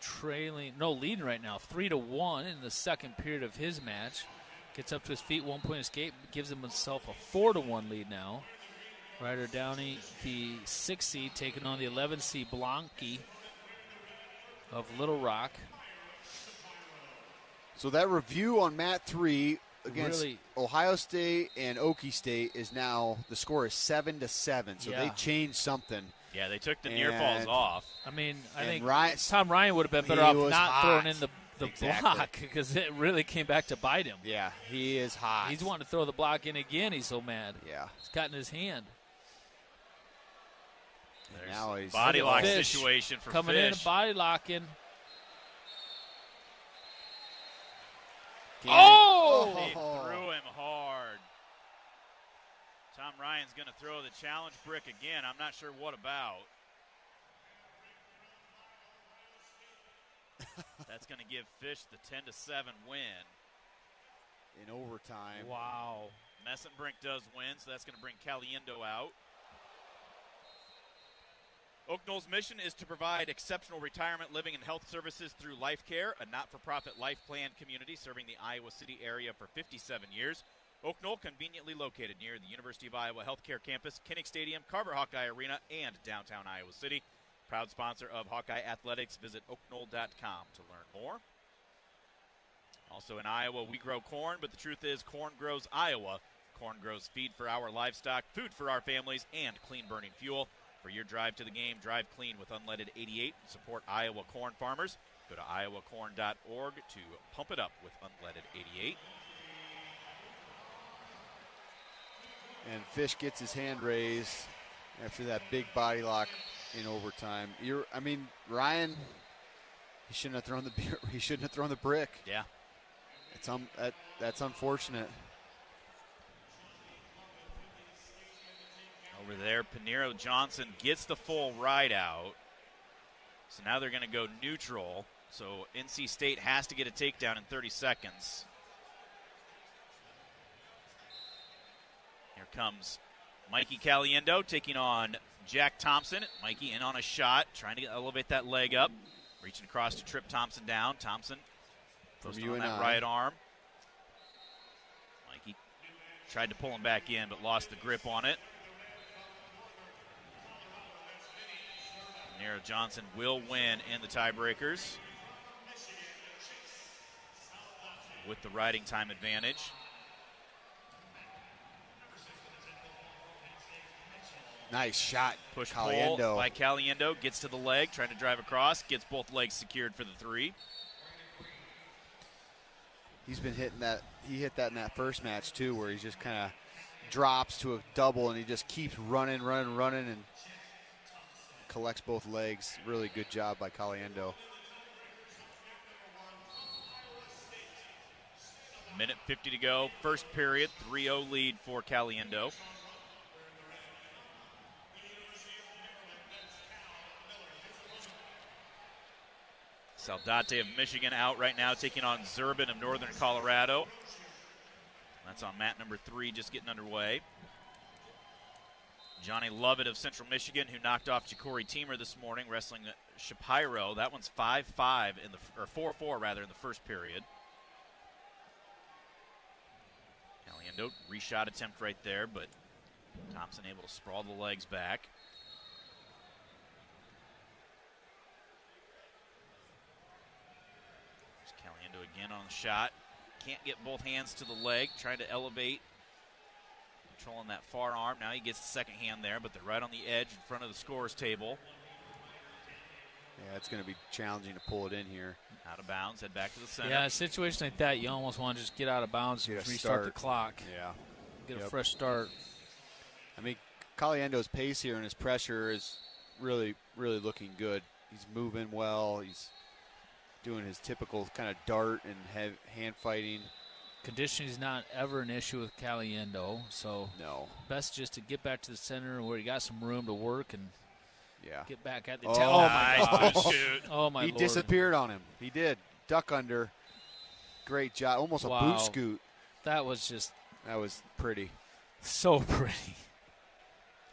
leading right now, 3-1 in the second period of his match. Gets up to his feet, 1 point escape, gives himself a 4-1 lead now. Ryder Downey, the 6th seed, taking on the 11th seed Blanqui of Little Rock. So that review on Mat 3 against Ohio State and Okie State is now, the score is 7-7. So they changed something. Yeah, they took the near falls off. I mean, I think Tom Ryan would have been better off not throwing in the Exactly. block, because it really came back to bite him. Yeah, he is hot. He's wanting to throw the block in again. He's so mad. Yeah. It's got in his hand. Now he's body lock situation for coming Fish. in, body locking. Oh! He threw him hard. Tom Ryan's going to throw the challenge brick again. I'm not sure what about. That's going to give Fish the 10-7 win. In overtime. Wow. Messenbrink does win, so that's going to bring Caliendo out. Oak Knoll's mission is to provide exceptional retirement, living, and health services through Life Care, a not-for-profit life plan community serving the Iowa City area for 57 years. Oak Knoll, conveniently located near the University of Iowa Healthcare Campus, Kinnick Stadium, Carver Hawkeye Arena, and downtown Iowa City. Proud sponsor of Hawkeye Athletics. Visit oakknoll.com to learn more. Also in Iowa, we grow corn, but the truth is corn grows Iowa. Corn grows feed for our livestock, food for our families, and clean-burning fuel. For your drive to the game, drive clean with Unleaded 88 and support Iowa corn farmers. Go to iowacorn.org to pump it up with Unleaded 88. And Fish gets his hand raised after that big body lock in overtime. Ryan, he shouldn't have thrown the brick. Yeah. That's unfortunate. Over there, Pinheiro Johnson gets the full ride out. So now they're going to go neutral. So NC State has to get a takedown in 30 seconds. Here comes Mikey Caliendo taking on Jack Thompson. Mikey in on a shot, trying to elevate that leg up. Reaching across to trip Thompson down. Thompson posted on that right arm. Mikey tried to pull him back in, but lost the grip on it. Pinheiro Johnson will win in the tiebreakers with the riding time advantage. Nice shot. Push Caliendo. pull by Caliendo. Gets to the leg, trying to drive across. Gets both legs secured for the three. He's been hitting that. He hit that in that first match, too, where he just kind of drops to a double, and he just keeps running, and collects both legs. Really good job by Caliendo. Minute 50 to go. First period, 3-0 lead for Caliendo. Saldate of Michigan out right now, taking on Zerbin of Northern Colorado. That's on mat number 3, just getting underway. Johnny Lovett of Central Michigan, who knocked off Ja'Cory Teamer this morning, wrestling Shapiro. That one's 5-5 or 4-4 rather in the first period. Caliendo, reshot attempt right there, but Thompson able to sprawl the legs back. Caliendo again on the shot. Can't get both hands to the leg. Trying to elevate. Controlling that far arm. Now he gets the second hand there, but they're right on the edge in front of the scorer's table. Yeah, it's going to be challenging to pull it in here. Out of bounds. Head back to the center. Yeah, a situation like that, you almost want to just get out of bounds and restart the clock. Yeah. Get a fresh start. I mean, Caliendo's pace here and his pressure is really, really looking good. He's moving well. He's doing his typical kind of dart and hand fighting. Conditioning is not ever an issue with Caliendo, so best just to get back to the center where you got some room to work and get back at the Oh, oh nice my boot gosh. scoot. Oh my He Lord. disappeared on him. He did. Duck under. Great job. Almost a boot scoot. That was pretty. So pretty.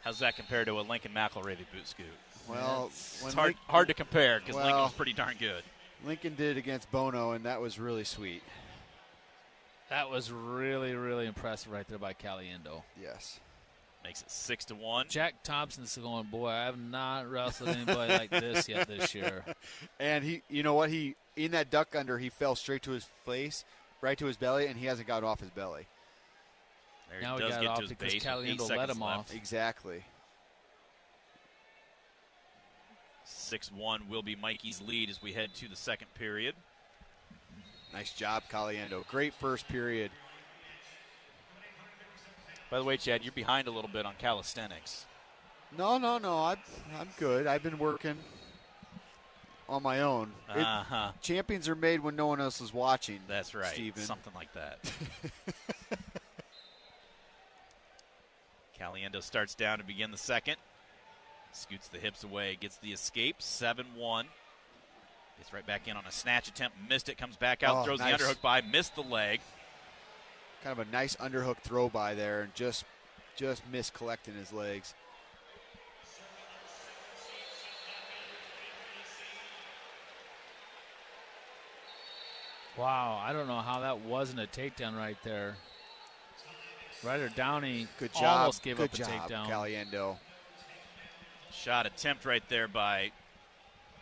How's that compared to a Lincoln McElravy boot scoot? Well, it's hard to compare because Lincoln's pretty darn good. Lincoln did against Bono, and that was really sweet. That was really, really impressive right there by Caliendo. Yes. Makes it 6-1. Jack Thompson's going, boy, I have not wrestled anybody like this yet this year. And he, you know what? He in that duck under, he fell straight to his face, right to his belly, and he hasn't got off his belly. There now he he does got get off to his because base. Caliendo let him off. Exactly. 6-1 will be Mikey's lead as we head to the second period. Nice job, Caliendo. Great first period. By the way, Chad, you're behind a little bit on calisthenics. No. I'm good. I've been working on my own. Champions are made when no one else is watching. That's right. Steven. Something like that. Caliendo starts down to begin the second. Scoots the hips away, gets the escape, 7-1. Gets right back in on a snatch attempt, missed it, comes back out, throws nice. the underhook by, missed the leg. Kind of a nice underhook throw by there, and just missed collecting his legs. Wow, I don't know how that wasn't a takedown right there. Ryder Downey Good job. almost gave up a Good takedown. job, Caliendo. Shot attempt right there by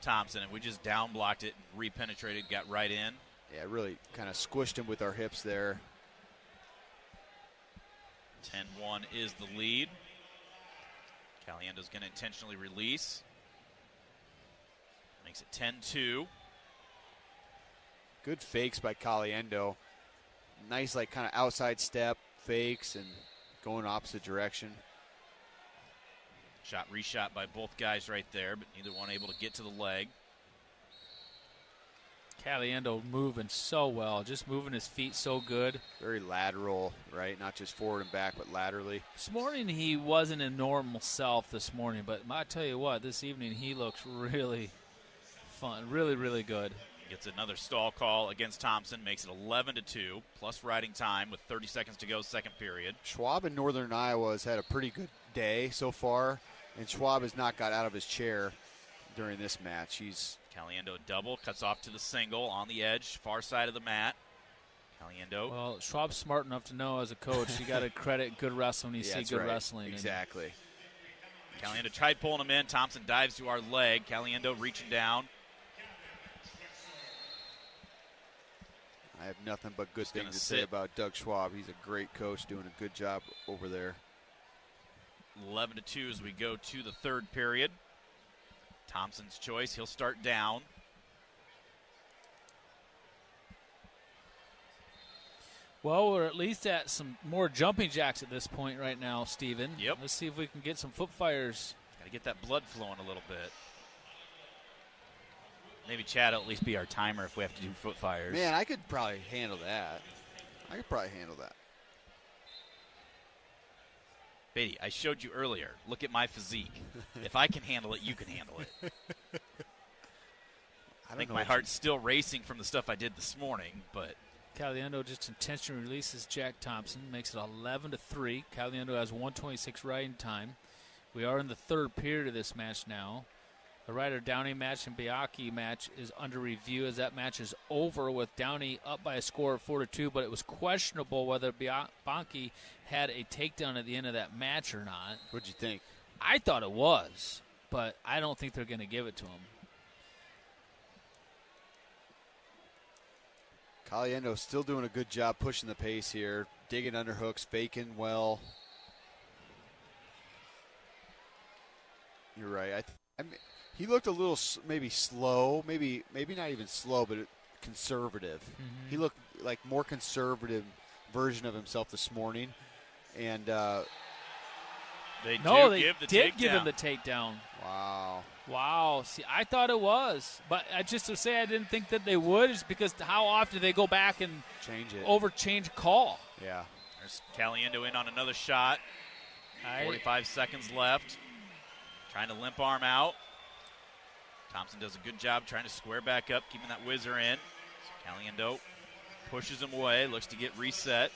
Thompson, and we just down blocked it, repenetrated, got right in. Yeah, really kind of squished him with our hips there. 10-1 is the lead. Caliendo's going to intentionally release. Makes it 10-2. Good fakes by Caliendo. Nice, like, kind of outside step, fakes, and going opposite direction. Shot, reshot by both guys right there, but neither one able to get to the leg. Caliendo moving so well, just moving his feet so good. Very lateral, right? Not just forward and back, but laterally. This morning he wasn't a normal self this morning, but I tell you what, this evening he looks really fun, really, really good. Gets another stall call against Thompson, makes it 11-2, plus riding time with 30 seconds to go, second period. Schwab in Northern Iowa has had a pretty good day so far, and Schwab has not got out of his chair during this match. Caliendo double, cuts off to the single on the edge, far side of the mat. Caliendo. Well, Schwab's smart enough to know as a coach, you got to credit good wrestling when you see good wrestling. Exactly. Caliendo tried pulling him in. Thompson dives to our leg. Caliendo reaching down. I have nothing but good things to say about Doug Schwab. He's a great coach, doing a good job over there. 11-2 as we go to the third period. Thompson's choice. He'll start down. Well, we're at least at some more jumping jacks at this point right now, Steven. Yep. Let's see if we can get some foot fires. Got to get that blood flowing a little bit. Maybe Chad will at least be our timer if we have to do foot fires. Man, I could probably handle that. Beatty, I showed you earlier. Look at my physique. If I can handle it, you can handle it. I think my heart's still racing from the stuff I did this morning, but Caliendo just intentionally releases Jack Thompson, makes it 11-3. Caliendo has 1:26 riding time. We are in the third period of this match now. The Ryder Downey match and Bianchi match is under review as that match is over with Downey up by a score of 4-2, but it was questionable whether Bianchi had a takedown at the end of that match or not. What'd you think? I thought it was, but I don't think they're going to give it to him. Caliendo still doing a good job pushing the pace here, digging underhooks, faking well. You're right. I mean, he looked a little maybe slow, maybe not even slow, but conservative. Mm-hmm. He looked like more conservative version of himself this morning, and they did give him the takedown. Wow. See, I thought it was, but just to say I didn't think that they would is because how often they go back and change call. Yeah. There's Caliendo in on another shot. 45 seconds left. Trying to limp arm out. Thompson does a good job trying to square back up, keeping that whizzer in. So Caliendo pushes him away, looks to get reset.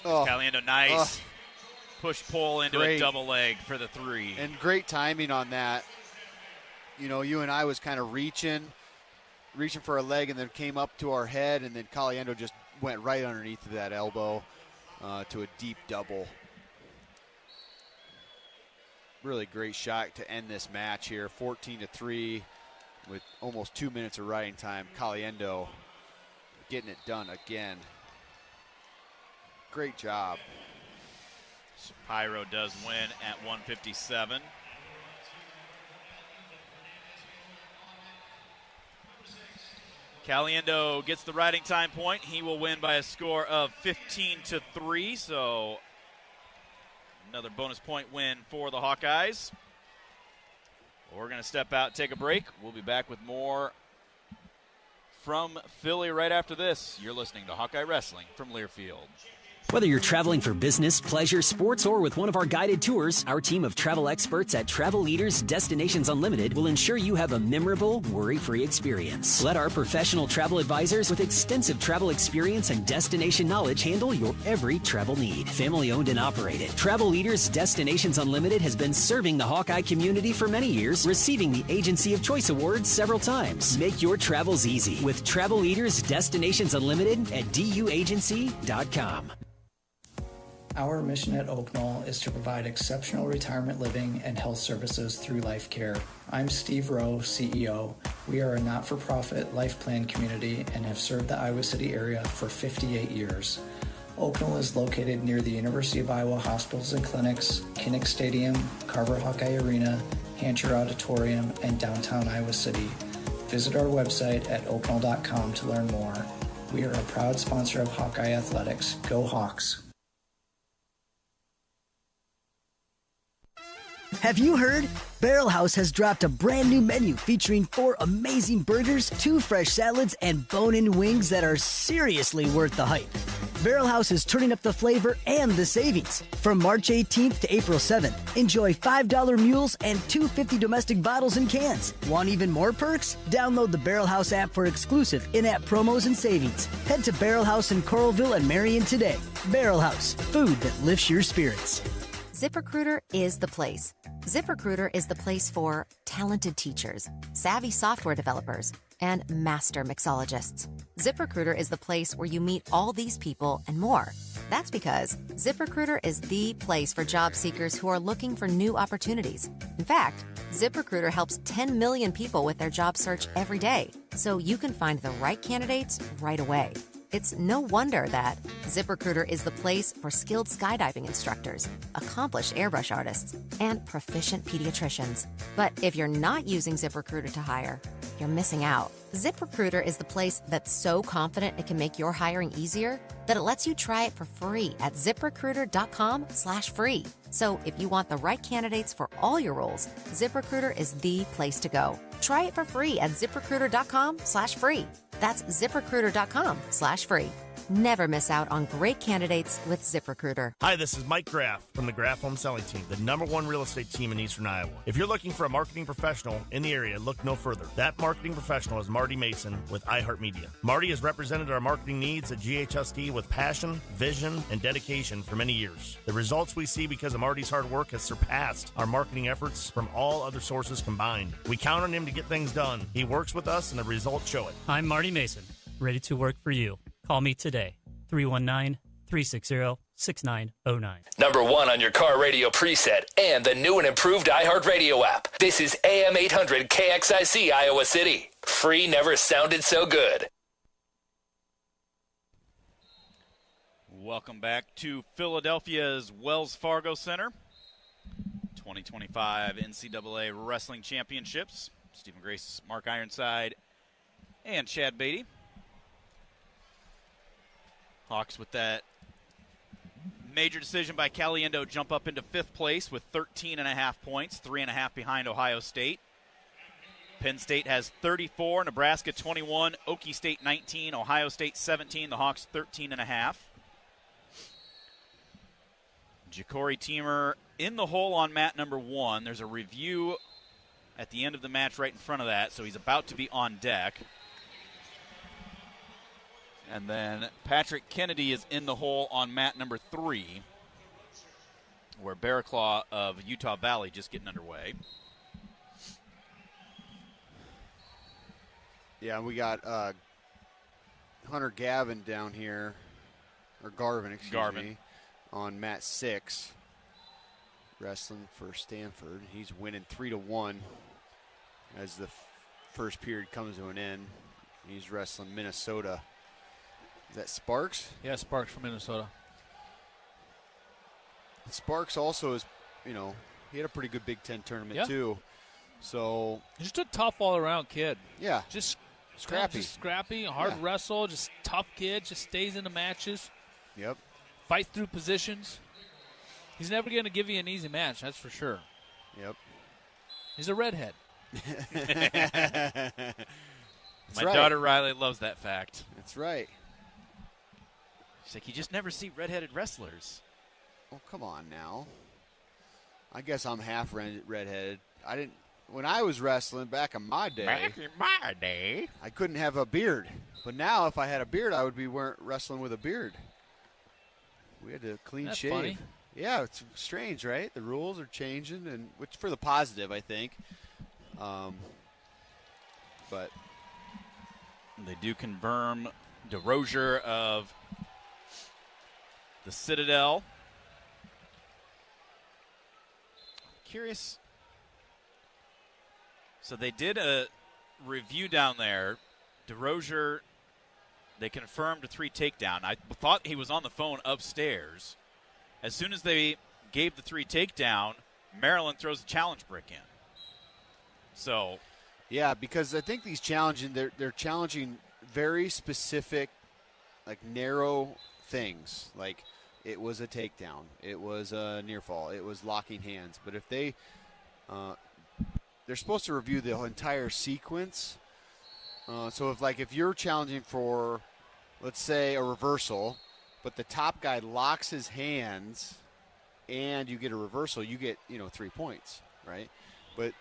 Caliendo, nice. Push-pull into a double leg for the three. And great timing on that. You know, you and I was kind of reaching for a leg and then came up to our head, and then Caliendo just went right underneath of that elbow to a deep double. Really great shot to end this match here, 14-3 with almost 2 minutes of riding time. Caliendo getting it done again. Great job. Pyro does win at 157. Caliendo gets the riding time point. He will win by a score of 15-3, so another bonus point win for the Hawkeyes. We're going to step out, take a break. We'll be back with more from Philly right after this. You're listening to Hawkeye Wrestling from Learfield. Whether you're traveling for business, pleasure, sports, or with one of our guided tours, our team of travel experts at Travel Leaders Destinations Unlimited will ensure you have a memorable, worry-free experience. Let our professional travel advisors with extensive travel experience and destination knowledge handle your every travel need. Family-owned and operated, Travel Leaders Destinations Unlimited has been serving the Hawkeye community for many years, receiving the Agency of Choice Award several times. Make your travels easy with Travel Leaders Destinations Unlimited at duagency.com. Our mission at Oak Knoll is to provide exceptional retirement living and health services through Life Care. I'm Steve Rowe, CEO. We are a not-for-profit life plan community and have served the Iowa City area for 58 years. Oak Knoll is located near the University of Iowa hospitals and clinics, Kinnick Stadium, Carver Hawkeye Arena, Hancher Auditorium, and downtown Iowa City. Visit our website at oakknoll.com to learn more. We are a proud sponsor of Hawkeye Athletics. Go Hawks! Have you heard? Barrel House has dropped a brand new menu featuring 4 amazing burgers, 2 fresh salads, and bone-in wings that are seriously worth the hype. Barrel House is turning up the flavor and the savings. From March 18th to April 7th, enjoy $5 mules and $2.50 domestic bottles and cans. Want even more perks? Download the Barrel House app for exclusive in-app promos and savings. Head to Barrel House in Coralville and Marion today. Barrel House, food that lifts your spirits. ZipRecruiter is the place. ZipRecruiter is the place for talented teachers, savvy software developers, and master mixologists. ZipRecruiter is the place where you meet all these people and more. That's because ZipRecruiter is the place for job seekers who are looking for new opportunities. In fact, ZipRecruiter helps 10 million people with their job search every day, so you can find the right candidates right away. It's no wonder that ZipRecruiter is the place for skilled skydiving instructors, accomplished airbrush artists, and proficient pediatricians. But if you're not using ZipRecruiter to hire, you're missing out. ZipRecruiter is the place that's so confident it can make your hiring easier that it lets you try it for free at ZipRecruiter.com/free. So if you want the right candidates for all your roles, ZipRecruiter is the place to go. Try it for free at ZipRecruiter.com/free. That's ZipRecruiter.com/free. Never miss out on great candidates with ZipRecruiter. Hi, this is Mike Graff from the Graff Home Selling Team, the #1 real estate team in Eastern Iowa. If you're looking for a marketing professional in the area, look no further. That marketing professional is Marty Mason with iHeartMedia. Marty has represented our marketing needs at GHSD with passion, vision, and dedication for many years. The results we see because of Marty's hard work has surpassed our marketing efforts from all other sources combined. We count on him to get things done. He works with us, and the results show it. I'm Marty Mason, ready to work for you. Call me today, 319-360-6909. #1 on your car radio preset and the new and improved iHeartRadio app. This is AM 800 KXIC Iowa City. Free never sounded so good. Welcome back to Philadelphia's Wells Fargo Center. 2025 NCAA Wrestling Championships. Stephen Grace, Mark Ironside, and Chad Beatty. Hawks with that major decision by Caliendo jump up into 5th place with 13.5 points, 3.5 behind Ohio State. Penn State has 34, Nebraska 21, Okie State 19, Ohio State 17, the Hawks 13.5. Ja'Cory Teamer in the hole on mat #1. There's a review at the end of the match right in front of that, so he's about to be on deck. And then Patrick Kennedy is in the hole on mat number 3, where Bearclaw of Utah Valley just getting underway. Yeah, we got Hunter Gavin down here, or Garvin, excuse me, on mat 6, wrestling for Stanford. He's winning 3-1 as the first period comes to an end. He's wrestling Minnesota. Is that Sparks? Yeah, Sparks from Minnesota. Sparks also is, he had a pretty good Big Ten tournament too. So just a tough all-around kid. Yeah, just scrappy, hard wrestle, just tough kid. Just stays in the matches. Yep. Fights through positions. He's never going to give you an easy match. That's for sure. Yep. He's a redhead. My daughter Riley loves that fact. That's right. She's like, you just never see redheaded wrestlers. Oh, come on now. I guess I'm half redheaded. When I was wrestling back in my day, I couldn't have a beard. But now if I had a beard, I would be wrestling with a beard. We had to clean shave. Funny. Yeah, it's strange, right? The rules are changing, and which for the positive, I think. But they do confirm DeRozier of the Citadel. Curious. So they did a review down there. DeRozier, they confirmed a 3 takedown. I thought he was on the phone upstairs. As soon as they gave the 3 takedown, Maryland throws a challenge brick in. So, yeah, because I think these challenging, they're challenging very specific, like narrow things. Like it was a takedown, it was a near fall, it was locking hands. But if they're supposed to review the entire sequence. So if you're challenging for, let's say, a reversal, but the top guy locks his hands and you get a reversal, you get 3 points, right? But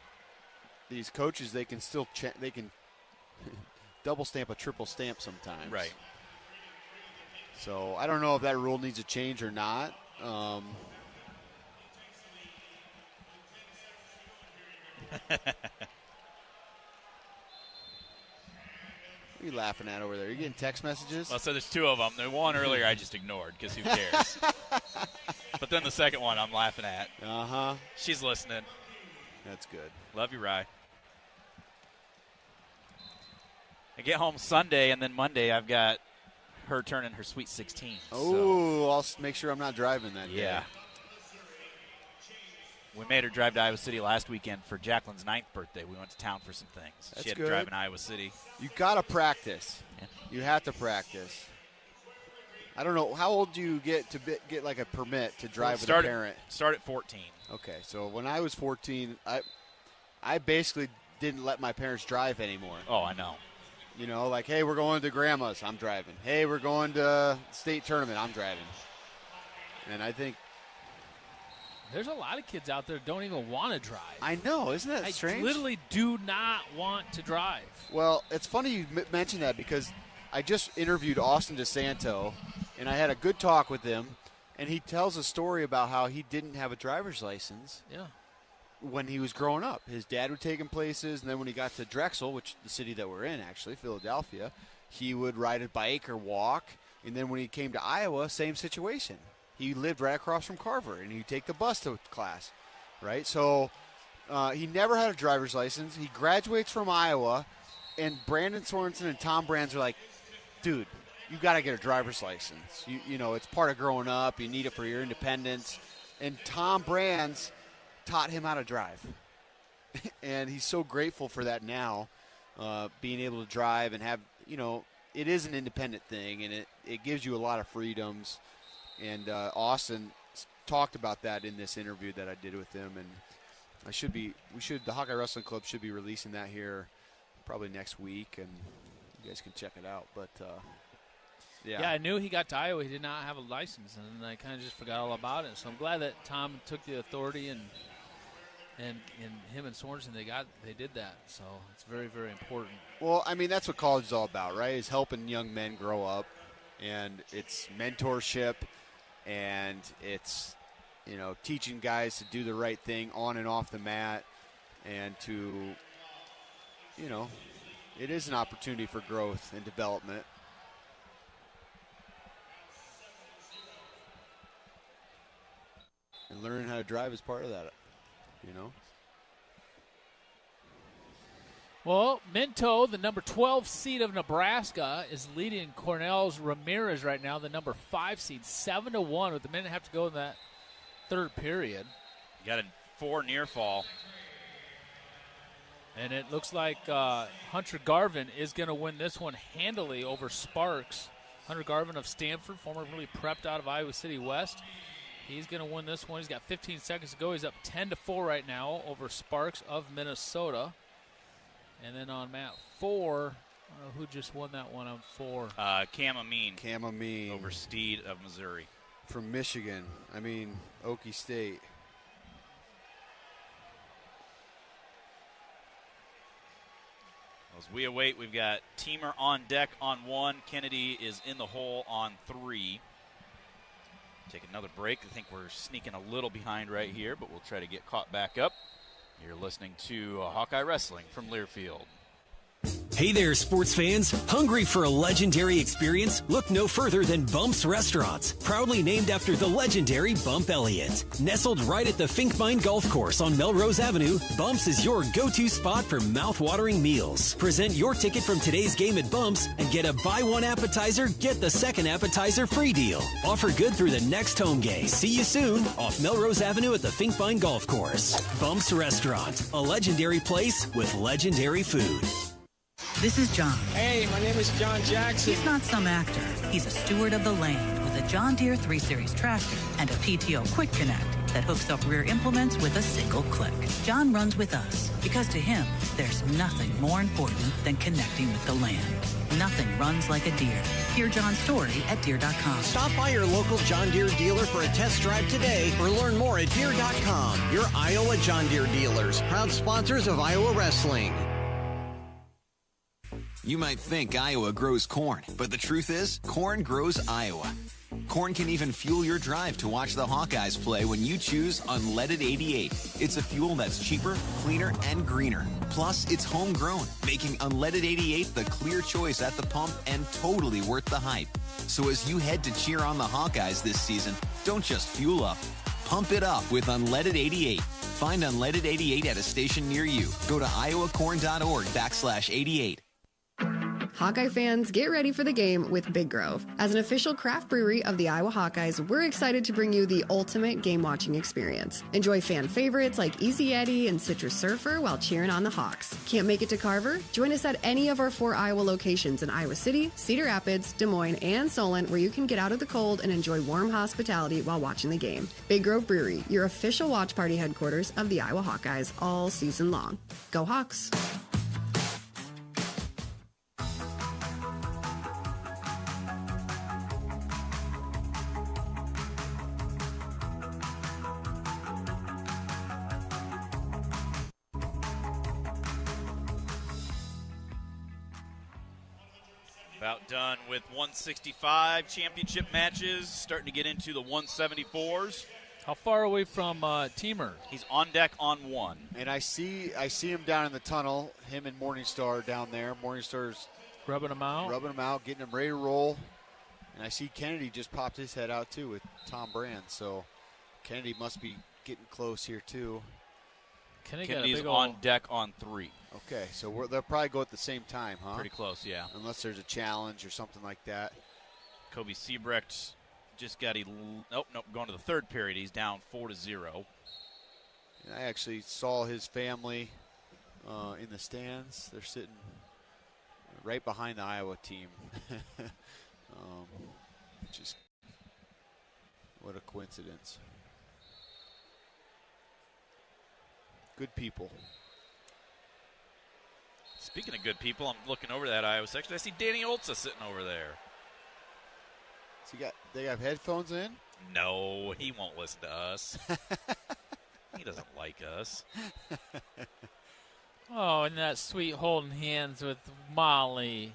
these coaches, they can still they can double stamp a triple stamp sometimes, right? So I don't know if that rule needs a change or not. What are you laughing at over there? Are you getting text messages? Well, so there's 2 of them. The one earlier I just ignored because who cares? But then the second one I'm laughing at. Uh-huh. She's listening. That's good. Love you, Rye. I get home Sunday, and then Monday I've got her turning her Sweet 16. Oh, I'll make sure I'm not driving that day. Yeah. We made her drive to Iowa City last weekend for Jacqueline's 9th birthday. We went to town for some things. That's she had good. to drive in Iowa City. You got to practice. Yeah. You have to practice. I don't know. How old do you get to get like a permit to drive with a parent? Start at 14. Okay, so when I was 14, I basically didn't let my parents drive anymore. Oh, I know. Like, hey, we're going to grandma's, I'm driving. Hey, we're going to state tournament, I'm driving. And I think there's a lot of kids out there that don't even want to drive. I know, isn't that strange? I literally do not want to drive. Well, it's funny you mentioned that because I just interviewed Austin DeSanto, and I had a good talk with him, and he tells a story about how he didn't have a driver's license. Yeah. When he was growing up. His dad would take him places, and then when he got to Drexel, which the city that we're in, actually, Philadelphia, he would ride a bike or walk. And then when he came to Iowa, same situation. He lived right across from Carver, and he'd take the bus to class, right? So he never had a driver's license. He graduates from Iowa, and Brandon Sorensen and Tom Brands are like, dude, you got to get a driver's license. It's part of growing up. You need it for your independence. And Tom Brands taught him how to drive. And he's so grateful for that now, being able to drive and have, it is an independent thing, and it gives you a lot of freedoms. And Austin talked about that in this interview that I did with him, and the Hawkeye Wrestling Club should be releasing that here probably next week, and you guys can check it out. But yeah, I knew he got to Iowa. He did not have a license, and I kind of just forgot all about it. So I'm glad that Tom took the authority and him and Sorensen, they did that. So it's very, very important. Well, I mean, that's what college is all about, right? Is helping young men grow up. And it's mentorship, and it's, teaching guys to do the right thing on and off the mat, and to, it is an opportunity for growth and development. And learning how to drive is part of that, Well, Minto, the number 12 seed of Nebraska, is leading Cornell's Ramirez right now, the number 5 seed, 7-1 with a minute and a half to go in that third period. You got a 4 near fall. And it looks like Hunter Garvin is going to win this one handily over Sparks. Hunter Garvin of Stanford, formerly prepped out of Iowa City West. He's going to win this one. He's got 15 seconds to go. He's up 10-4 right now over Sparks of Minnesota. And then on mat 4, I don't know who just won that one on 4. Cam Amin. Cam Amin. Over Steed of Missouri. From Michigan. Okie State. As we await, we've got Teamer on deck on 1. Kennedy is in the hole on 3. Take another break. I think we're sneaking a little behind right here, but we'll try to get caught back up. You're listening to Hawkeye Wrestling from Learfield. Hey there, sports fans. Hungry for a legendary experience? Look no further than Bumps Restaurants, proudly named after the legendary Bump Elliott. Nestled right at the Finkmine Golf Course on Melrose Avenue, Bumps is your go-to spot for mouth-watering meals. Present your ticket from today's game at Bumps and get a buy one appetizer, get the second appetizer free deal. Offer good through the next home game. See you soon off Melrose Avenue at the Finkmine Golf Course. Bumps Restaurant, a legendary place with legendary food. This is John. Hey, my name is John Jackson. He's not some actor. He's a steward of the land with a John Deere 3 Series tractor and a PTO Quick Connect that hooks up rear implements with a single click. John runs with us because to him, there's nothing more important than connecting with the land. Nothing runs like a Deere. Hear John's story at Deere.com. Stop by your local John Deere dealer for a test drive today or learn more at Deere.com. Your Iowa John Deere dealers, proud sponsors of Iowa Wrestling. You might think Iowa grows corn, but the truth is, corn grows Iowa. Corn can even fuel your drive to watch the Hawkeyes play when you choose Unleaded 88. It's a fuel that's cheaper, cleaner, and greener. Plus, it's homegrown, making Unleaded 88 the clear choice at the pump and totally worth the hype. So as you head to cheer on the Hawkeyes this season, don't just fuel up. Pump it up with Unleaded 88. Find Unleaded 88 at a station near you. Go to iowacorn.org/88. Hawkeye fans, get ready for the game with Big Grove. As an official craft brewery of the Iowa Hawkeyes, we're excited to bring you the ultimate game-watching experience. Enjoy fan favorites like Easy Eddie and Citrus Surfer while cheering on the Hawks. Can't make it to Carver? Join us at any of our 4 Iowa locations in Iowa City, Cedar Rapids, Des Moines, and Solon, where you can get out of the cold and enjoy warm hospitality while watching the game. Big Grove Brewery, your official watch party headquarters of the Iowa Hawkeyes all season long. Go Hawks! About done with 165 championship matches, starting to get into the 174s. How far away from Teamer? He's on deck on 1. And I see him down in the tunnel, him and Morningstar down there. Morningstar's rubbing him out, getting him ready to roll. And I see Kennedy just popped his head out too with Tom Brand. So Kennedy must be getting close here too. Kennedy's on deck on 3. Okay, so they'll probably go at the same time, huh? Pretty close, yeah. Unless there's a challenge or something like that. Kobe Siebrecht just got going to the third period. He's down 4-0. And I actually saw his family in the stands. They're sitting right behind the Iowa team. Just what a coincidence. Good people. Speaking of good people, I'm looking over that Iowa section. I see Danny Oltza sitting over there. So they have headphones in? No, he won't listen to us. He doesn't like us. Oh, and that sweet holding hands with Molly.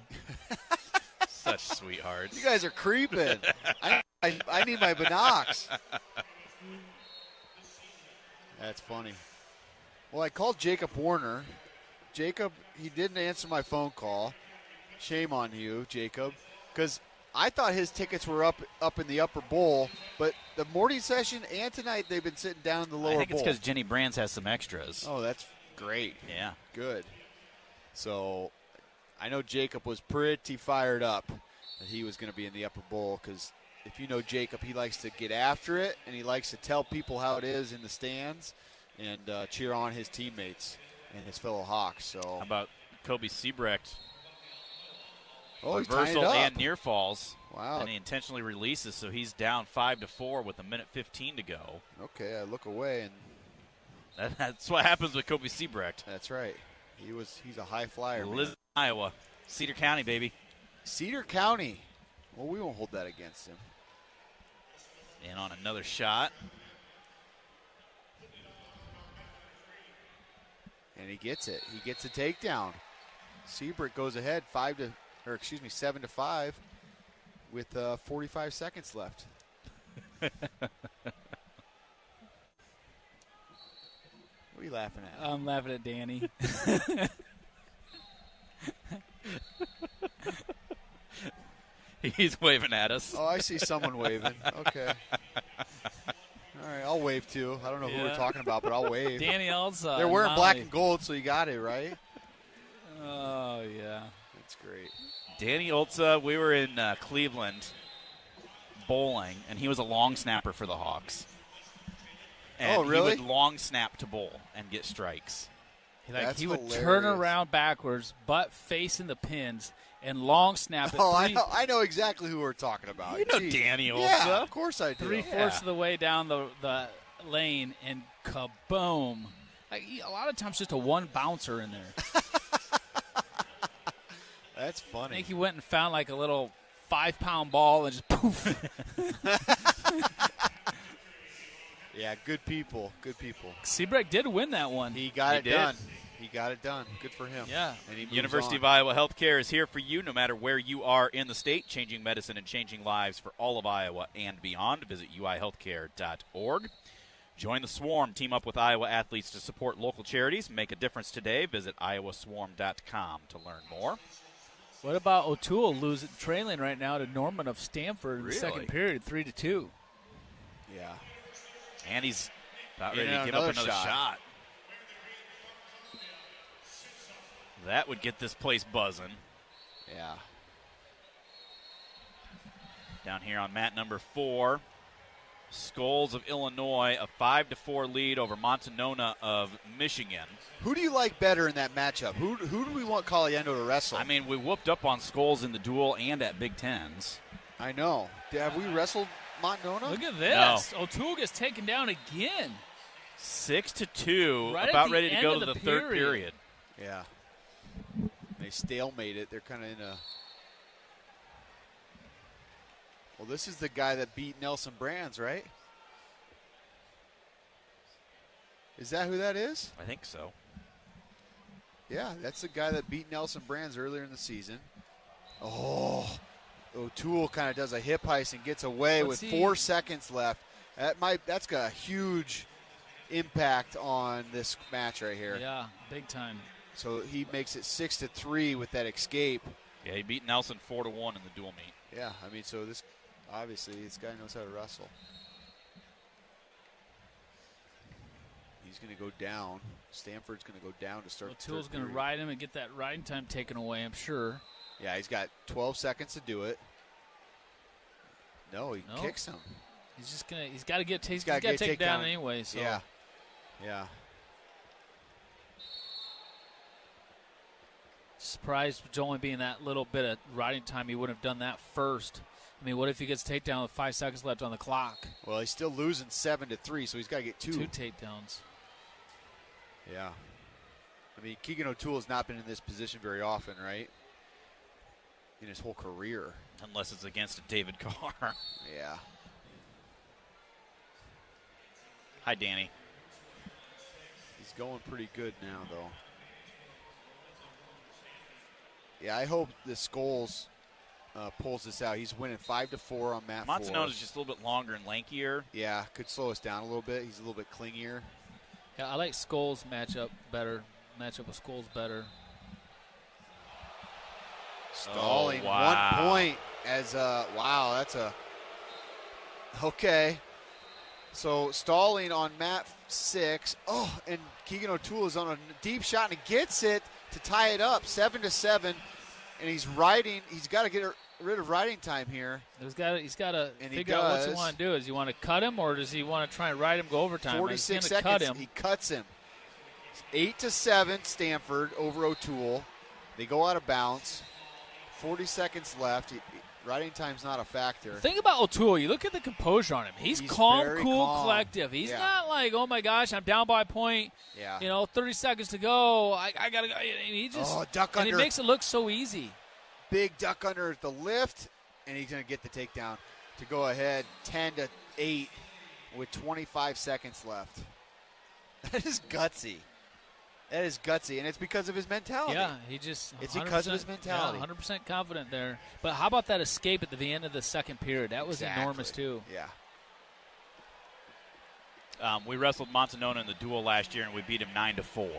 Such sweethearts. You guys are creeping. I need my binocs. That's funny. Well, I called Jacob Warner. Jacob, he didn't answer my phone call. Shame on you, Jacob, because I thought his tickets were up in the upper bowl, but the morning session and tonight they've been sitting down in the lower bowl. I think it's because Jenny Brands has some extras. Oh, that's great. Yeah. Good. So I know Jacob was pretty fired up that he was going to be in the upper bowl because if you know Jacob, he likes to get after it, and he likes to tell people how it is in the stands and cheer on his teammates and his fellow Hawks. So how about Kobe Siebrecht? Oh, reversal and near falls. Wow. And he intentionally releases, so he's down 5-4 with 1:15 to go. Okay, I look away, and that's what happens with Kobe Siebrecht. That's right. He's a high flyer. Liz, Iowa. Cedar County, baby. Cedar County. Well, we won't hold that against him. And on another shot. And he gets it. He gets a takedown. Siebrecht goes ahead 7-5 with 45 seconds left. What are you laughing at? I'm laughing at Danny. He's waving at us. Oh, I see someone waving. Okay. All right, I'll wave too. I don't know who we're talking about, but I'll wave. Danny Elsa. They're wearing black and gold, so you got it, right? Oh, yeah. That's great. Danny Olza, we were in Cleveland bowling, and he was a long snapper for the Hawks. And really? He would long snap to bowl and get strikes. He would turn around backwards, butt facing the pins, and long snap it. I know exactly who we're talking about. You know Danny Olza. Yeah, of course I do. 3/4 of the way down the lane, and kaboom. A lot of times just a one bouncer in there. That's funny. I think he went and found like a little 5-pound ball and just poof. Yeah, good people. Good people. Siebrecht did win that one. He got it done. He got it done. Good for him. Yeah. And he University of Iowa Healthcare is here for you no matter where you are in the state, changing medicine and changing lives for all of Iowa and beyond. Visit uihealthcare.org. Join the Swarm. Team up with Iowa athletes to support local charities. Make a difference today. Visit iowaswarm.com to learn more. What about O'Toole trailing right now to Norman of Stanford in the second period, 3-2? Yeah. And he's about ready to give up another shot. That would get this place buzzing. Yeah. Down here on mat number 4, Skulls of Illinois, a 5-4 lead over Montanona of Michigan. Who do you like better in that matchup? Who do we want Caliendo to wrestle? I mean, we whooped up on Skulls in the duel and at Big Tens. I know. Have we wrestled Montanona? Look at this. No. O'Toole gets taken down again. 6-2, right about ready to go to the third period. Yeah. They stalemate it. They're kind of in a... Well, this is the guy that beat Nelson Brands, right? Is that who that is? I think so. Yeah, that's the guy that beat Nelson Brands earlier in the season. Oh, O'Toole kind of does a hip heist and gets away with 4 seconds left. That's got a huge impact on this match right here. Yeah, big time. So he makes it 6-3 with that escape. Yeah, he beat Nelson 4-1 in the dual meet. Yeah, I mean, so this guy knows how to wrestle. He's going to go down. Stanford's going to go down to start. O'Toole's going to ride him and get that riding time taken away, I'm sure. Yeah, he's got 12 seconds to do it. No, he kicks him. He's just going to, he's got to get taken down anyway. So. Yeah. Yeah. Surprised with only being that little bit of riding time, he wouldn't have done that first. I mean, what if he gets takedown with 5 seconds left on the clock? Well, he's still losing 7-3, so he's got to get 2 takedowns. Yeah. I mean, Keegan O'Toole has not been in this position very often, right? In his whole career. Unless it's against a David Carr. Yeah. Hi, Danny. He's going pretty good now, though. Yeah, I hope the Skulls pulls this out. He's winning 5-4 on mat 4. Montano's is just a little bit longer and lankier. Yeah, could slow us down a little bit. He's a little bit clingier. Yeah, I like Scholes matchup better. Matchup with Scholes better. Stalling 1 point as wow, that's a okay. So Stalling on mat 6. Oh, and Keegan O'Toole is on a deep shot and he gets it to tie it up 7-7. And he's riding. He's got to get rid of riding time here. He's got to figure out what he want to do. Does he want to cut him or does he want to try and ride him, go overtime? 46 seconds. Cut him. He cuts him. 8-7 Stanford over O'Toole. They go out of bounds. 40 seconds left. Riding time's not a factor. The thing about O'Toole, you look at the composure on him. He's calm, cool, collective. He's not like, oh my gosh, I'm down by a point. Yeah. 30 seconds to go. I gotta go. He just duck and under. He makes it look so easy. Big duck under the lift, and he's gonna get the takedown to go ahead 10-8 with 25 seconds left. That is gutsy. That is gutsy, and it's because of his mentality. Yeah, it's because of his mentality. Yeah, 100% confident there. But how about that escape at the end of the second period? That was enormous too. Yeah. We wrestled Montanona in the duel last year, and we beat him 9-4.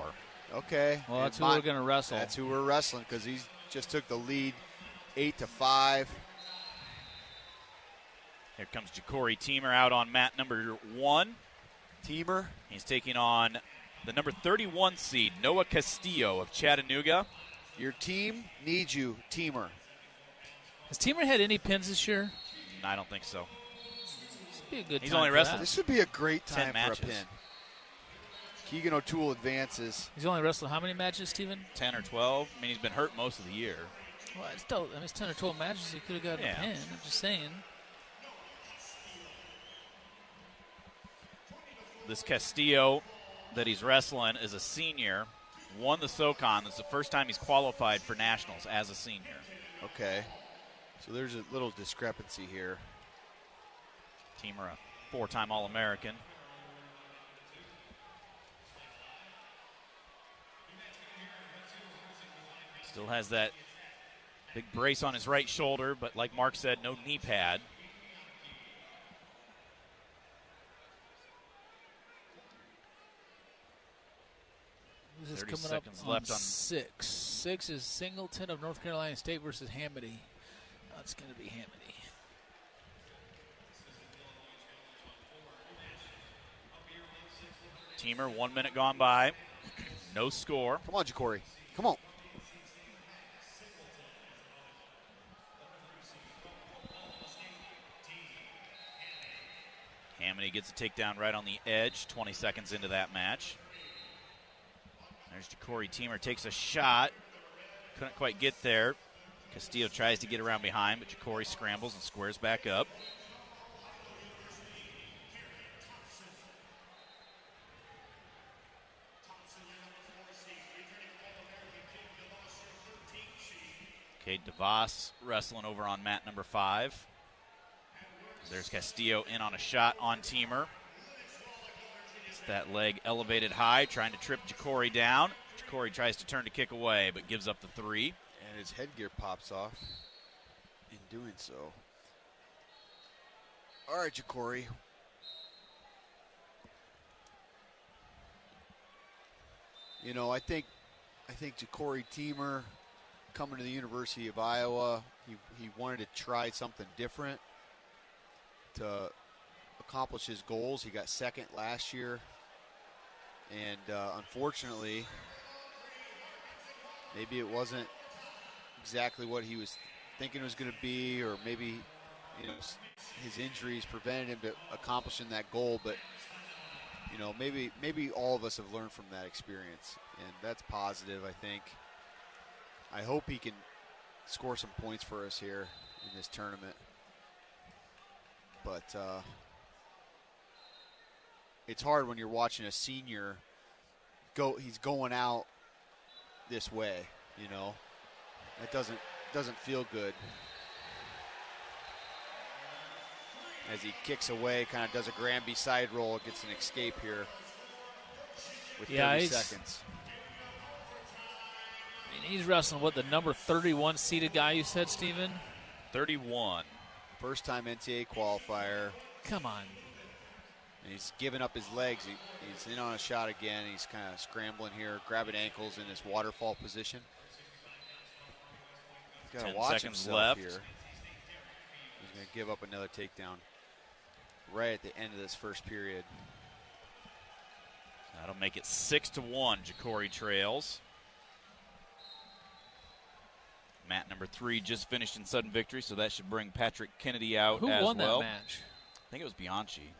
Okay. Well, that's who we're going to wrestle. That's who we're wrestling because he just took the lead 8-5. Here comes Ja'Cory Teamer out on mat number 1. Teamer. He's taking on the number 31 seed, Noah Castillo of Chattanooga. Your team needs you, Teamer. Has Teamer had any pins this year? I don't think so. This would be a good He's time only for wrestled. that. This would be a great time 10 for matches. a pin. Keegan O'Toole advances. He's only wrestled how many matches, Steven? 10 or 12. I mean, he's been hurt most of the year. Well, it's 10 or 12 matches. He could have gotten a pin. I'm just saying. This Castillo that he's wrestling is a senior, won the SoCon. It's the first time he's qualified for nationals as a senior. Okay. So there's a little discrepancy here. Teamer, a 4-time All-American. Still has that big brace on his right shoulder, but like Mark said, no knee pad. This is 30 coming up seconds on left on 6. 6 is Singleton of North Carolina State versus Hamady. That's going to be Hamady. Teamer, 1 minute gone by. No score. Come on, Ja'Cory. Come on. Hamady gets a takedown right on the edge, 20 seconds into that match. There's Ja'Cory Teamer, takes a shot. Couldn't quite get there. Castillo tries to get around behind, but Ja'Cory scrambles and squares back up. Okay, DeVos wrestling over on mat number 5. There's Castillo in on a shot on Teamer. It's that leg elevated high, trying to trip Ja'Cory down. Ja'Cory tries to turn to kick away, but gives up the 3. And his headgear pops off in doing so. All right, Ja'Cory. I think Ja'Cory Teamer coming to the University of Iowa, he wanted to try something different to accomplish his goals. He got second last year, and unfortunately, maybe it wasn't exactly what he was thinking it was going to be, or maybe his injuries prevented him to accomplishing that goal. But maybe all of us have learned from that experience, and that's positive. I hope he can score some points for us here in this tournament. But it's hard when you're watching a senior he's going out this way, That doesn't feel good. As he kicks away, kind of does a Granby side roll, gets an escape here with 30 seconds. He's wrestling the number 31 seeded guy you said, Steven? 31. First time NCAA qualifier. Come on. And he's giving up his legs. He's in on a shot again. He's kind of scrambling here, grabbing ankles in this waterfall position. He's got to watch himself left. here. He's going to give up another takedown right at the end of this first period. That'll make it 6-1. Ja'Cory trails. Mat number 3 just finished in sudden victory, so that should bring Patrick Kennedy out as well. Who won that match? I think it was Bianchi.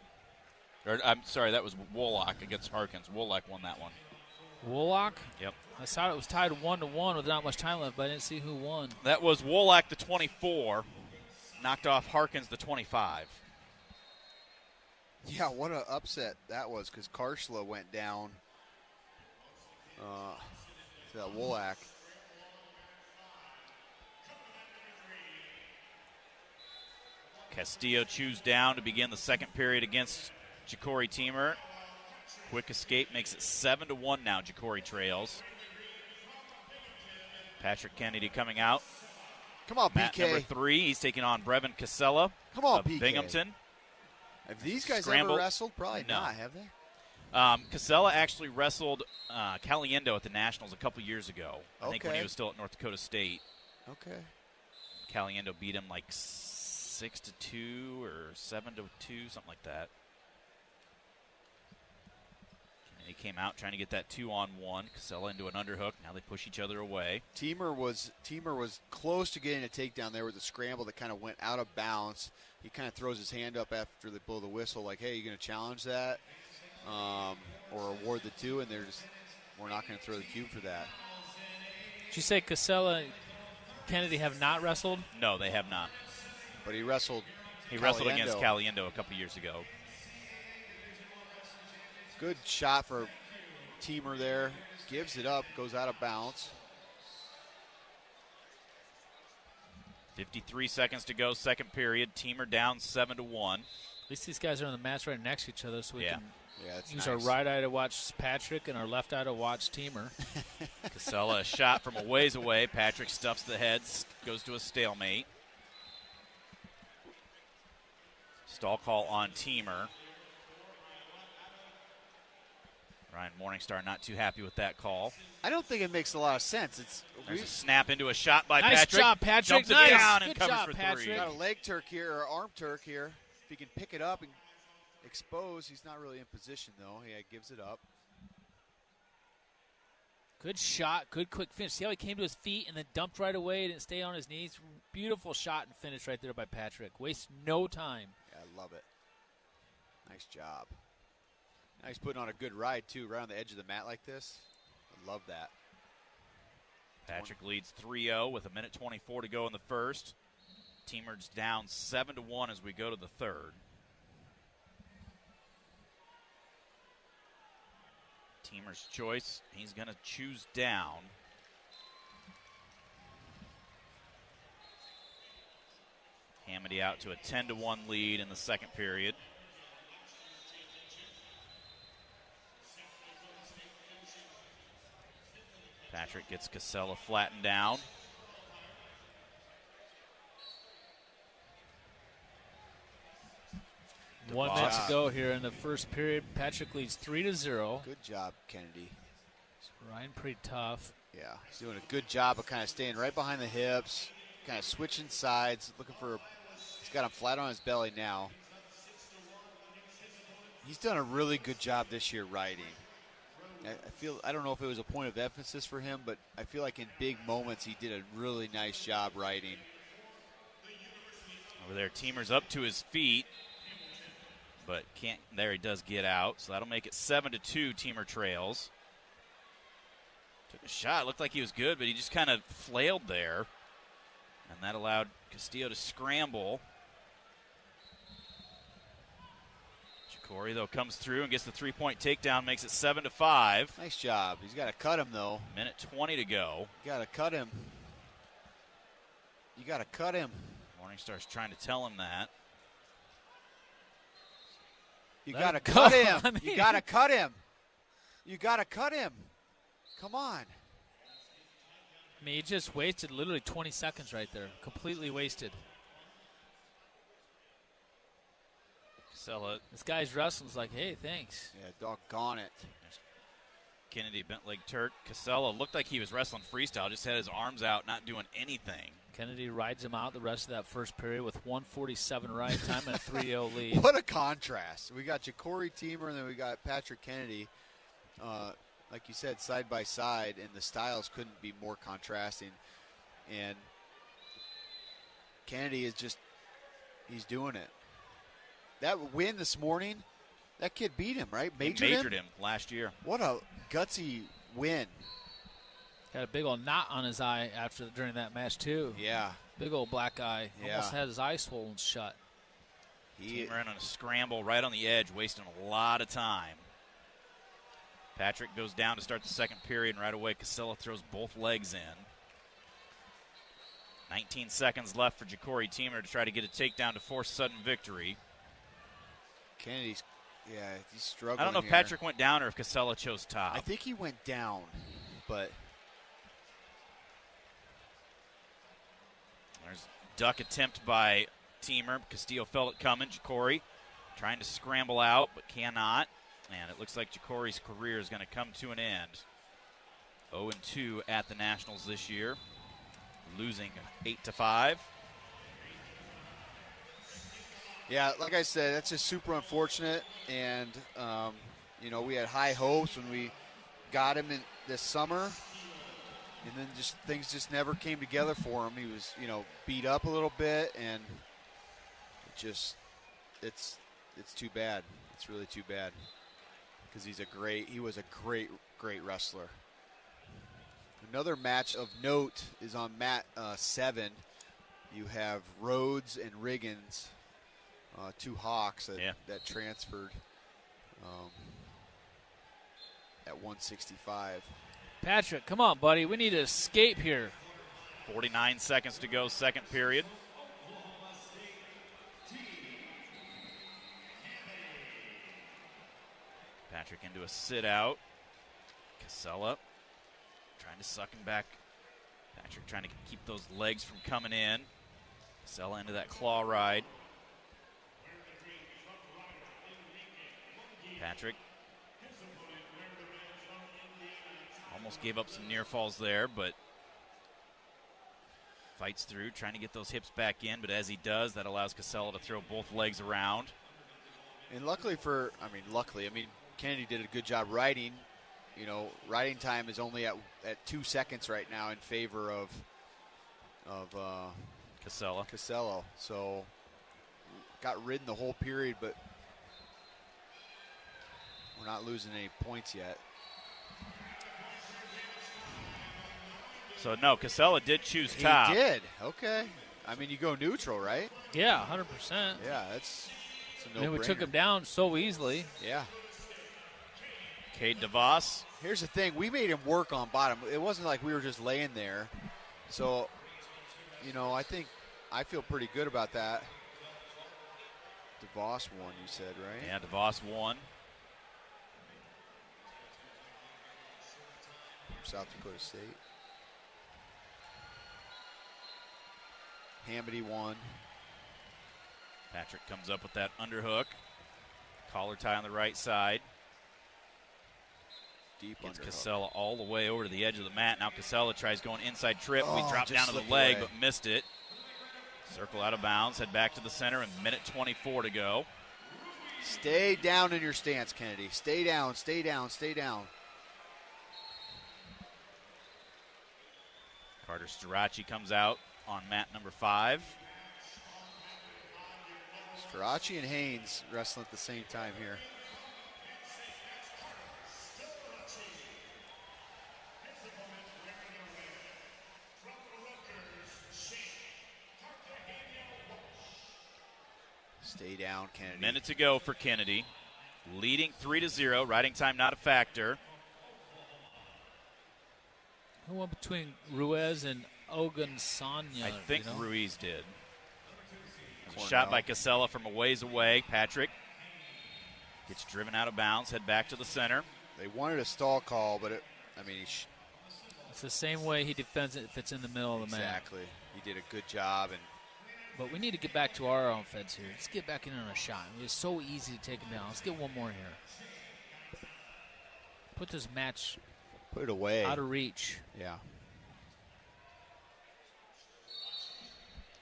Or, I'm sorry, that was Wolak against Harkins. Wolak won that one. Wolak? Yep. I saw it was tied 1-1 with not much time left, but I didn't see who won. That was Wolak, the 24. Knocked off Harkins, the 25. Yeah, what an upset that was, because Karshla went down to that Wolak. Castillo chews down to begin the second period against Ja'Cory Teamer. Quick escape makes it 7-1 now. Ja'Cory trails. Patrick Kennedy coming out. Come on, Mat PK. number 3. He's taking on Brevin Casella. Come on, of PK. Binghamton. Have these guys Scramble. ever wrestled? Probably No. not, have they? Casella actually wrestled Caliendo at the Nationals a couple years ago. I think when he Okay. was still at North Dakota State. Okay. Caliendo beat him like 6-2 or 7-2, something like that. And he came out trying to get that 2-on-1. Casella into an underhook. Now they push each other away. Teamer was close to getting a takedown there with a scramble that kind of went out of bounds. He kind of throws his hand up after they blow the whistle, like, "Hey, you going to challenge that, or award the 2?" And we're not going to throw the cube for that. Did you say Casella and Kennedy have not wrestled? No, they have not. But he wrestled. He wrestled against Caliendo a couple years ago. Good shot for Teamer there. Gives it up, goes out of bounds. 53 seconds to go, second period. Teamer down 7-1. At least these guys are on the mats right next to each other, so we can use nice. our right eye to watch Patrick and our left eye to watch Teamer. Casella, a shot from a ways away. Patrick stuffs the heads, goes to a stalemate. Stall call on Teamer. Ryan Morningstar not too happy with that call. I don't think it makes a lot of sense. There's a snap into a shot by nice Patrick. Job, Patrick. Jumps nice. it down and Good covers job, for Patrick. 3. Got a leg turk here, or arm turk here. If he can pick it up and expose, he's not really in position, though. Yeah, he gives it up. Good shot, good quick finish. See how he came to his feet and then dumped right away, didn't stay on his knees. Beautiful shot and finish right there by Patrick. Wastes no time. Yeah, I love it. Nice job. Now he's putting on a good ride, too, right on the edge of the mat like this. I love that. Patrick leads 3-0 with 1:24 to go in the first. Teamer's down 7-1 as we go to the third. Teamer's choice. He's going to choose down. Hamady out to a 10-1 lead in the second period. Patrick gets Casella flattened down. One minute to go here in the first period. Patrick leads 3-0. Good job, Kennedy. Ryan pretty tough. Yeah, he's doing a good job of kind of staying right behind the hips, kind of switching sides, looking for. He's got him flat on his belly now. He's done a really good job this year riding. I don't know if it was a point of emphasis for him, but I feel like in big moments he did a really nice job riding. Over there, Teamer's up to his feet, but can't. There he does get out, so that'll make it 7-2. Teamer trails. Took a shot, looked like he was good, but he just kind of flailed there, and that allowed Castillo to scramble. Ja'Cory, though, comes through and gets the three-point takedown, makes it 7-5. Nice job. He's got to cut him, though. 1:20 to go. You got to cut him. You got to cut him. Morningstar's trying to tell him that. You got to cut him. You got to cut him. You got to cut him. Come on. I mean, he just wasted literally 20 seconds right there. Completely wasted. Casella. This guy's wrestling's like, hey, thanks. Yeah, doggone it. Kennedy, bent leg Turk. Casella looked like he was wrestling freestyle, just had his arms out, not doing anything. Kennedy rides him out the rest of that first period with 1:47 ride time and a 3-0 lead. What a contrast. We got Ja'Cory Teamer and then we got Patrick Kennedy. Like you said, side by side, and the styles couldn't be more contrasting. And Kennedy is just, he's doing it. That win this morning, that kid beat him, right? Majored him last year. What a gutsy win. Had a big old knot on his eye during that match, too. Yeah. Big old black eye. Yeah. Almost had his eye swollen shut. He ran on a scramble right on the edge, wasting a lot of time. Patrick goes down to start the second period, and right away Casella throws both legs in. 19 seconds left for Ja'Cory Teamer to try to get a takedown to force sudden victory. Kennedy's, he's struggling. I don't know if Patrick went down or if Casella chose top. I think he went down, but there's a duck attempt by Teamer. Castillo felt it coming. Ja'Cory trying to scramble out, but cannot. And it looks like Ja'Cory's career is going to come to an end. 0-2 at the Nationals this year, losing 8-5. Yeah, like I said, that's just super unfortunate. And, we had high hopes when we got him in this summer. And then things just never came together for him. He was, beat up a little bit. And it's too bad. It's really too bad. Because he was a great wrestler. Another match of note is on mat 7. You have Rhodes and Riggins, two Hawks that transferred at 165. Patrick, come on, buddy. We need to escape here. 49 seconds to go, second period. Patrick into a sit-out. Casella trying to suck him back. Patrick trying to keep those legs from coming in. Casella into that claw ride. Patrick almost gave up some near falls there, but fights through, trying to get those hips back in. But as he does, that allows Casella to throw both legs around. And luckily, Kennedy did a good job riding. Riding time is only at 2 seconds right now in favor of Casella. So got ridden the whole period, but we're not losing any points yet. So no, Casella did choose top. He did. Okay. You go neutral, right? Yeah, 100%. Yeah, it's a no-brainer. We took him down so easily. Yeah. Cade DeVos. Here's the thing. We made him work on bottom. It wasn't like we were just laying there. So, I feel pretty good about that. DeVos won, you said, right? Yeah, DeVos won. From South Dakota State. Hamady won. Patrick comes up with that underhook. Collar tie on the right side. Deep Gets underhook. Casella all the way over to the edge of the mat. Now Casella tries going inside trip. We Oh, dropped just down to the slipped leg, away. but missed it. Circle out of bounds. Head back to the center. And minute 24 to go. Stay down in your stance, Kennedy. Stay down, stay down, stay down. Carter Strachey comes out on mat number 5. Strachey and Haynes wrestling at the same time here. Stay down, Kennedy. Minute to go for Kennedy. Leading 3-0. Riding time not a factor. Who won between Ruiz and Ogunsanya? I think Ruiz did. Cornell. Shot by Casella from a ways away. Patrick gets driven out of bounds. Head back to the center. They wanted a stall call, but it's the same way he defends it if it's in the middle of the mat. Exactly. He did a good job, and But we need to get back to our offense here. Let's get back in on a shot. It was so easy to take him down. Let's get one more here. Put this match Put it away. Out of reach. Yeah.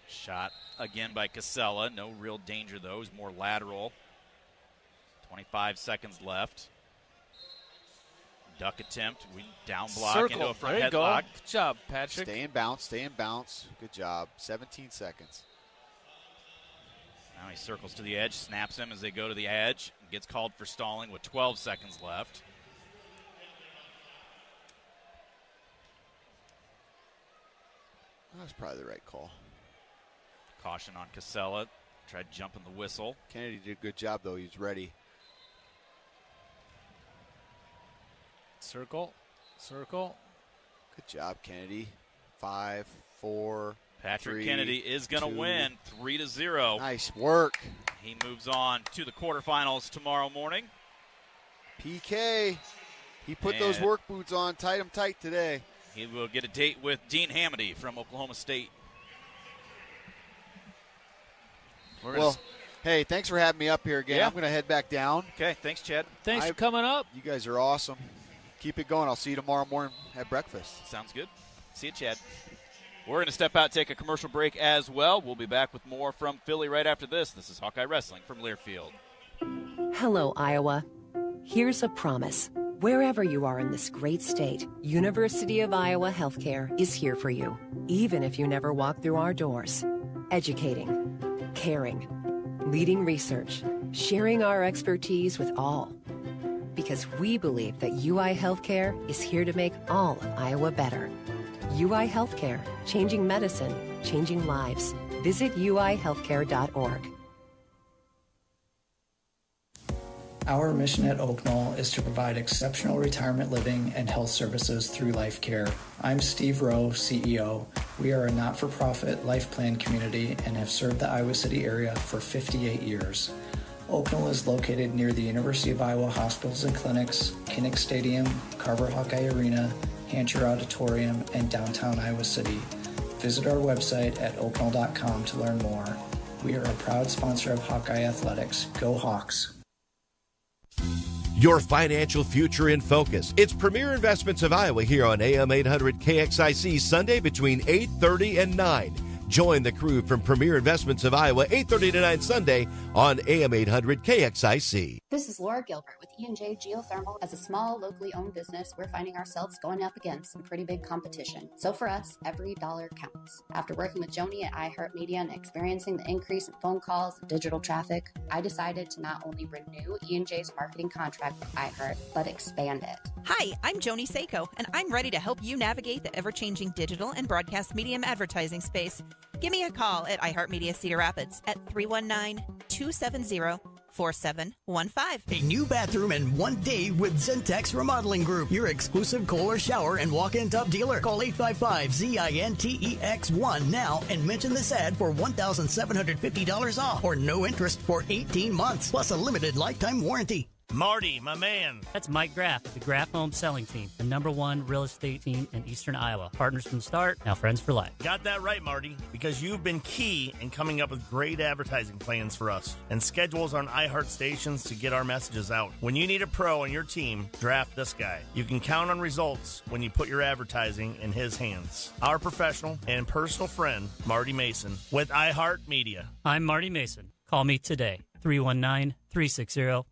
Shot again by Casella. No real danger, though. It was more lateral. 25 seconds left. Duck attempt. We down block Circle. into a front there you headlock. Go. Good job, Patrick. Stay in bounce. Stay in bounce. Good job. 17 seconds. Now he circles to the edge, snaps him as they go to the edge. Gets called for stalling with 12 seconds left. That's probably the right call. Caution on Casella. Tried jumping the whistle. Kennedy did a good job, though. He was ready. Circle. Circle. Good job, Kennedy. 5, 4, Patrick 3, Kennedy is going to win 3-0. Nice work. He moves on to the quarterfinals tomorrow morning. PK. He put those work boots on, tied them tight today. He will get a date with Dean Hamady from Oklahoma State. Well, hey, thanks for having me up here again. Yeah. I'm going to head back down. Okay, thanks, Chad. Thanks for coming up. You guys are awesome. Keep it going. I'll see you tomorrow morning at breakfast. Sounds good. See you, Chad. We're going to step out, take a commercial break as well. We'll be back with more from Philly right after this. This is Hawkeye Wrestling from Learfield. Hello, Iowa. Here's a promise. Wherever you are in this great state, University of Iowa Healthcare is here for you, even if you never walk through our doors. Educating, caring, leading research, sharing our expertise with all. Because we believe that UI Healthcare is here to make all of Iowa better. UI Healthcare, changing medicine, changing lives. Visit uihealthcare.org. Our mission at Oak Knoll is to provide exceptional retirement living and health services through Life Care. I'm Steve Rowe, CEO. We are a not-for-profit life plan community and have served the Iowa City area for 58 years. Oak Knoll is located near the University of Iowa hospitals and clinics, Kinnick Stadium, Carver Hawkeye Arena, Hancher Auditorium, and downtown Iowa City. Visit our website at oakknoll.com to learn more. We are a proud sponsor of Hawkeye Athletics. Go Hawks! Your financial future in focus. It's Premier Investments of Iowa here on AM 800 KXIC Sunday between 8:30 and 9. Join the crew from Premier Investments of Iowa, 8:30 to 9 Sunday on AM 800 KXIC. This is Laura Gilbert with E&J Geothermal. As a small, locally owned business, we're finding ourselves going up against some pretty big competition. So for us, every dollar counts. After working with Joni at iHeartMedia and experiencing the increase in phone calls and digital traffic, I decided to not only renew E&J's marketing contract with iHeart, but expand it. Hi, I'm Joni Seiko, and I'm ready to help you navigate the ever-changing digital and broadcast medium advertising space. Give me a call at iHeartMedia Cedar Rapids at 319-270-4715. A new bathroom in one day with Zentex Remodeling Group, your exclusive Kohler shower and walk-in tub dealer. Call 855-ZINTEX1 now and mention this ad for $1,750 off or no interest for 18 months, plus a limited lifetime warranty. Marty, my man. That's Mike Graff, the Graff Home Selling Team, the #1 real estate team in Eastern Iowa. Partners from the start, now friends for life. Got that right, Marty, because you've been key in coming up with great advertising plans for us and schedules on iHeart stations to get our messages out. When you need a pro on your team, draft this guy. You can count on results when you put your advertising in his hands. Our professional and personal friend, Marty Mason, with iHeart Media. I'm Marty Mason. Call me today, 319-360-6909.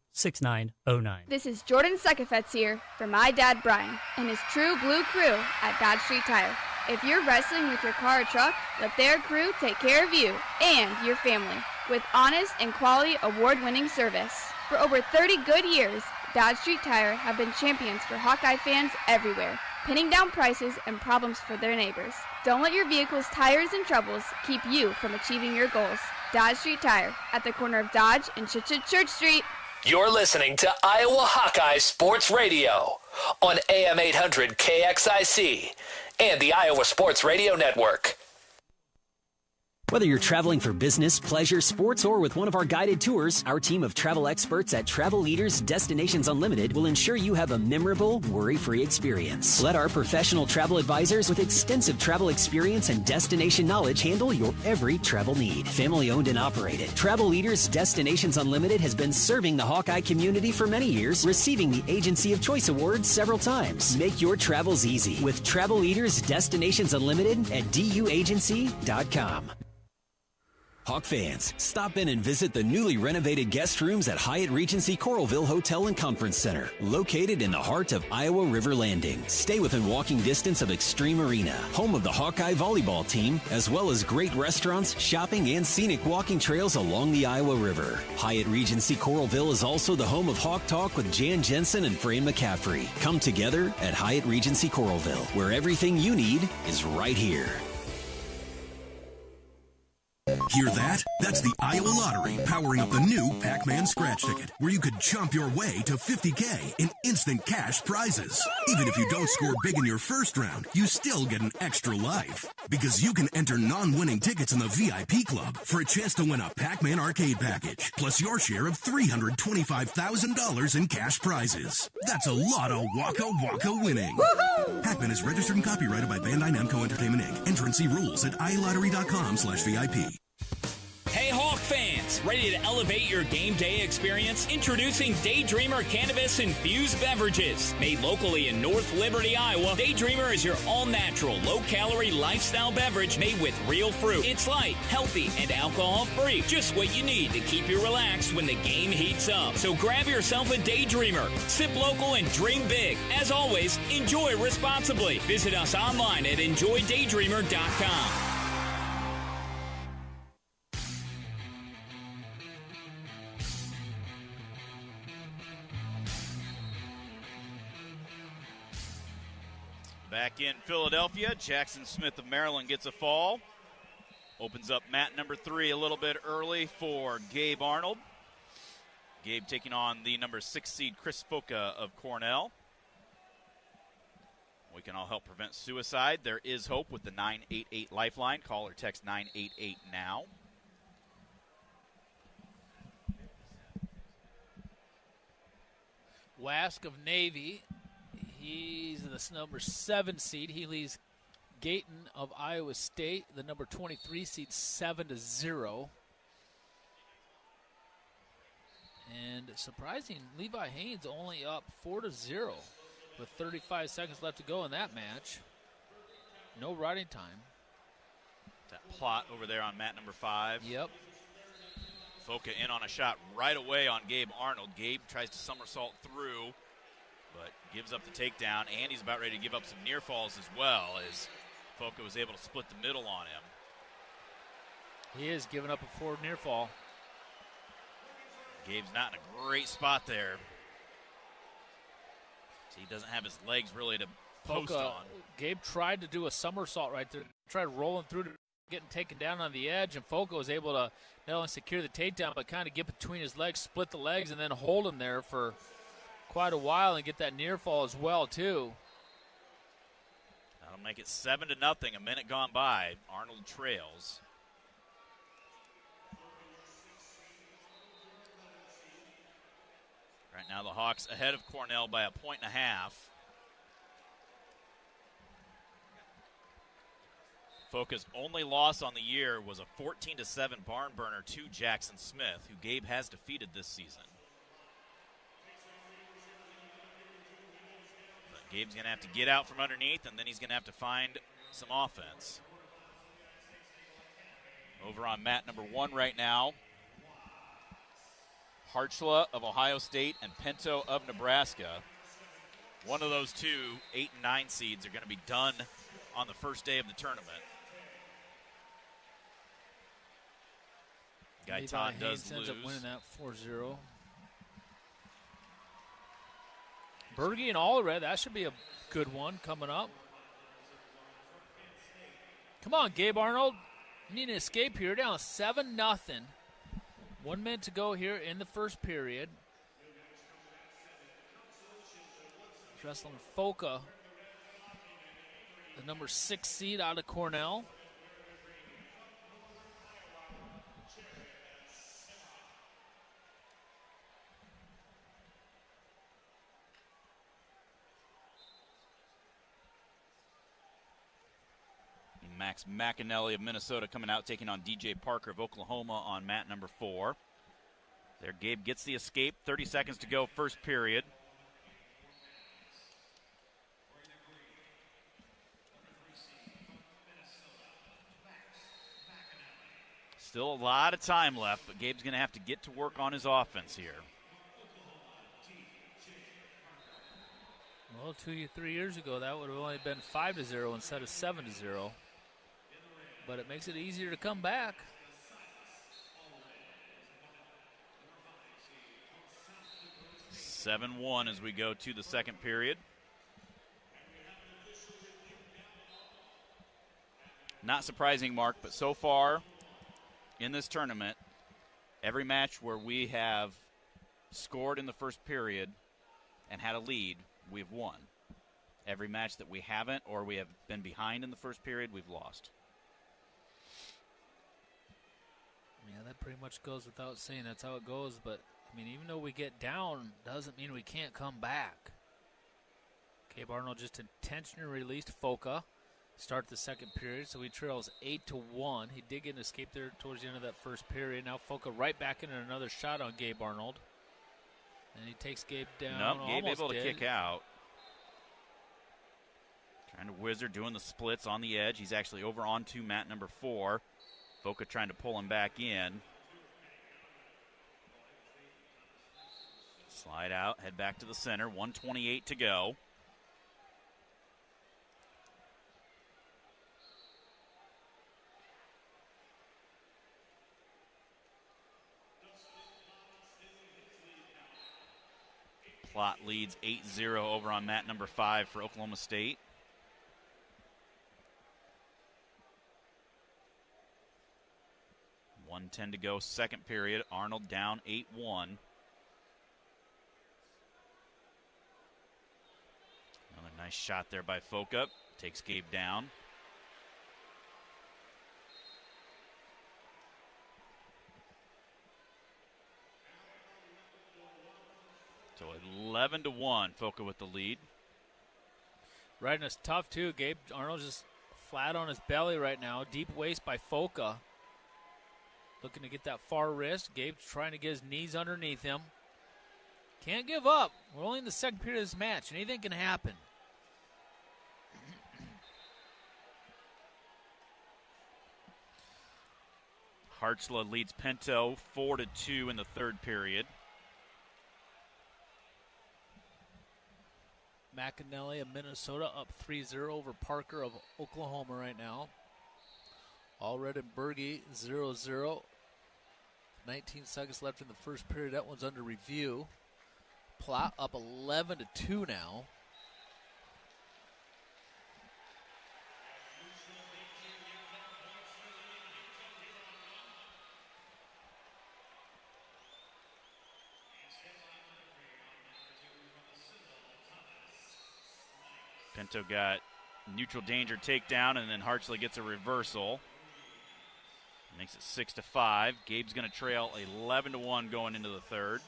This is Jordan Sekefetz here for my dad Brian and his True Blue crew at Dodge Street Tire. If you're wrestling with your car or truck, let their crew take care of you and your family with honest and quality award-winning service. For over 30 good years, Dodge Street Tire have been champions for Hawkeye fans everywhere, pinning down prices and problems for their neighbors. Don't let your vehicle's tires and troubles keep you from achieving your goals. Dodge Street Tire at the corner of Dodge and Church Street. You're listening to Iowa Hawkeye Sports Radio on AM 800 KXIC and the Iowa Sports Radio Network. Whether you're traveling for business, pleasure, sports, or with one of our guided tours, our team of travel experts at Travel Leaders Destinations Unlimited will ensure you have a memorable, worry-free experience. Let our professional travel advisors with extensive travel experience and destination knowledge handle your every travel need. Family-owned and operated, Travel Leaders Destinations Unlimited has been serving the Hawkeye community for many years, receiving the Agency of Choice Award several times. Make your travels easy with Travel Leaders Destinations Unlimited at duagency.com. Hawk fans, stop in and visit the newly renovated guest rooms at Hyatt Regency Coralville Hotel and Conference Center, located in the heart of Iowa River Landing. Stay within walking distance of Extreme Arena, home of the Hawkeye volleyball team, as well as great restaurants, shopping, and scenic walking trails along the Iowa River. Hyatt Regency Coralville is also the home of Hawk Talk with Jan Jensen and Fran McCaffrey. Come together at Hyatt Regency Coralville, where everything you need is right here. Hear that? That's the Iowa Lottery powering up the new Pac-Man scratch ticket, where you could jump your way to $50K in instant cash prizes. Even if you don't score big in your first round, you still get an extra life. Because you can enter non-winning tickets in the VIP club for a chance to win a Pac-Man arcade package, plus your share of $325,000 in cash prizes. That's a lot of Waka Waka winning. Woohoo! Pac-Man is registered and copyrighted by Bandai Namco Entertainment Inc. Enter and see rules at iLottery.com/VIP. Hey Hawk fans, ready to elevate your game day experience? Introducing Daydreamer Cannabis Infused Beverages. Made locally in North Liberty, Iowa, Daydreamer is your all-natural, low-calorie lifestyle beverage made with real fruit. It's light, healthy, and alcohol-free. Just what you need to keep you relaxed when the game heats up. So grab yourself a Daydreamer. Sip local and dream big. As always, enjoy responsibly. Visit us online at enjoydaydreamer.com. Back in Philadelphia, Jackson Smith of Maryland gets a fall. Opens up mat number 3 a little bit early for Gabe Arnold. Gabe taking on the number 6 seed Chris Foca of Cornell. We can all help prevent suicide. There is hope with the 988 Lifeline. Call or text 988 now. Wask of Navy. He's the number 7 seed. He leads Gayton of Iowa State, the number 23 seed, 7-0. And surprising, Levi Haynes only up 4-0 with 35 seconds left to go in that match. No riding time. That plot over there on mat number 5. Yep. Foca in on a shot right away on Gabe Arnold. Gabe tries to somersault through, but gives up the takedown, and he's about ready to give up some near falls as well, as Foca was able to split the middle on him. He is giving up a forward near fall. Gabe's not in a great spot there. So he doesn't have his legs really to post on. Gabe tried to do a somersault right there, tried rolling through to getting taken down on the edge, and Foca was able to not only secure the takedown, but kind of get between his legs, split the legs, and then hold him there for quite a while and get that near fall as well, too. That'll make it 7-0. A minute gone by. Arnold trails. Right now the Hawks ahead of Cornell by 1.5 points. Foca's only loss on the year was a 14-7 barn burner to Jackson Smith, who Gabe has defeated this season. Gabe's going to have to get out from underneath, and then he's going to have to find some offense. Over on mat number 1 right now, Harchla of Ohio State and Pinto of Nebraska. One of those two 8 and 9 seeds are going to be done on the first day of the tournament. Gaitan does lose. Ends up winning that 4-0. Berge and Allred, that should be a good one coming up. Come on, Gabe Arnold. You need an escape here. Down 7-0. 1 minute to go here in the first period. Wrestling Foca, the number 6 seed out of Cornell. Max McAnally of Minnesota coming out, taking on DJ Parker of Oklahoma on mat number 4. There, Gabe gets the escape. 30 seconds to go, first period. Still a lot of time left, but Gabe's going to have to get to work on his offense here. Well, 3 years ago, that would have only been 5-0 instead of 7-0. But it makes it easier to come back. (7-1) as we go to the second period. Not surprising, Mark, but so far in this tournament, every match where we have scored in the first period and had a lead, we've won. Every match that we haven't, or we have been behind in the first period, we've lost. Yeah, that pretty much goes without saying. That's how it goes. But, I mean, even though we get down, doesn't mean we can't come back. Gabe Arnold just intentionally released Foca. Start the second period, so he trails 8-1. He did get an escape there towards the end of that first period. Now Foca right back into another shot on Gabe Arnold. And he takes Gabe down. Nope, Gabe able to did. kick out. Trying to whizzer, doing the splits on the edge. He's actually over onto mat number 4. Foca trying to pull him back in. Slide out, head back to the center. 1:28 to go. Plot leads 8-0 over on mat number 5 for Oklahoma State. .10 to go, second period. Arnold down 8-1. Another nice shot there by Foca. Takes Gabe down. So 11-1, Foca with the lead. Right, and it's tough, too. Gabe Arnold just flat on his belly right now. Deep waist by Foca. Looking to get that far wrist. Gabe's trying to get his knees underneath him. Can't give up. We're only in the second period of this match. Anything can happen. Hartzla leads Pinto 4-2 in the third period. McAnally of Minnesota up 3-0 over Parker of Oklahoma right now. Allred and Berge 0-0. 19 seconds left in the first period. That one's under review. Plot up 11-2 now. Pinto got neutral danger takedown, and then Hartzla gets a reversal. Makes it 6-5. Gabe's going to trail 11-1 going into the third.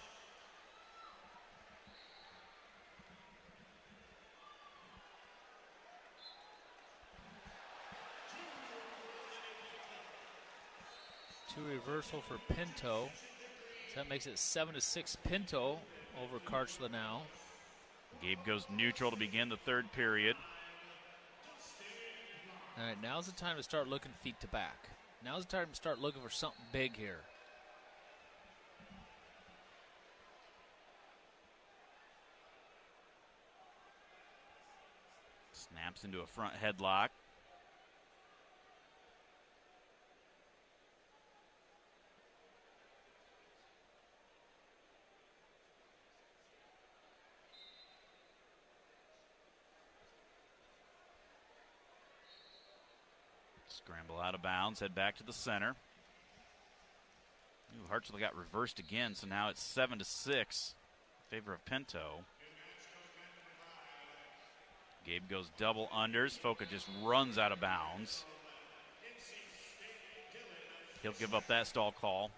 Two reversal for Pinto. So that makes it 7-6 Pinto over Hartzla now. Gabe goes neutral to begin the third period. All right, now's the time to start looking feet to back. Now's the time to start looking for something big here. Snaps into a front headlock. Scramble out of bounds, head back to the center. Ooh, Hartzla got reversed again, so now it's 7-6 in favor of Pinto. Gabe goes double unders. Foca just runs out of bounds. He'll give up that stall call.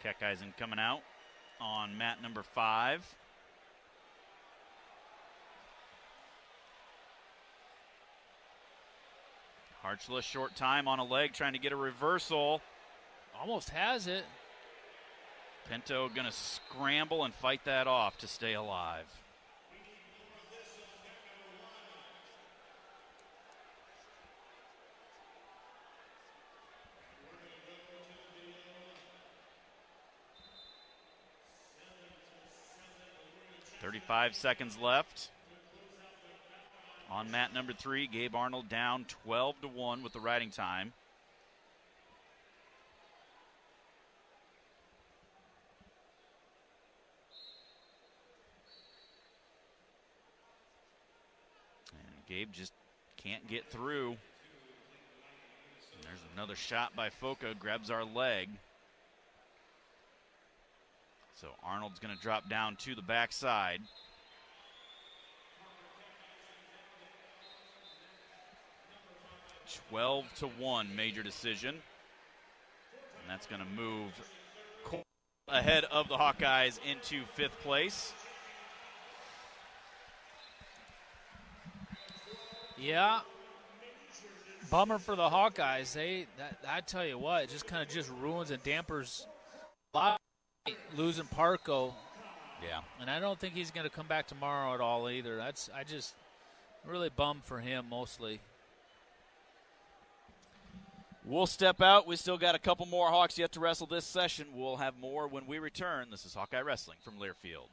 Keckeisen coming out on mat number 5. Harchla, short time on a leg, trying to get a reversal. Almost has it. Pinto going to scramble and fight that off to stay alive. .35 seconds left. On mat number 3, Gabe Arnold down 12-1 with the riding time. And Gabe just can't get through. And there's another shot by Foca, grabs our leg. So Arnold's going to drop down to the backside. .12-1 major decision. And that's going to move ahead of the Hawkeyes into 5th place. Yeah. Bummer for the Hawkeyes. I tell you what, it just kind of just ruins and dampers a lot. Losing Parco. Yeah. And I don't think he's going to come back tomorrow at all either. I just really bummed for him mostly. We'll step out. We still got a couple more Hawks yet to wrestle this session. We'll have more when we return. This is Hawkeye Wrestling from Learfield.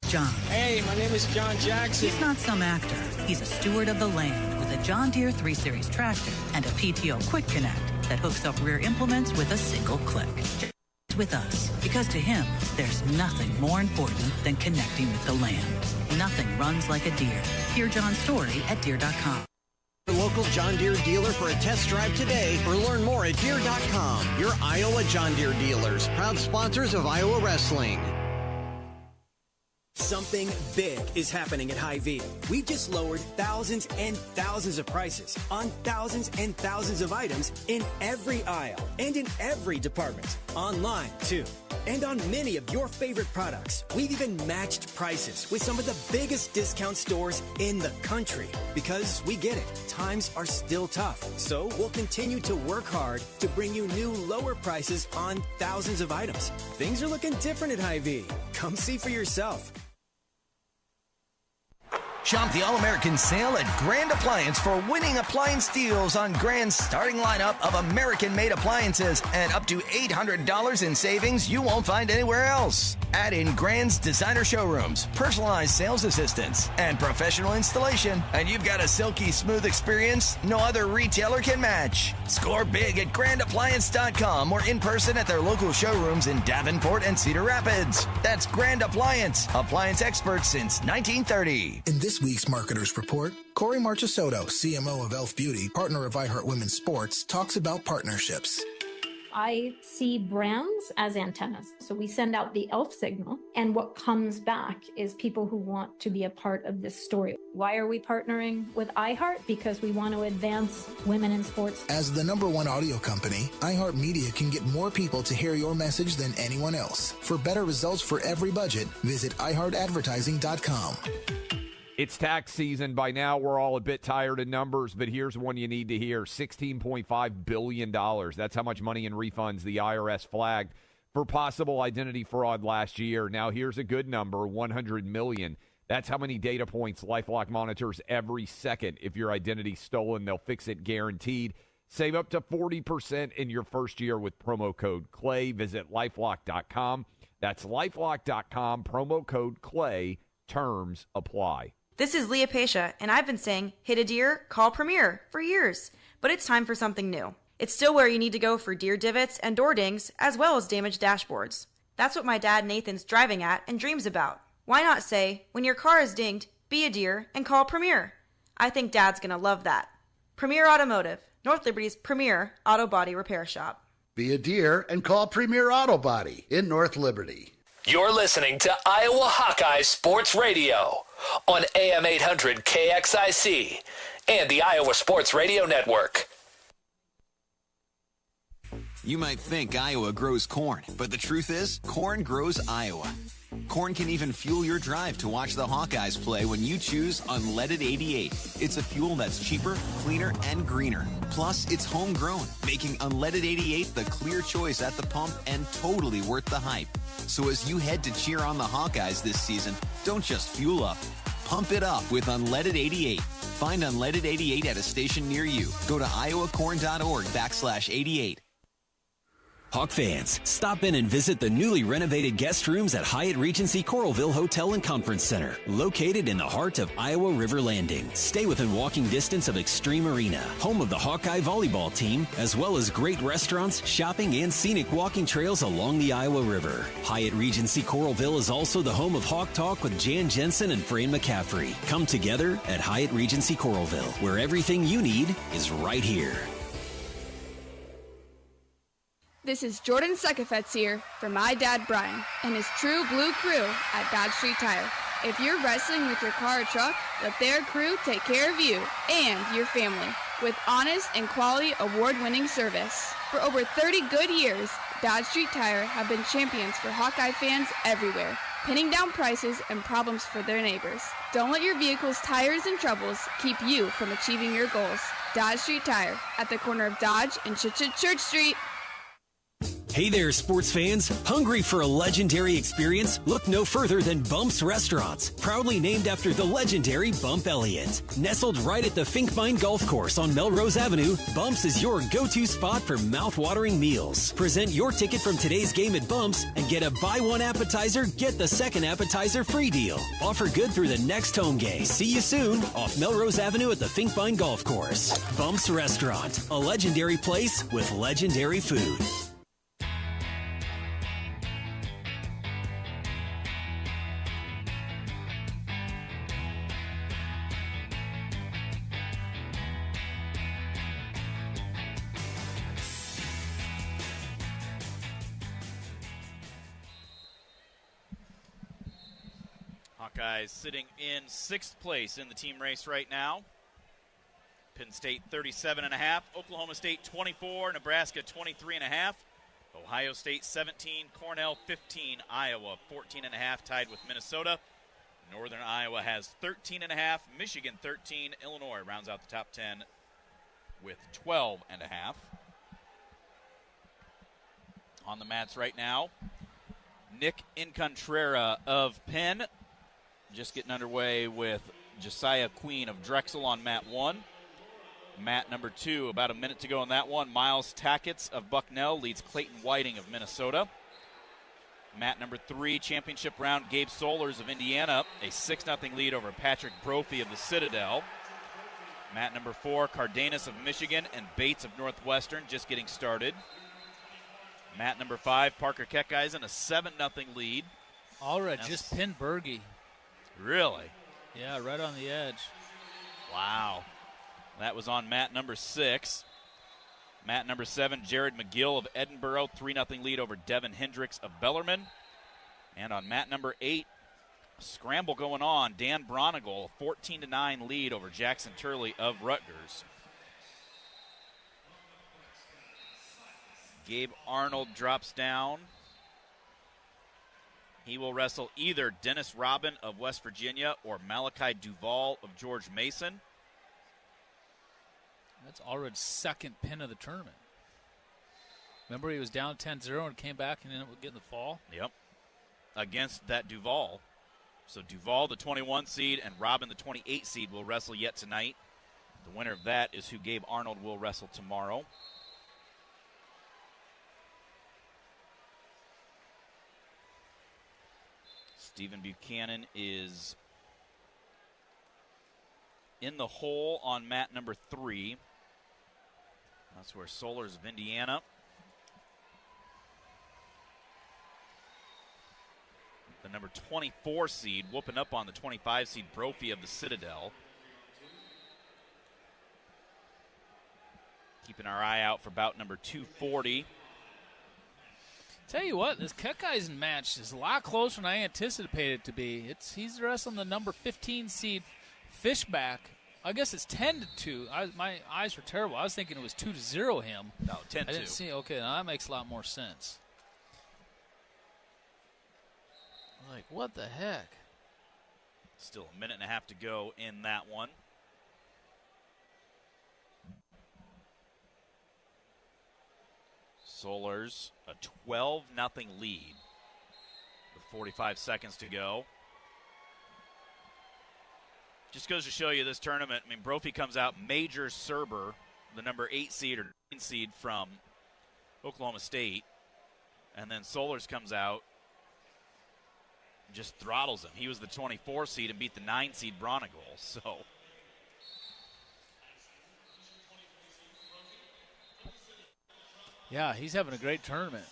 John. Hey, my name is John Jackson. He's not some actor. He's a steward of the land with a John Deere 3 Series tractor and a PTO Quick Connect that hooks up rear implements with a single click. With us, because to him, there's nothing more important than connecting with the land. Nothing runs like a Deere. Hear John's story at Deere.com. Your local John Deere dealer for a test drive today or learn more at Deere.com. Your Iowa John Deere dealers, proud sponsors of Iowa Wrestling. Something big is happening at Hy-Vee. We've just lowered thousands and thousands of prices on thousands and thousands of items in every aisle and in every department. Online, too. And on many of your favorite products. We've even matched prices with some of the biggest discount stores in the country. Because we get it, times are still tough. So we'll continue to work hard to bring you new lower prices on thousands of items. Things are looking different at Hy-Vee. Come see for yourself. Shop the All-American Sale at Grand Appliance for winning appliance deals on Grand's starting lineup of American-made appliances and up to $800 in savings you won't find anywhere else. Add in Grand's designer showrooms, personalized sales assistants, and professional installation, and you've got a silky smooth experience no other retailer can match. Score big at grandappliance.com or in person at their local showrooms in Davenport and Cedar Rapids. That's Grand Appliance, appliance experts since 1930. In this week's Marketers Report, Corey Marchesotto, CMO of Elf Beauty, partner of iHeart Women's Sports, talks about partnerships. I see brands as antennas. So we send out the ELF signal, and what comes back is people who want to be a part of this story. Why are we partnering with iHeart? Because we want to advance women in sports. As the #1 audio company, iHeartMedia can get more people to hear your message than anyone else. For better results for every budget, visit iHeartAdvertising.com. It's tax season. By now, we're all a bit tired of numbers, but here's one you need to hear. $16.5 billion. That's how much money in refunds the IRS flagged for possible identity fraud last year. Now, here's a good number, $100 million. That's how many data points LifeLock monitors every second. If your identity's stolen, they'll fix it guaranteed. Save up to 40% in your first year with promo code CLAY. Visit LifeLock.com. That's LifeLock.com, promo code CLAY. Terms apply. This is Leah Pasha, and I've been saying, hit a deer, call Premier for years. But it's time for something new. It's still where you need to go for deer divots and door dings, as well as damaged dashboards. That's what my dad Nathan's driving at and dreams about. Why not say, when your car is dinged, be a deer and call Premier? I think Dad's gonna love that. Premier Automotive, North Liberty's premier auto body repair shop. Be a deer and call Premier Auto Body in North Liberty. You're listening to Iowa Hawkeye Sports Radio on AM 800 KXIC and the Iowa Sports Radio Network. You might think Iowa grows corn, but the truth is, corn grows Iowa. Corn can even fuel your drive to watch the Hawkeyes play when you choose Unleaded 88. It's a fuel that's cheaper, cleaner, and greener. Plus, it's homegrown, making Unleaded 88 the clear choice at the pump and totally worth the hype. So as you head to cheer on the Hawkeyes this season, don't just fuel up. Pump it up with Unleaded 88. Find Unleaded 88 at a station near you. Go to iowacorn.org/88. Hawk fans, stop in and visit the newly renovated guest rooms at Hyatt Regency Coralville Hotel and Conference Center, located in the heart of Iowa River Landing. Stay within walking distance of Extreme Arena, home of the Hawkeye volleyball team, as well as great restaurants, shopping, and scenic walking trails along the Iowa River. Hyatt Regency Coralville is also the home of Hawk Talk with Jan Jensen and Fran McCaffrey. Come together at Hyatt Regency Coralville, where everything you need is right here. This is Jordan Sekefetz here for my dad Brian and his True Blue crew at Dodge Street Tire. If you're wrestling with your car or truck, let their crew take care of you and your family with honest and quality award-winning service. For over 30 good years, Dodge Street Tire have been champions for Hawkeye fans everywhere, pinning down prices and problems for their neighbors. Don't let your vehicle's tires and troubles keep you from achieving your goals. Dodge Street Tire at the corner of Dodge and Church Street. Hey there, sports fans. Hungry for a legendary experience? Look no further than Bumps Restaurants, proudly named after the legendary Bump Elliott. Nestled right at the Finkbine Golf Course on Melrose Avenue, Bumps is your go-to spot for mouth-watering meals. Present your ticket from today's game at Bumps and get a buy one appetizer, get the second appetizer free deal. Offer good through the next home game. See you soon off Melrose Avenue at the Finkbine Golf Course. Bumps Restaurant, a legendary place with legendary food. Hawkeyes sitting in 6th place in the team race right now. Penn State 37.5, Oklahoma State 24, Nebraska 23.5, Ohio State 17, Cornell 15, Iowa 14.5, tied with Minnesota. Northern Iowa has 13.5, Michigan 13, Illinois rounds out the top 10 with 12.5. On the mats right now, Nick Incontrera of Penn, just getting underway with Josiah Queen of Drexel on mat 1. Mat number 2, about a minute to go on that one. Miles Tackett of Bucknell leads Clayton Whiting of Minnesota. Mat number 3, championship round, Gabe Solers of Indiana, a 6-0 lead over Patrick Brophy of the Citadel. Mat number 4, Cardenas of Michigan and Bates of Northwestern just getting started. Mat number 5, Parker Keckeisen, a 7-0 lead. Already just pinned Berge. Really? Yeah, right on the edge. Wow. That was on mat number 6. Mat number 7, Jared McGill of Edinburgh, 3-0 lead over Devin Hendricks of Bellarmine. And on mat number 8, scramble going on, Dan Bronigal, 14-9 lead over Jackson Turley of Rutgers. Gabe Arnold drops down. He will wrestle either Dennis Robin of West Virginia or Malachi Duvall of George Mason. That's Allred's second pin of the tournament. Remember, he was down 10-0 and came back and ended up getting the fall? Yep. Against that Duvall. So Duvall, the 21 seed, and Robin, the 28 seed, will wrestle yet tonight. The winner of that is who Gabe Arnold will wrestle tomorrow. Stephen Buchanan is in the hole on mat number 3. That's where Solers of Indiana. The number 24 seed whooping up on the 25 seed Brophy of the Citadel. Keeping our eye out for bout number 240. Tell you what, this Keckeisen match is a lot closer than I anticipated it to be. He's wrestling the number 15 seed Fishback I guess it's 10-2. My eyes were terrible. I was thinking it was 2-0 him. No, 10-2. I didn't see. Okay, now that makes a lot more sense. Like, what the heck? Still a minute and a half to go in that one. Solars, a 12-0 lead with 45 seconds to go. Just goes to show you this tournament. I mean, Brophy comes out, Major Serber, the number 8 seed or 9 seed from Oklahoma State. And then Solars comes out, just throttles him. He was the 24 seed and beat the 9 seed Bronigal. So yeah, he's having a great tournament.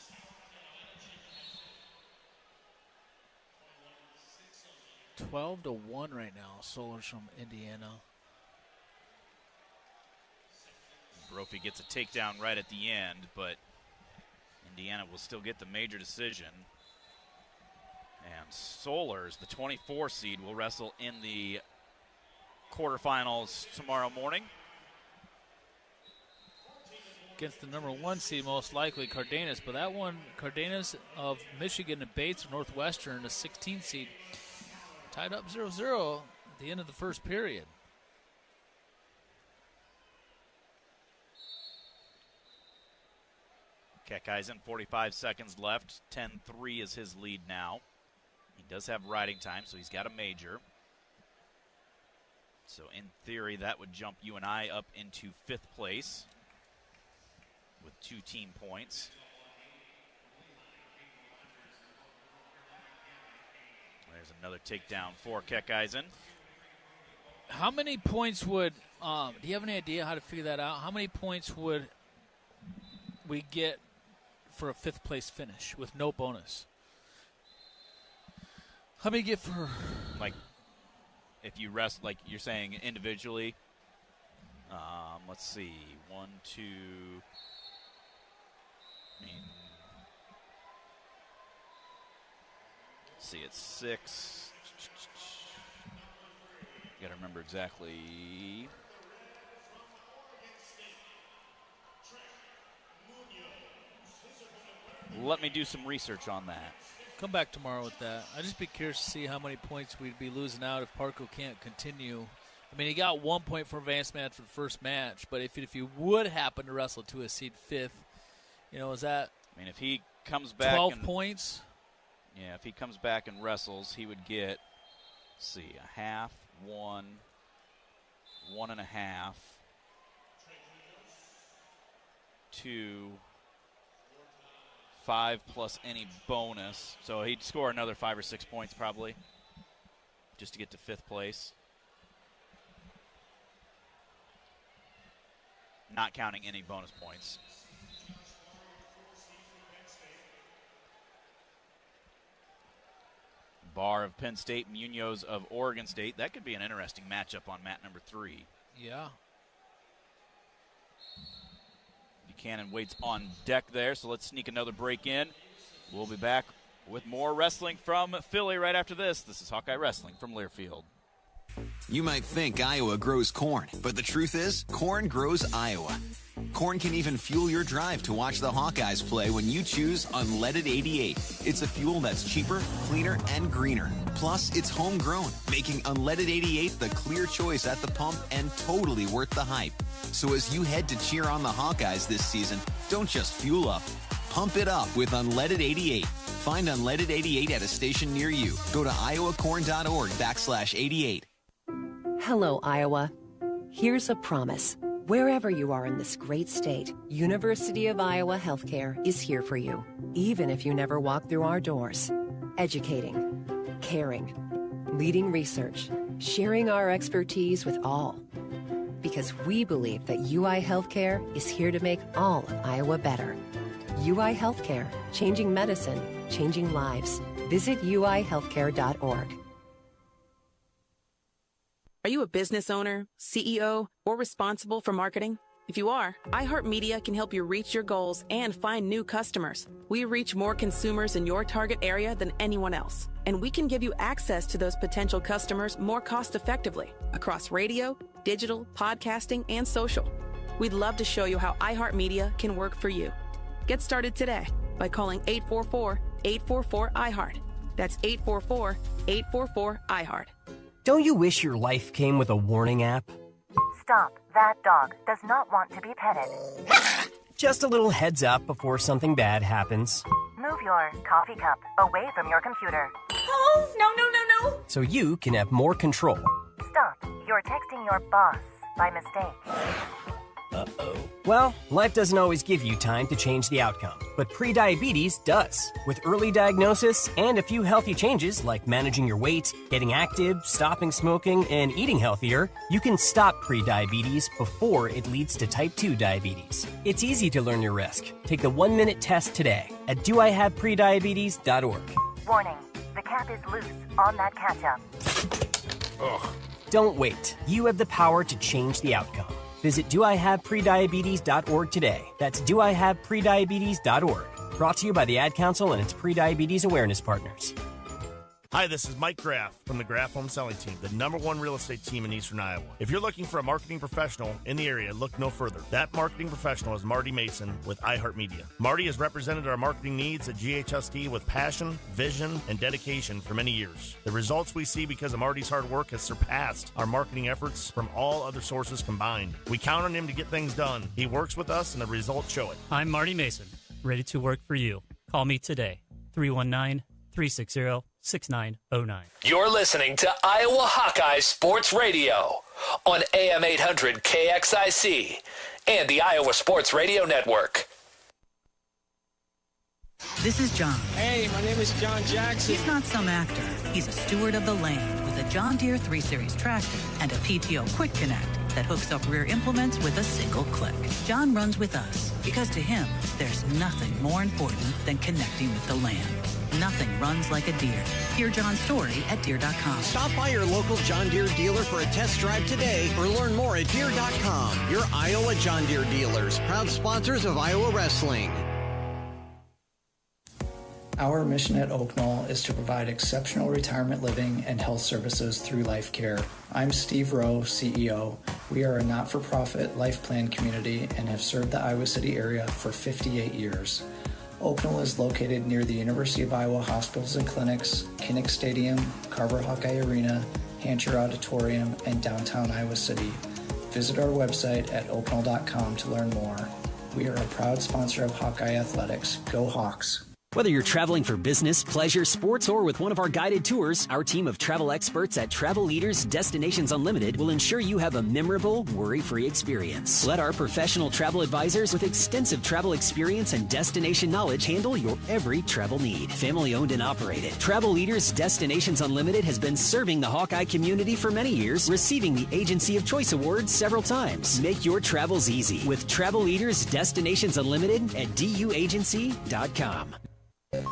$12-1 right now. Solars from Indiana. Brophy gets a takedown right at the end, but Indiana will still get the major decision. And Solars, the 24 seed, will wrestle in the quarterfinals tomorrow morning. Against the number 1 seed, most likely, Cardenas. But that one, Cardenas of Michigan and Bates of Northwestern, the 16 seed, tied up 0-0 at the end of the first period. Keckeisen, 45 seconds left. 10-3 is his lead now. He does have riding time, so he's got a major. So in theory, that would jump you and I up into 5th place with 2 team points. There's another takedown for Keckeisen. How many points would, do you have any idea how to figure that out? How many points would we get for a 5th place finish with no bonus? How many get for? Like, if you rest, like you're saying individually, let's see, 1, 2, I mean, let's see, it's 6. You gotta remember exactly. Let me do some research on that. Come back tomorrow with that. I'd just be curious to see how many points we'd be losing out if Parco can't continue. I mean, he got 1 point for advancement for the first match, but if you would happen to wrestle to a seed 5th, you know, is that? I mean, if he comes back 12 points. Yeah, if he comes back and wrestles, he would get, let's see, a half, 1, 1.5, 2, 5 plus any bonus. So he'd score another 5 or 6 points probably just to get to 5th place. Not counting any bonus points. Barr of Penn State, Munoz of Oregon State. That could be an interesting matchup on mat number 3. Yeah. Buchanan waits on deck there, so let's sneak another break in. We'll be back with more wrestling from Philly right after this. This is Hawkeye Wrestling from Learfield. You might think Iowa grows corn, but the truth is, corn grows Iowa. Corn can even fuel your drive to watch the Hawkeyes play when you choose Unleaded 88. It's a fuel that's cheaper, cleaner, and greener. Plus, it's homegrown, making Unleaded 88 the clear choice at the pump and totally worth the hype. So as you head to cheer on the Hawkeyes this season, don't just fuel up. Pump it up with Unleaded 88. Find Unleaded 88 at a station near you. Go to iowacorn.org/88. Hello, Iowa. Here's a promise. Wherever you are in this great state, University of Iowa Healthcare is here for you, even if you never walk through our doors. Educating, caring, leading research, sharing our expertise with all. Because we believe that UI Healthcare is here to make all of Iowa better. UI Healthcare, changing medicine, changing lives. Visit uihealthcare.org. Are you a business owner, CEO, or responsible for marketing? If you are, iHeartMedia can help you reach your goals and find new customers. We reach more consumers in your target area than anyone else, and we can give you access to those potential customers more cost-effectively across radio, digital, podcasting, and social. We'd love to show you how iHeartMedia can work for you. Get started today by calling 844-844-iHeart. That's 844-844-iHeart. Don't you wish your life came with a warning app? Stop. That dog does not want to be petted. Just a little heads up before something bad happens. Move your coffee cup away from your computer. Oh, no. So you can have more control. Stop. You're texting your boss by mistake. Uh-oh. Well, life doesn't always give you time to change the outcome, but prediabetes does. With early diagnosis and a few healthy changes like managing your weight, getting active, stopping smoking, and eating healthier, you can stop prediabetes before it leads to type 2 diabetes. It's easy to learn your risk. Take the 1-minute test today at doihaveprediabetes.org. Warning, the cap is loose on that ketchup. Ugh. Don't wait. You have the power to change the outcome. Visit doihaveprediabetes.org today. That's doihaveprediabetes.org. Brought to you by the Ad Council and its pre-diabetes awareness partners. Hi, this is Mike Graff from the Graff Home Selling Team, the #1 real estate team in Eastern Iowa. If you're looking for a marketing professional in the area, look no further. That marketing professional is Marty Mason with iHeartMedia. Marty has represented our marketing needs at GHST with passion, vision, and dedication for many years. The results we see because of Marty's hard work has surpassed our marketing efforts from all other sources combined. We count on him to get things done. He works with us, and the results show it. I'm Marty Mason, ready to work for you. Call me today, 319-360-6909. You're listening to Iowa Hawkeye Sports Radio on AM 800 KXIC and the Iowa Sports Radio Network. This is John. Hey, my name is John Jackson. He's not some actor. He's a steward of the land with a John Deere 3 Series tractor and a PTO Quick Connect that hooks up rear implements with a single click. John runs with us because to him, there's nothing more important than connecting with the land. Nothing runs like a Deere. Hear John's story at Deere.com. Stop by your local John Deere dealer for a test drive today or learn more at Deere.com. Your Iowa John Deere dealers, proud sponsors of Iowa Wrestling. Our mission at Oak Knoll is to provide exceptional retirement living and health services through life care. I'm Steve Rowe, CEO. We are a not-for-profit life plan community and have served the Iowa City area for 58 years. Oak Knoll is located near the University of Iowa Hospitals and Clinics, Kinnick Stadium, Carver Hawkeye Arena, Hancher Auditorium, and downtown Iowa City. Visit our website at oakknoll.com to learn more. We are a proud sponsor of Hawkeye Athletics. Go Hawks! Whether you're traveling for business, pleasure, sports, or with one of our guided tours, our team of travel experts at Travel Leaders Destinations Unlimited will ensure you have a memorable, worry-free experience. Let our professional travel advisors with extensive travel experience and destination knowledge handle your every travel need. Family-owned and operated, Travel Leaders Destinations Unlimited has been serving the Hawkeye community for many years, receiving the Agency of Choice Award several times. Make your travels easy with Travel Leaders Destinations Unlimited at duagency.com.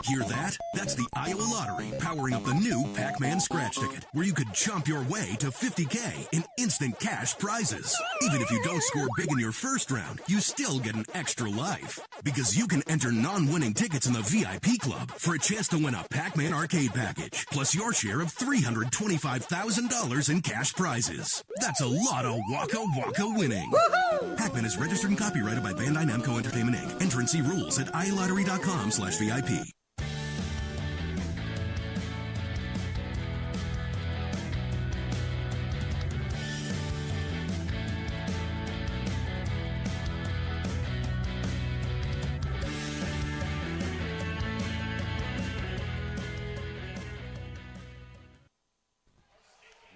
Hear that? That's the Iowa Lottery powering up the new Pac-Man scratch ticket, where you could jump your way to $50K in instant cash prizes. Even if you don't score big in your first round, you still get an extra life. Because you can enter non-winning tickets in the VIP club for a chance to win a Pac-Man arcade package, plus your share of $325,000 in cash prizes. That's a lot of Waka Waka winning. Woo-hoo! Pac-Man is registered and copyrighted by Bandai Namco Entertainment Inc. Enter and see rules at iLottery.com/VIP.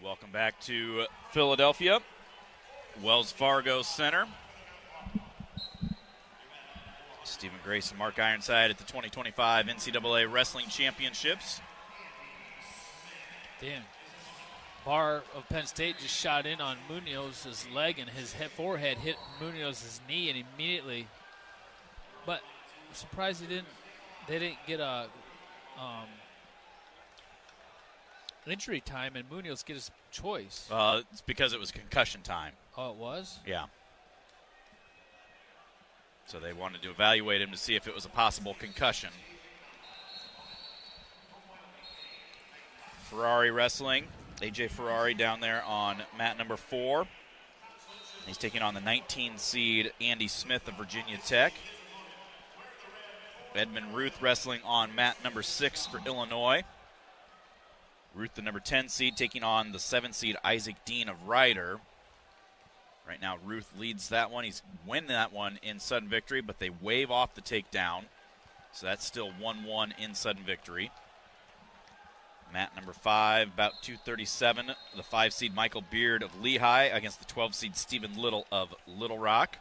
Welcome back to Philadelphia, Wells Fargo Center. Stephen Grace and Mark Ironside at the 2025 NCAA Wrestling Championships. Damn. Bar of Penn State just shot in on Munoz's leg, and his forehead hit Munoz's knee, and immediately. But I'm surprised they didn't get a injury time, and Munoz get his choice. It's because it was concussion time. Oh, it was? Yeah. So they wanted to evaluate him to see if it was a possible concussion. Ferrari Wrestling. AJ Ferrari down there on mat number 4. He's taking on the 19 seed Andy Smith of Virginia Tech. Edmund Ruth wrestling on mat number 6 for Illinois. Ruth, the number 10 seed, taking on the 7 seed Isaac Dean of Ryder. Right now, Ruth leads that one. He's winning that one in sudden victory, but they wave off the takedown. So that's still 1-1 in sudden victory. Mat number 5, about 237, the 5 seed Michael Beard of Lehigh against the 12 seed Stephen Little of Little Rock.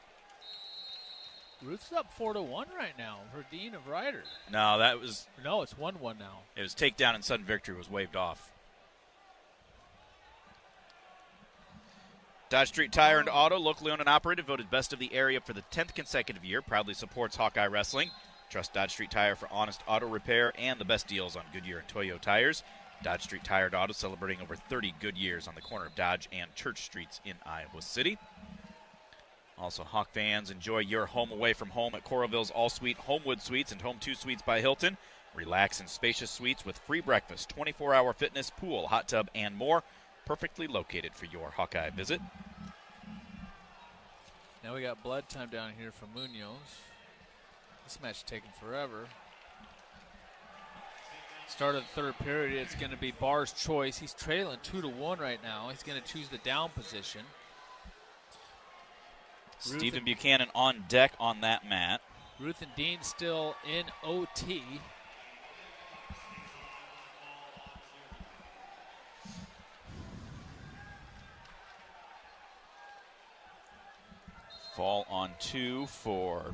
Ruth's up 4-1 right now for Dean of Ryder. No, it's 1-1 now. It was takedown and sudden victory was waved off. Dodge Street Tire and Auto, locally owned and operated, voted best of the area for the 10th consecutive year. Proudly supports Hawkeye Wrestling. Trust Dodge Street Tire for honest auto repair and the best deals on Goodyear and Toyo tires. Dodge Street Tire and Auto celebrating over 30 good years on the corner of Dodge and Church Streets in Iowa City. Also, Hawk fans, enjoy your home away from home at Coralville's All-Suite Homewood Suites and Home 2 Suites by Hilton. Relax in spacious suites with free breakfast, 24-hour fitness, pool, hot tub, and more. Perfectly located for your Hawkeye visit. Now we got blood time down here for Munoz. This match is taking forever. Start of the third period, it's going to be Barr's choice. He's trailing 2-1 right now. He's going to choose the down position. Stephen Buchanan on deck on that mat. Ruth and Dean still in OT. Fall on 2 for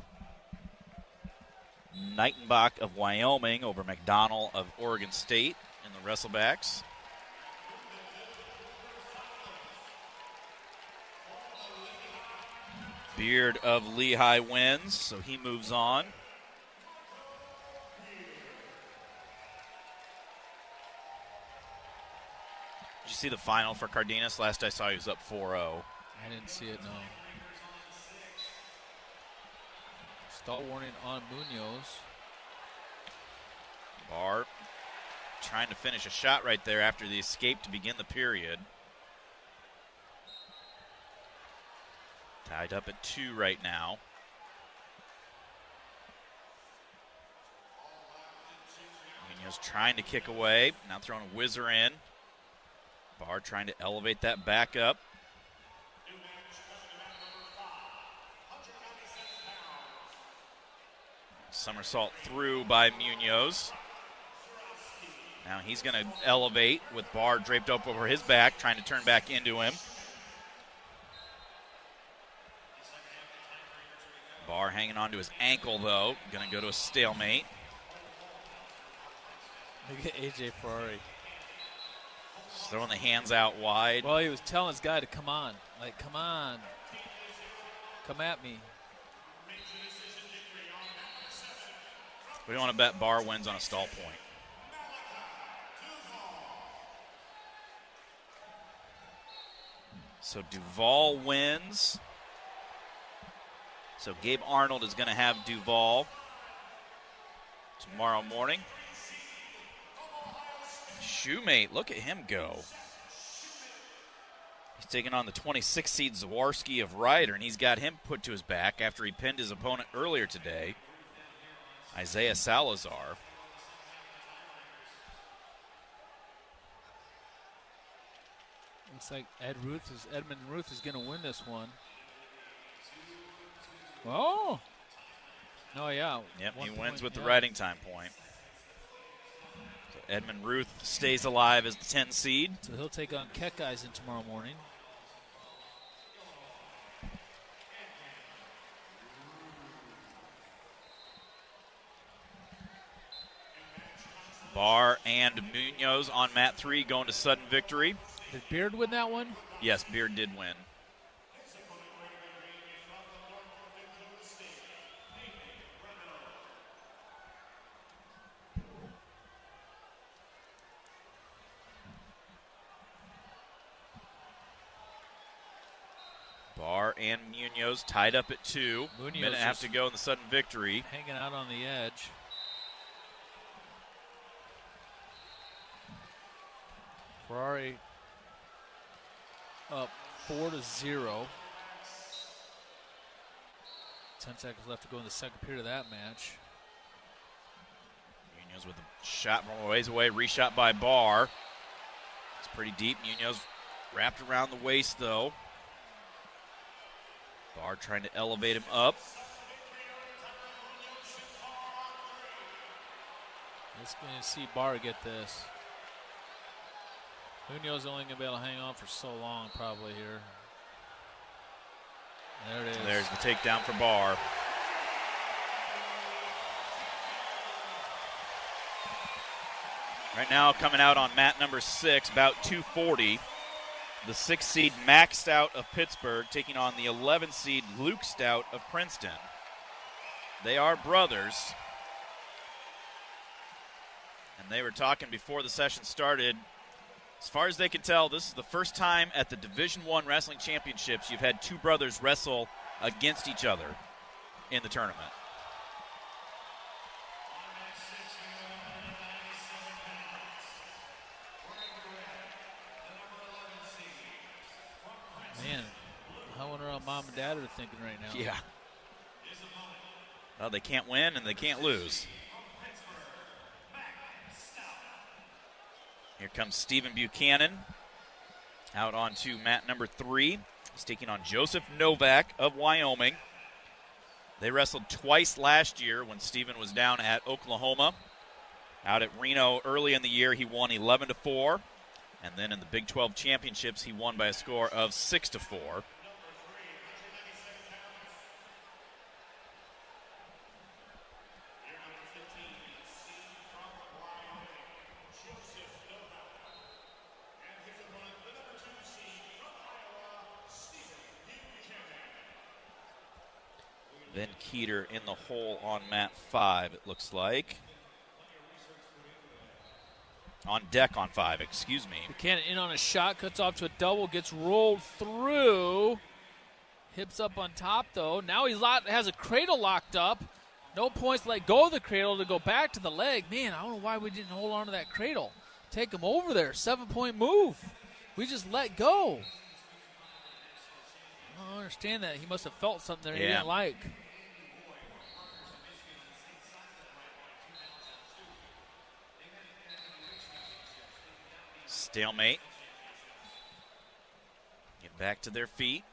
Knightenbach of Wyoming over McDonald of Oregon State in the wrestlebacks. Beard of Lehigh wins, so he moves on. Did you see the final for Cardenas? Last I saw, he was up 4-0. I didn't see it, no. Stall warning on Munoz. Barr trying to finish a shot right there after the escape to begin the period. Tied up at 2 right now. Munoz trying to kick away. Now throwing a whizzer in. Barr trying to elevate that back up. Somersault through by Munoz. Now he's going to elevate with Barr draped up over his back, trying to turn back into him. Barr hanging on to his ankle, though. Going to go to a stalemate. Look at A.J. Ferrari. Just throwing the hands out wide. Well, he was telling his guy to come on. Like, come on. Come at me. We don't want to bet Barr wins on a stall point. So Duval wins. So Gabe Arnold is going to have Duval tomorrow morning. Shoemate, look at him go. He's taking on the 26 seed Zawarski of Ryder, and he's got him put to his back after he pinned his opponent earlier today, Isaiah Salazar. Looks like Edmund Ruth is going to win this one. Oh. Oh, yeah. Yep, he wins with the riding time point. So Edmund Ruth stays alive as the 10 seed. So he'll take on Hawkeyes tomorrow morning. Barr and Munoz on mat 3 going to sudden victory. Did Beard win that one? Yes, Beard did win. Barr and Munoz tied up at 2. Munoz Minute and a half to go in the sudden victory. Hanging out on the edge. Ferrari up 4-0. 10 seconds left to go in the second period of that match. Munoz with a shot from a ways away, reshot by Barr. It's pretty deep. Munoz wrapped around the waist, though. Barr trying to elevate him up. Let's go and see Barr get this. Munoz only going to be able to hang on for so long probably here. There it is. There's the takedown for Barr. Right now coming out on mat number 6, about 240. The 6 seed Max Stout of Pittsburgh taking on the 11 seed Luke Stout of Princeton. They are brothers. And they were talking before the session started. As far as they can tell, this is the first time at the Division I Wrestling Championships you've had two brothers wrestle against each other in the tournament. Man, I wonder how Mom and Dad are thinking right now. Yeah. Well, they can't win and they can't lose. Here comes Stephen Buchanan out onto mat number 3. He's taking on Joseph Novak of Wyoming. They wrestled twice last year when Stephen was down at Oklahoma. Out at Reno early in the year, he won 11-4. And then in the Big 12 Championships, he won by a score of 6-4. Ben Keeter in the hole on mat 5, it looks like. On deck on 5, excuse me. Buchanan in on a shot, cuts off to a double, gets rolled through. Hips up on top, though. Now he has a cradle locked up. No points to let go of the cradle to go back to the leg. Man, I don't know why we didn't hold on to that cradle. Take him over there. 7-point move. We just let go. I don't understand that. He must have felt something there he didn't like. Stalemate. Get back to their feet.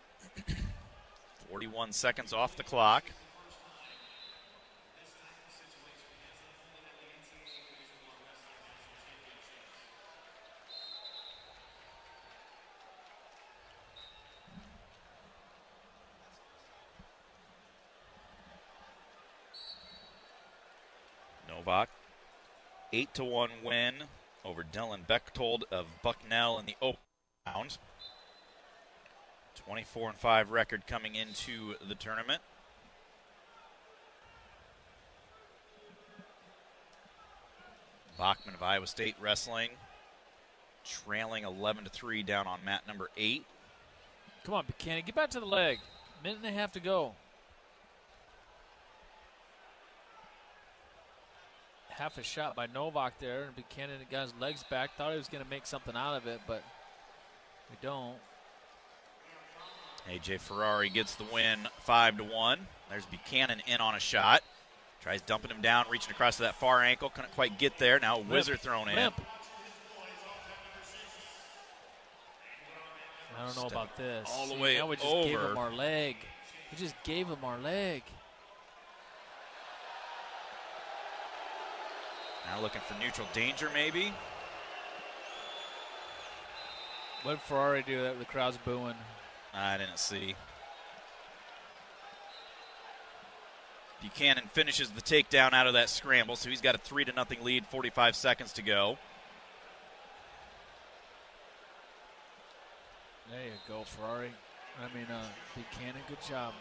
41 seconds off the clock. Novak, 8-1 win over Dylan Bechtold of Bucknell in the open round. 24-5 record coming into the tournament. Bachman of Iowa State wrestling, trailing 11-3 down on mat number 8. Come on, Buchanan, get back to the leg. Minute and a half to go. Half a shot by Novak there, and Buchanan got his legs back. Thought he was going to make something out of it, but we don't. AJ Ferrari gets the win 5-1. There's Buchanan in on a shot. Tries dumping him down, reaching across to that far ankle. Couldn't quite get there. Now a whizzer thrown in. I don't know about this. All the way now we just over. gave him our leg. We just gave him our leg. Now looking for neutral danger, maybe. What did Ferrari do that the crowd's booing? I didn't see. Buchanan finishes the takedown out of that scramble, so he's got a 3-0 lead, 45 seconds to go. There you go, Ferrari. Buchanan, good job.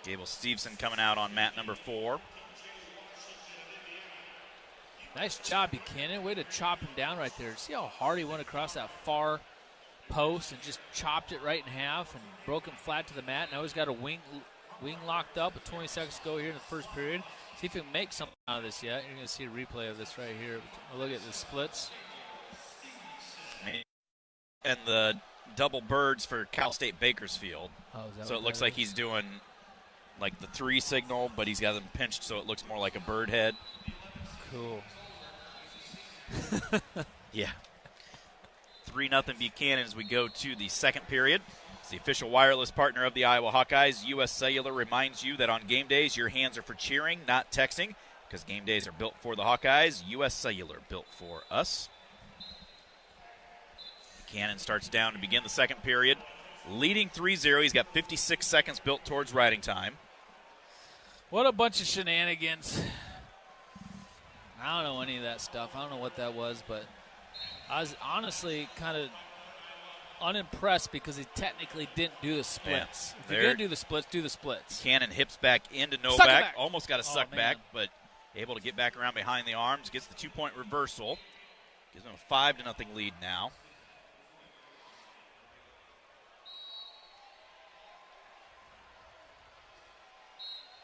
Gable Stevenson coming out on mat number 4. Nice job, Buchanan. Way to chop him down right there. See how hard he went across that far post and just chopped it right in half and broke him flat to the mat. Now he's got a wing locked up with 20 seconds to go here in the first period. See if he can make something out of this yet. You're going to see a replay of this right here. Look at the splits. And the double birds for Cal State Bakersfield. Oh, is that so what it looks that like is? he's doing like the 3 signal, but he's got them pinched so it looks more like a bird head. Cool. Yeah. 3-0 Buchanan as we go to the second period. It's the official wireless partner of the Iowa Hawkeyes. U.S. Cellular reminds you that on game days, your hands are for cheering, not texting, because game days are built for the Hawkeyes. U.S. Cellular, built for us. Buchanan starts down to begin the second period. Leading 3-0. He's got 56 seconds built towards riding time. What a bunch of shenanigans. I don't know any of that stuff. I don't know what that was, but I was honestly kind of unimpressed because he technically didn't do the splits. Yeah. If you're going to do the splits, do the splits. Buchanan hips back into Suck it Novak. back. Almost got a suck back, but able to get back around behind the arms. Gets the 2-point reversal. Gives him a 5-0 lead now.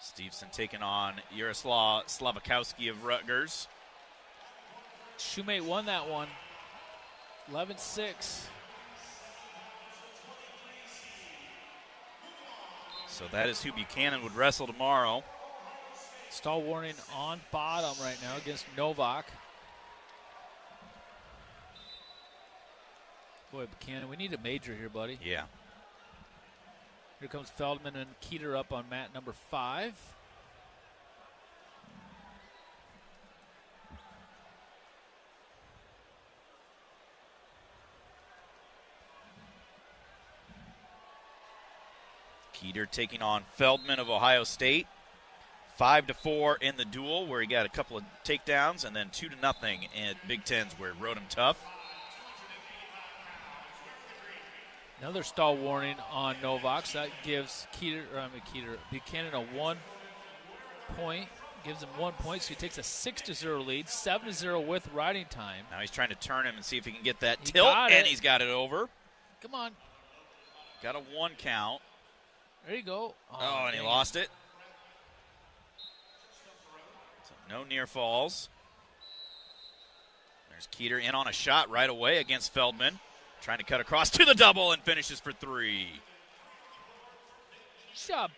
Stevenson taking on Yaroslav Slavakowski of Rutgers. Shoemate won that one. 11-6. So that is who Buchanan would wrestle tomorrow. Stall warning on bottom right now against Novak. Boy, Buchanan, we need a major here, buddy. Yeah. Here comes Feldman and Keeter up on mat number 5. Keeter taking on Feldman of Ohio State. 5-4 in the duel where he got a couple of takedowns, and then 2-0 in Big Tens where it rode him tough. Another stall warning on Novak. So that gives Buchanan a 1 point. Gives him 1 point, so he takes a 6-0 lead. 7-0 with riding time. Now he's trying to turn him and see if he can get that tilt, and he's got it over. Come on. Got a 1 count. There you go. Oh, and he lost it. So no near falls. There's Keeter in on a shot right away against Feldman. Trying to cut across to the double and finishes for 3. Good job.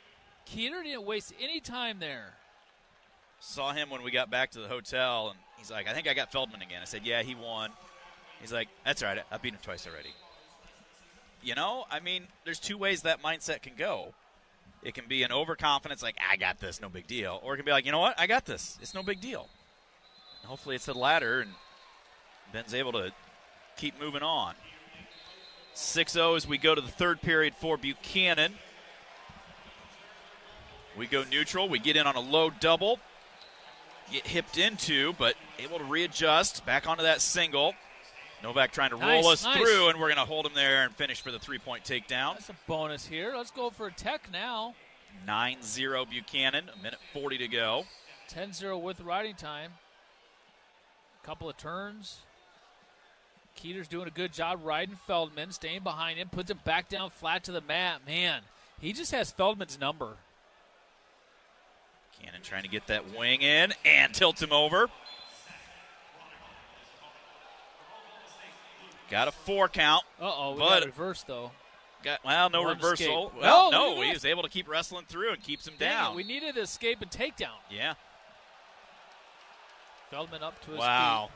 Keeter didn't waste any time there. Saw him when we got back to the hotel, and he's like, I think I got Feldman again. I said, yeah, he won. He's like, that's all right. I beat him twice already. You know, I mean, there's 2 ways that mindset can go. It can be an overconfidence, like, I got this, no big deal. Or it can be like, you know what, I got this. It's no big deal. And hopefully it's the latter, and Ben's able to keep moving on. 6-0 as we go to the third period for Buchanan. We go neutral. We get in on a low double. Get hipped into, but able to readjust. Back onto that single. Novak trying to roll us through, and we're going to hold him there and finish for the 3-point takedown. That's a bonus here. Let's go for a tech now. 9-0 Buchanan, 1:40 to go. 10-0 with riding time. Couple of turns. Keeter's doing a good job riding Feldman, staying behind him, puts him back down flat to the mat. Man, he just has Feldman's number. Buchanan trying to get that wing in and tilts him over. Got a 4 count. Uh-oh, we got reverse, though. No reversal. Escape. Well, no, he was able to keep wrestling through and keeps him down. We needed an escape and takedown. Yeah. Feldman up to his feet.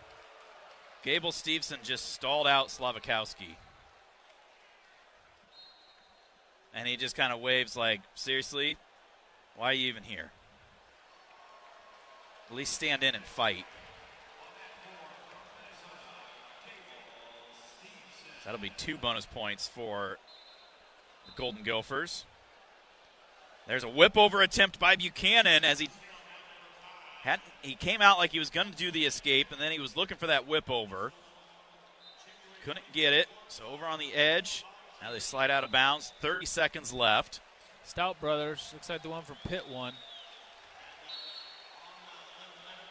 Gable Stevenson just stalled out Slavakowski. And he just kind of waves like, seriously, why are you even here? At least stand in and fight. That'll be 2 bonus points for the Golden Gophers. There's a whip-over attempt by Buchanan as he came out like he was going to do the escape, and then he was looking for that whip-over. Couldn't get it, so over on the edge. Now they slide out of bounds. 30 seconds left. Stout brothers. Looks like the one from Pitt won.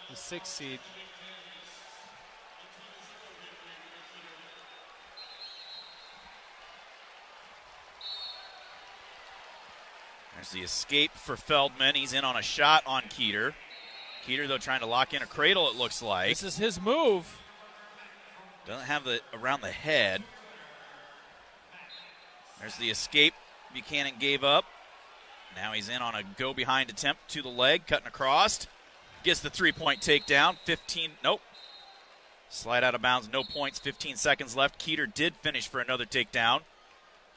The 6th seed. There's the escape for Feldman. He's in on a shot on Keeter. Keeter, though, trying to lock in a cradle, it looks like. This is his move. Doesn't have the around the head. There's the escape Buchanan gave up. Now he's in on a go-behind attempt to the leg, cutting across. Gets the three-point takedown. 15, nope. Slide out of bounds, no points, 15 seconds left. Keeter did finish for another takedown.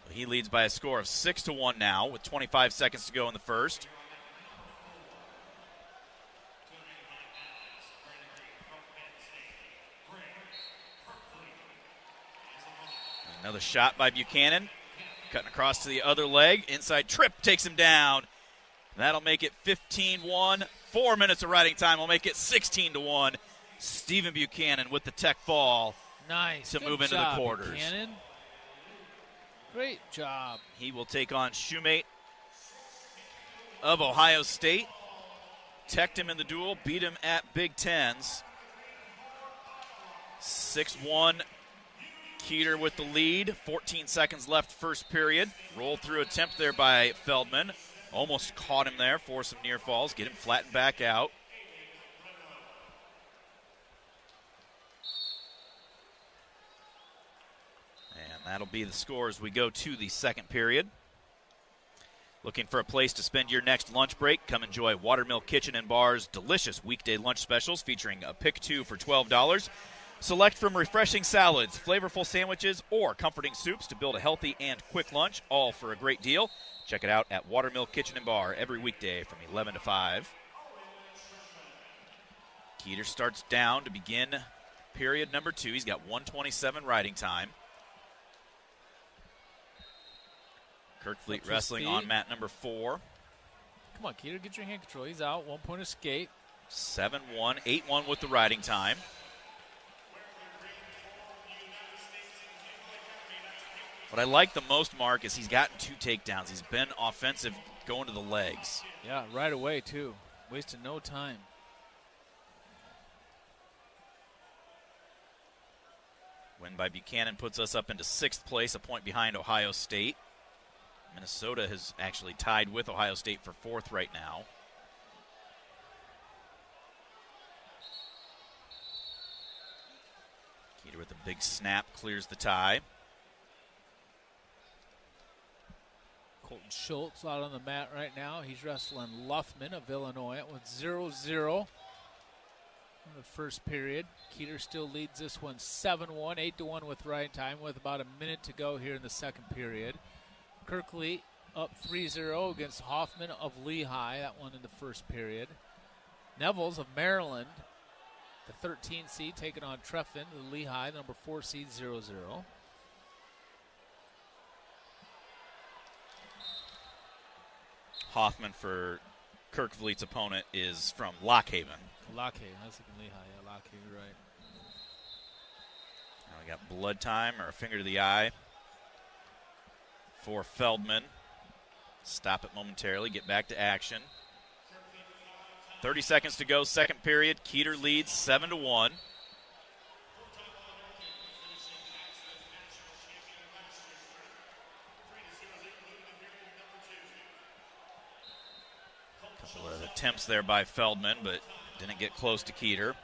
He leads by a score of 6-1 now with 25 seconds to go in the first. Another shot by Buchanan. Cutting across to the other leg. Inside trip takes him down. That'll make it 15-1. 4 minutes of riding time will make it 16-1. Stephen Buchanan with the tech fall. Nice. To Good move into job, the quarters. Buchanan. Great job. He will take on Shoemate of Ohio State. Teched him in the duel, beat him at Big Tens. 6-1. Keeter with the lead. 14 seconds left first period. Roll through attempt there by Feldman. Almost caught him there for some near falls. Get him flattened back out. And that'll be the score as we go to the second period. Looking for a place to spend your next lunch break? Come enjoy Watermill Kitchen and Bar's delicious weekday lunch specials featuring a pick two for $12. Select from refreshing salads, flavorful sandwiches, or comforting soups to build a healthy and quick lunch, all for a great deal. Check it out at Watermill Kitchen and Bar every weekday from 11 to 5. Keeter starts down to begin period number 2. He's got 1:27 riding time. Kirkfleet wrestling on mat number 4. Come on, Keeter, get your hand control. He's out. 1 point escape. 7-1, 8-1 with the riding time. What I like the most, Mark, is he's gotten 2 takedowns. He's been offensive going to the legs. Yeah, right away, too. Wasted no time. Win by Buchanan puts us up into 6th place, a point behind Ohio State. Minnesota has actually tied with Ohio State for 4th right now. Keeter with a big snap clears the tie. Colton Schultz out on the mat right now. He's wrestling Luffman of Illinois. It went 0-0 in the first period. Keeter still leads this one 7-1, 8-1 with riding time with about a minute to go here in the second period. Kirkley up 3-0 against Hoffman of Lehigh. That one in the first period. Nevels of Maryland, the 13 seed, taking on Treffin, the Lehigh, the number 4 seed, 0-0. Hoffman for Kirkfleet's opponent is from Lockhaven. Lockhaven, that's like Lehigh, yeah, Lockhaven, right. Now we got blood time or a finger to the eye for Feldman. Stop it momentarily, get back to action. 30 seconds to go, second period. Keeter leads 7-1. Couple of attempts there by Feldman, but didn't get close to Keeter.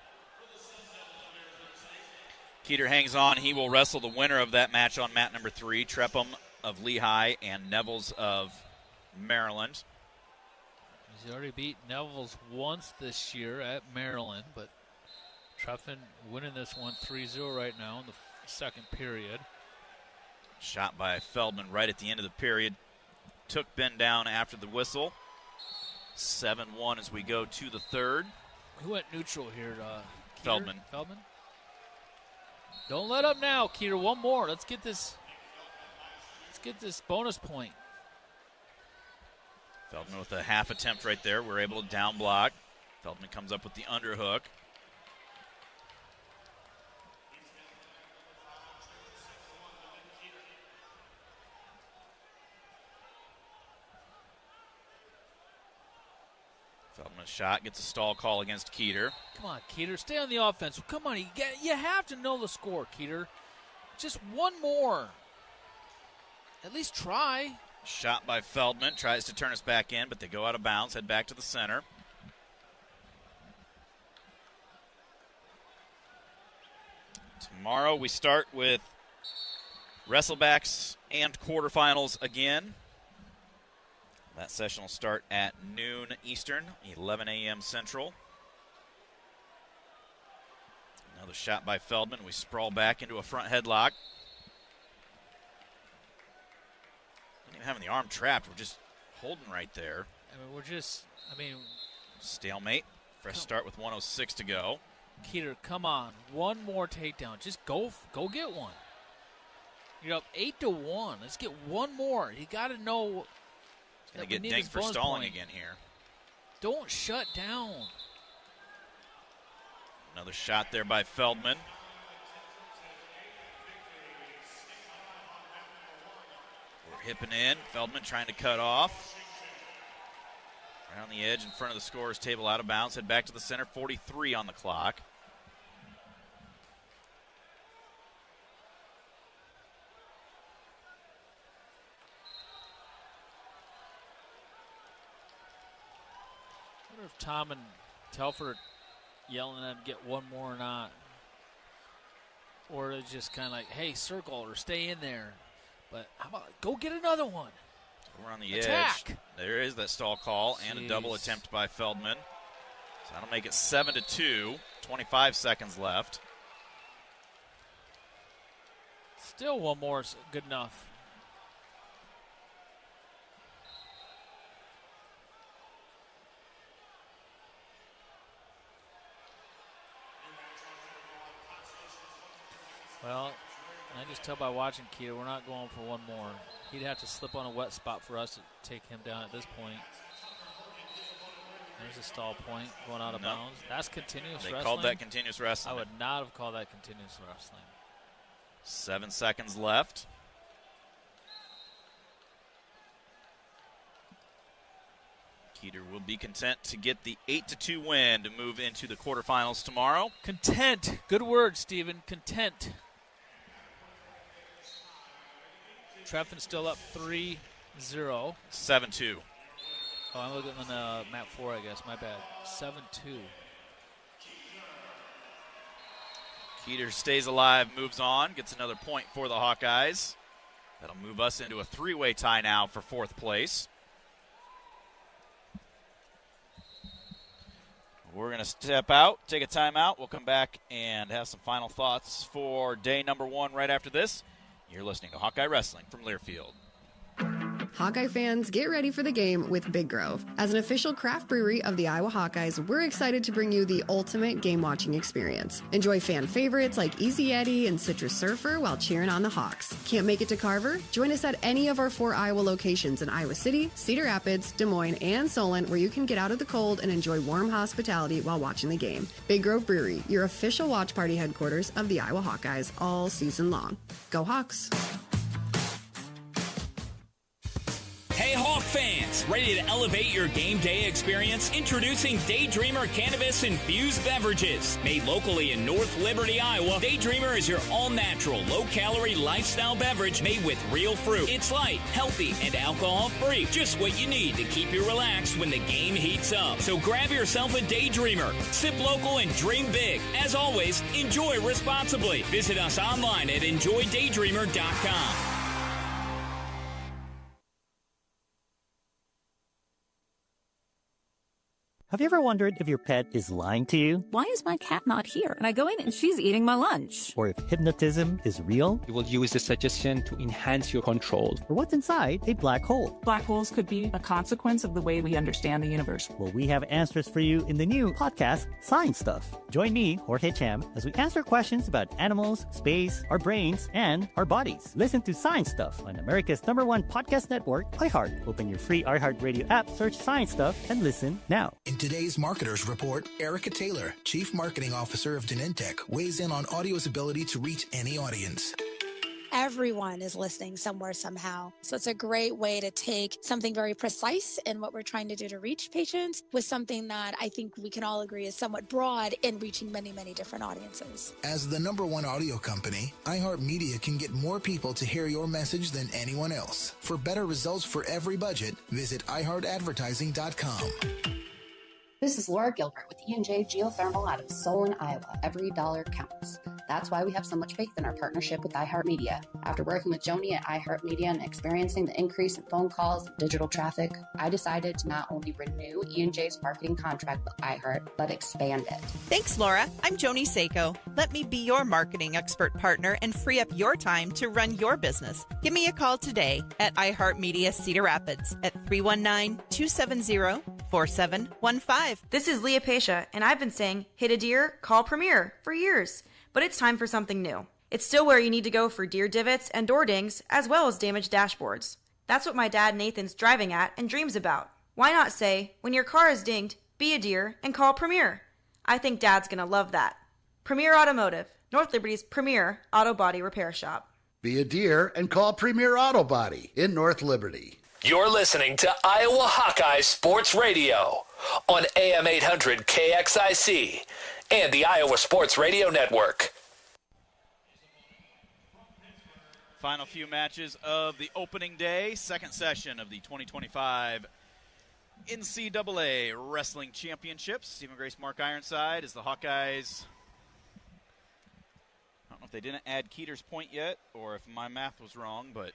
Keeter hangs on. He will wrestle the winner of that match on mat number 3, Trepham of Lehigh and Nevels of Maryland. He's already beat Nevels once this year at Maryland, but Treffin winning this one 3-0 right now in the second period. Shot by Feldman right at the end of the period. Took Ben down after the whistle. 7-1 as we go to the third. Who went neutral here? Feldman. Feldman? Don't let up now, Keeter. One more. Let's get this bonus point. Feldman with a half attempt right there. We're able to down block. Feldman comes up with the underhook. Feldman's shot gets a stall call against Keeter. Come on, Keeter. Stay on the offense. Come on. You have to know the score, Keeter. Just one more. At least try. Shot by Feldman. Tries to turn us back in, but they go out of bounds. Head back to the center. Tomorrow we start with wrestlebacks and quarterfinals again. That session will start at noon Eastern, 11 a.m. Central. Another shot by Feldman. We sprawl back into a front headlock. Not even having the arm trapped. We're just holding right there. Stalemate. Fresh start with 1:06 to go. Keeter, come on. One more takedown. Just go get one. You're up 8-1. Let's get one more. You got to know. Going to get dinged for stalling again here. Don't shut down. Another shot there by Feldman. We're hipping in. Feldman trying to cut off. Around the edge in front of the scorer's table, out of bounds. Head back to the center. 43 on the clock. I wonder if Tom and Telford yelling at him get one more or not. Or it's just kind of like, hey, circle or stay in there. But how about go get another one? We're on the edge. There is that stall call and a double attempt by Feldman. So that'll make it 7-2. 25 seconds left. Still one more is good enough. Well, I just tell by watching Keto, we're not going for one more. He'd have to slip on a wet spot for us to take him down at this point. There's a stall point going out of bounds. That's continuous wrestling. They called that continuous wrestling. I would not have called that continuous wrestling. 7 seconds left. Keeter will be content to get the 8-2 win to move into the quarterfinals tomorrow. Content. Good word, Steven. Content. Treffen's still up 3-0. 7-2. Oh, I'm looking on map 4, I guess. My bad. 7-2. Keeter stays alive, moves on, gets another point for the Hawkeyes. That'll move us into a 3-way tie now for 4th place. We're going to step out, take a timeout. We'll come back and have some final thoughts for day number 1 right after this. You're listening to Hawkeye Wrestling from Learfield. Hawkeye fans, get ready for the game with Big Grove. As an official craft brewery of the Iowa Hawkeyes, we're excited to bring you the ultimate game-watching experience. Enjoy fan favorites like Easy Eddie and Citrus Surfer while cheering on the Hawks. Can't make it to Carver? Join us at any of our 4 Iowa locations in Iowa City, Cedar Rapids, Des Moines, and Solon, where you can get out of the cold and enjoy warm hospitality while watching the game. Big Grove Brewery, your official watch party headquarters of the Iowa Hawkeyes all season long. Go Hawks! Hey Hawk fans, ready to elevate your game day experience? Introducing Daydreamer Cannabis Infused Beverages. Made locally in North Liberty, Iowa, Daydreamer is your all-natural, low-calorie lifestyle beverage made with real fruit. It's light, healthy, and alcohol-free. Just what you need to keep you relaxed when the game heats up. So grab yourself a Daydreamer. Sip local and dream big. As always, enjoy responsibly. Visit us online at enjoydaydreamer.com. Have you ever wondered if your pet is lying to you? Why is my cat not here? And I go in and she's eating my lunch. Or if hypnotism is real? You will use the suggestion to enhance your control. Or what's inside a black hole? Black holes could be a consequence of the way we understand the universe. Well, we have answers for you in the new podcast, Science Stuff. Join me, Jorge Cham, as we answer questions about animals, space, our brains, and our bodies. Listen to Science Stuff on America's #1 podcast network, iHeart. Open your free iHeartRadio app, search Science Stuff, and listen now. In today's Marketers Report, Erica Taylor, Chief Marketing Officer of Genentech, weighs in on audio's ability to reach any audience. Everyone is listening somewhere, somehow. So it's a great way to take something very precise in what we're trying to do to reach patients with something that I think we can all agree is somewhat broad in reaching many, many different audiences. As the #1 audio company, iHeartMedia can get more people to hear your message than anyone else. For better results for every budget, visit iHeartAdvertising.com. This is Laura Gilbert with E&J Geothermal out of Solon, Iowa. Every dollar counts. That's why we have so much faith in our partnership with iHeartMedia. After working with Joni at iHeartMedia and experiencing the increase in phone calls and digital traffic, I decided to not only renew E&J's marketing contract with iHeart, but expand it. Thanks, Laura. I'm Joni Seiko. Let me be your marketing expert partner and free up your time to run your business. Give me a call today at iHeartMedia Cedar Rapids at 319-270-4715. This is Leah Pasha, and I've been saying, hit a deer, call Premier for years. But it's time for something new. It's still where you need to go for deer divots and door dings, as well as damaged dashboards. That's what my dad Nathan's driving at and dreams about. Why not say, when your car is dinged, be a deer and call Premier? I think Dad's gonna love that. Premier Automotive, North Liberty's premier auto body repair shop. Be a deer and call Premier Auto Body in North Liberty. You're listening to Iowa Hawkeye Sports Radio on AM 800 KXIC and the Iowa Sports Radio Network. Final few matches of the opening day, second session of the 2025 NCAA Wrestling Championships. Stephen Grace, Mark Ironside is the Hawkeyes. I don't know if they didn't add Keeter's point yet or if my math was wrong, but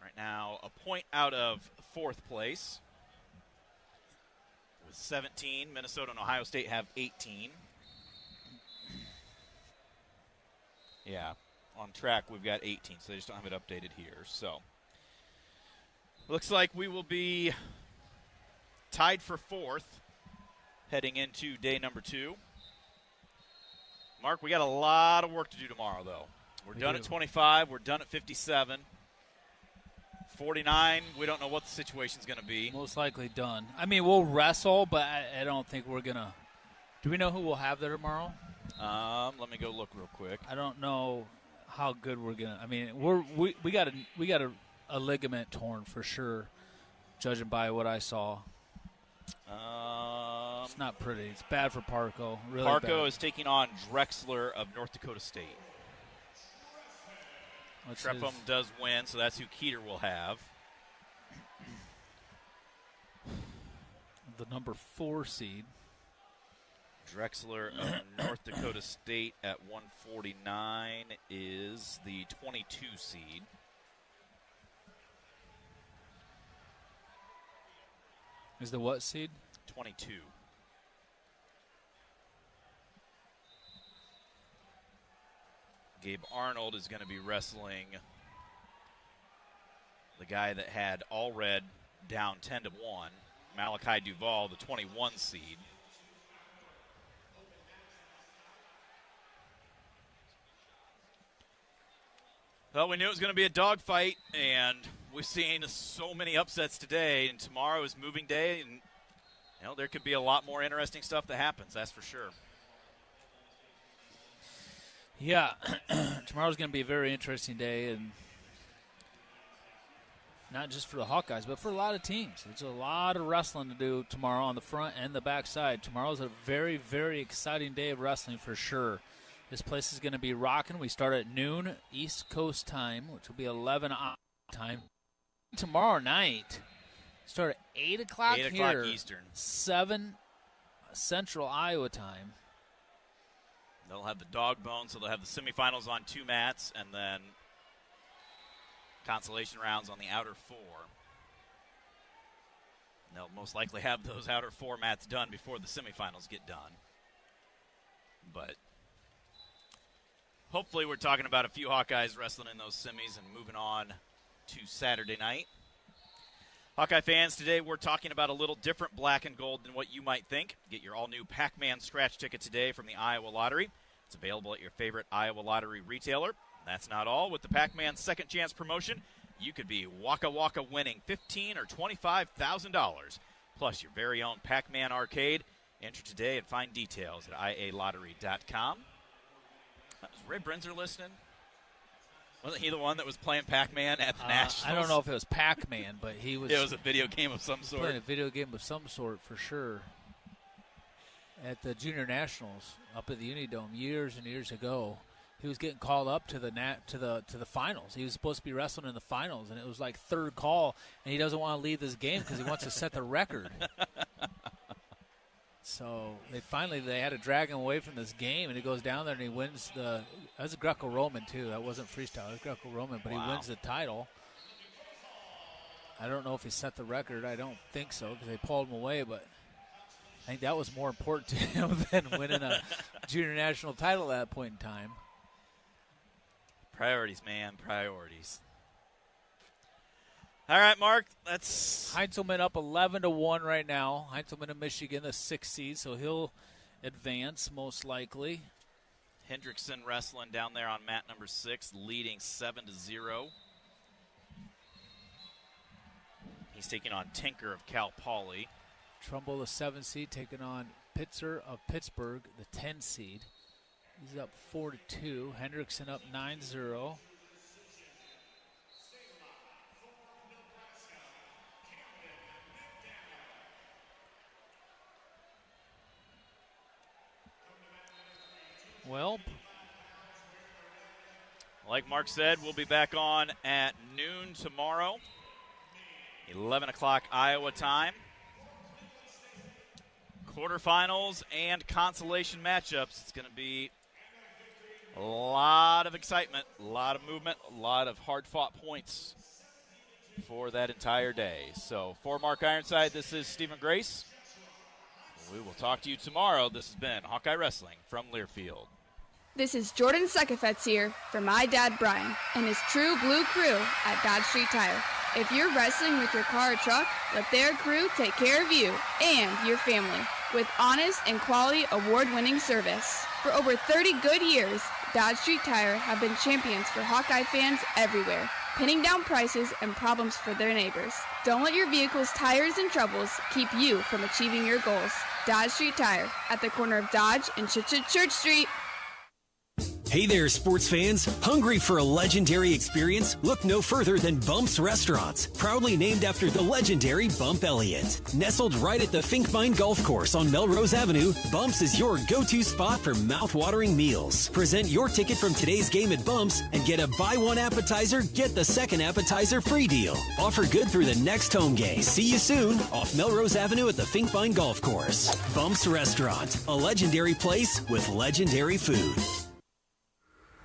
right now a point out of fourth place with 17. Minnesota and Ohio State have 18. Yeah, on track we've got 18, so they just don't have it updated here. So looks like we will be tied for fourth heading into day number 2. Mark, we got a lot of work to do tomorrow, though. We're done at 25. We're done at 57. 49, we don't know what the situation's going to be. Most likely done. I mean, we'll wrestle, but I don't think we're going to. Do we know who we'll have there tomorrow? Let me go look real quick. I don't know how good we're going to. I mean, we got a ligament torn for sure, judging by what I saw. It's not pretty. It's bad for Parco. Really Parco bad. is taking on Drexler of North Dakota State. Trepham does win, so that's who Keeter will have. The number 4 seed. Drexler of North Dakota State at 149 is the 22 seed. Is the what seed? 22. Gabe Arnold is going to be wrestling the guy that had Allred down 10-1, Malachi Duvall, the 21 seed. Well, we knew it was going to be a dogfight, and we've seen so many upsets today, and tomorrow is moving day, and there could be a lot more interesting stuff that happens, that's for sure. Yeah, tomorrow's going to be a very interesting day, and not just for the Hawkeyes, but for a lot of teams. There's a lot of wrestling to do tomorrow on the front and the back side. Tomorrow's a very, very exciting day of wrestling for sure. This place is going to be rocking. We start at noon East Coast time, which will be 11 time. Tomorrow night, start at 8 o'clock 8 here. o'clock Eastern. 7 Central Iowa time. They'll have the dog bone, so they'll have the semifinals on 2 mats, and then consolation rounds on the outer 4. And they'll most likely have those outer 4 mats done before the semifinals get done. But hopefully we're talking about a few Hawkeyes wrestling in those semis and moving on to Saturday night. Hawkeye fans, today we're talking about a little different black and gold than what you might think. Get your all-new Pac-Man scratch ticket today from the Iowa Lottery. It's available at your favorite Iowa Lottery retailer. That's not all. With the Pac-Man Second Chance promotion, you could be Waka Waka winning $15,000 or $25,000, plus your very own Pac-Man arcade. Enter today and find details at ialottery.com. Was Ray Brenzer listening? Wasn't he the one that was playing Pac-Man at the Nationals? I don't know if it was Pac-Man, but he was. It was a video game of some sort. Playing a video game of some sort for sure. At the Junior Nationals up at the Unidome years and years ago, he was getting called up to the finals. He was supposed to be wrestling in the finals, and it was like third call, and he doesn't want to leave this game because he wants to set the record. So they had to drag him away from this game, and he goes down there and he wins that was Greco-Roman too. That wasn't freestyle. It was Greco-Roman, but He wins the title. I don't know if he set the record. I don't think so because they pulled him away, but I think that was more important to him than winning a junior national title at that point in time. Priorities, man, priorities. All right, Mark, that's Heintzelman up 11-1 right now. Heintzelman of Michigan, the 6th seed, so he'll advance most likely. Hendrickson wrestling down there on mat number 6, leading 7-0. He's taking on Tinker of Cal Poly. Trumbull, the 7th seed, taking on Pitzer of Pittsburgh, the 10 seed. He's up 4-2. Hendrickson up 9-0. Well, like Mark said, we'll be back on at noon tomorrow, 11 o'clock Iowa time. Quarterfinals and consolation matchups. It's going to be a lot of excitement, a lot of movement, a lot of hard-fought points for that entire day. So for Mark Ironside, this is Stephen Grace. We will talk to you tomorrow. This has been Hawkeye Wrestling from Learfield. This is Jordan Suckafetz here for my dad Brian and his True Blue crew at Dodge Street Tire. If you're wrestling with your car or truck, let their crew take care of you and your family with honest and quality award-winning service. For over 30 good years, Dodge Street Tire have been champions for Hawkeye fans everywhere, pinning down prices and problems for their neighbors. Don't let your vehicle's tires and troubles keep you from achieving your goals. Dodge Street Tire at the corner of Dodge and Church Street. Hey there, sports fans. Hungry for a legendary experience? Look no further than Bumps Restaurants, proudly named after the legendary Bump Elliott. Nestled right at the Finkbine Golf Course on Melrose Avenue, Bumps is your go-to spot for mouth-watering meals. Present your ticket from today's game at Bumps and get a buy one appetizer, get the second appetizer free deal. Offer good through the next home game. See you soon off Melrose Avenue at the Finkbine Golf Course. Bumps Restaurant, a legendary place with legendary food.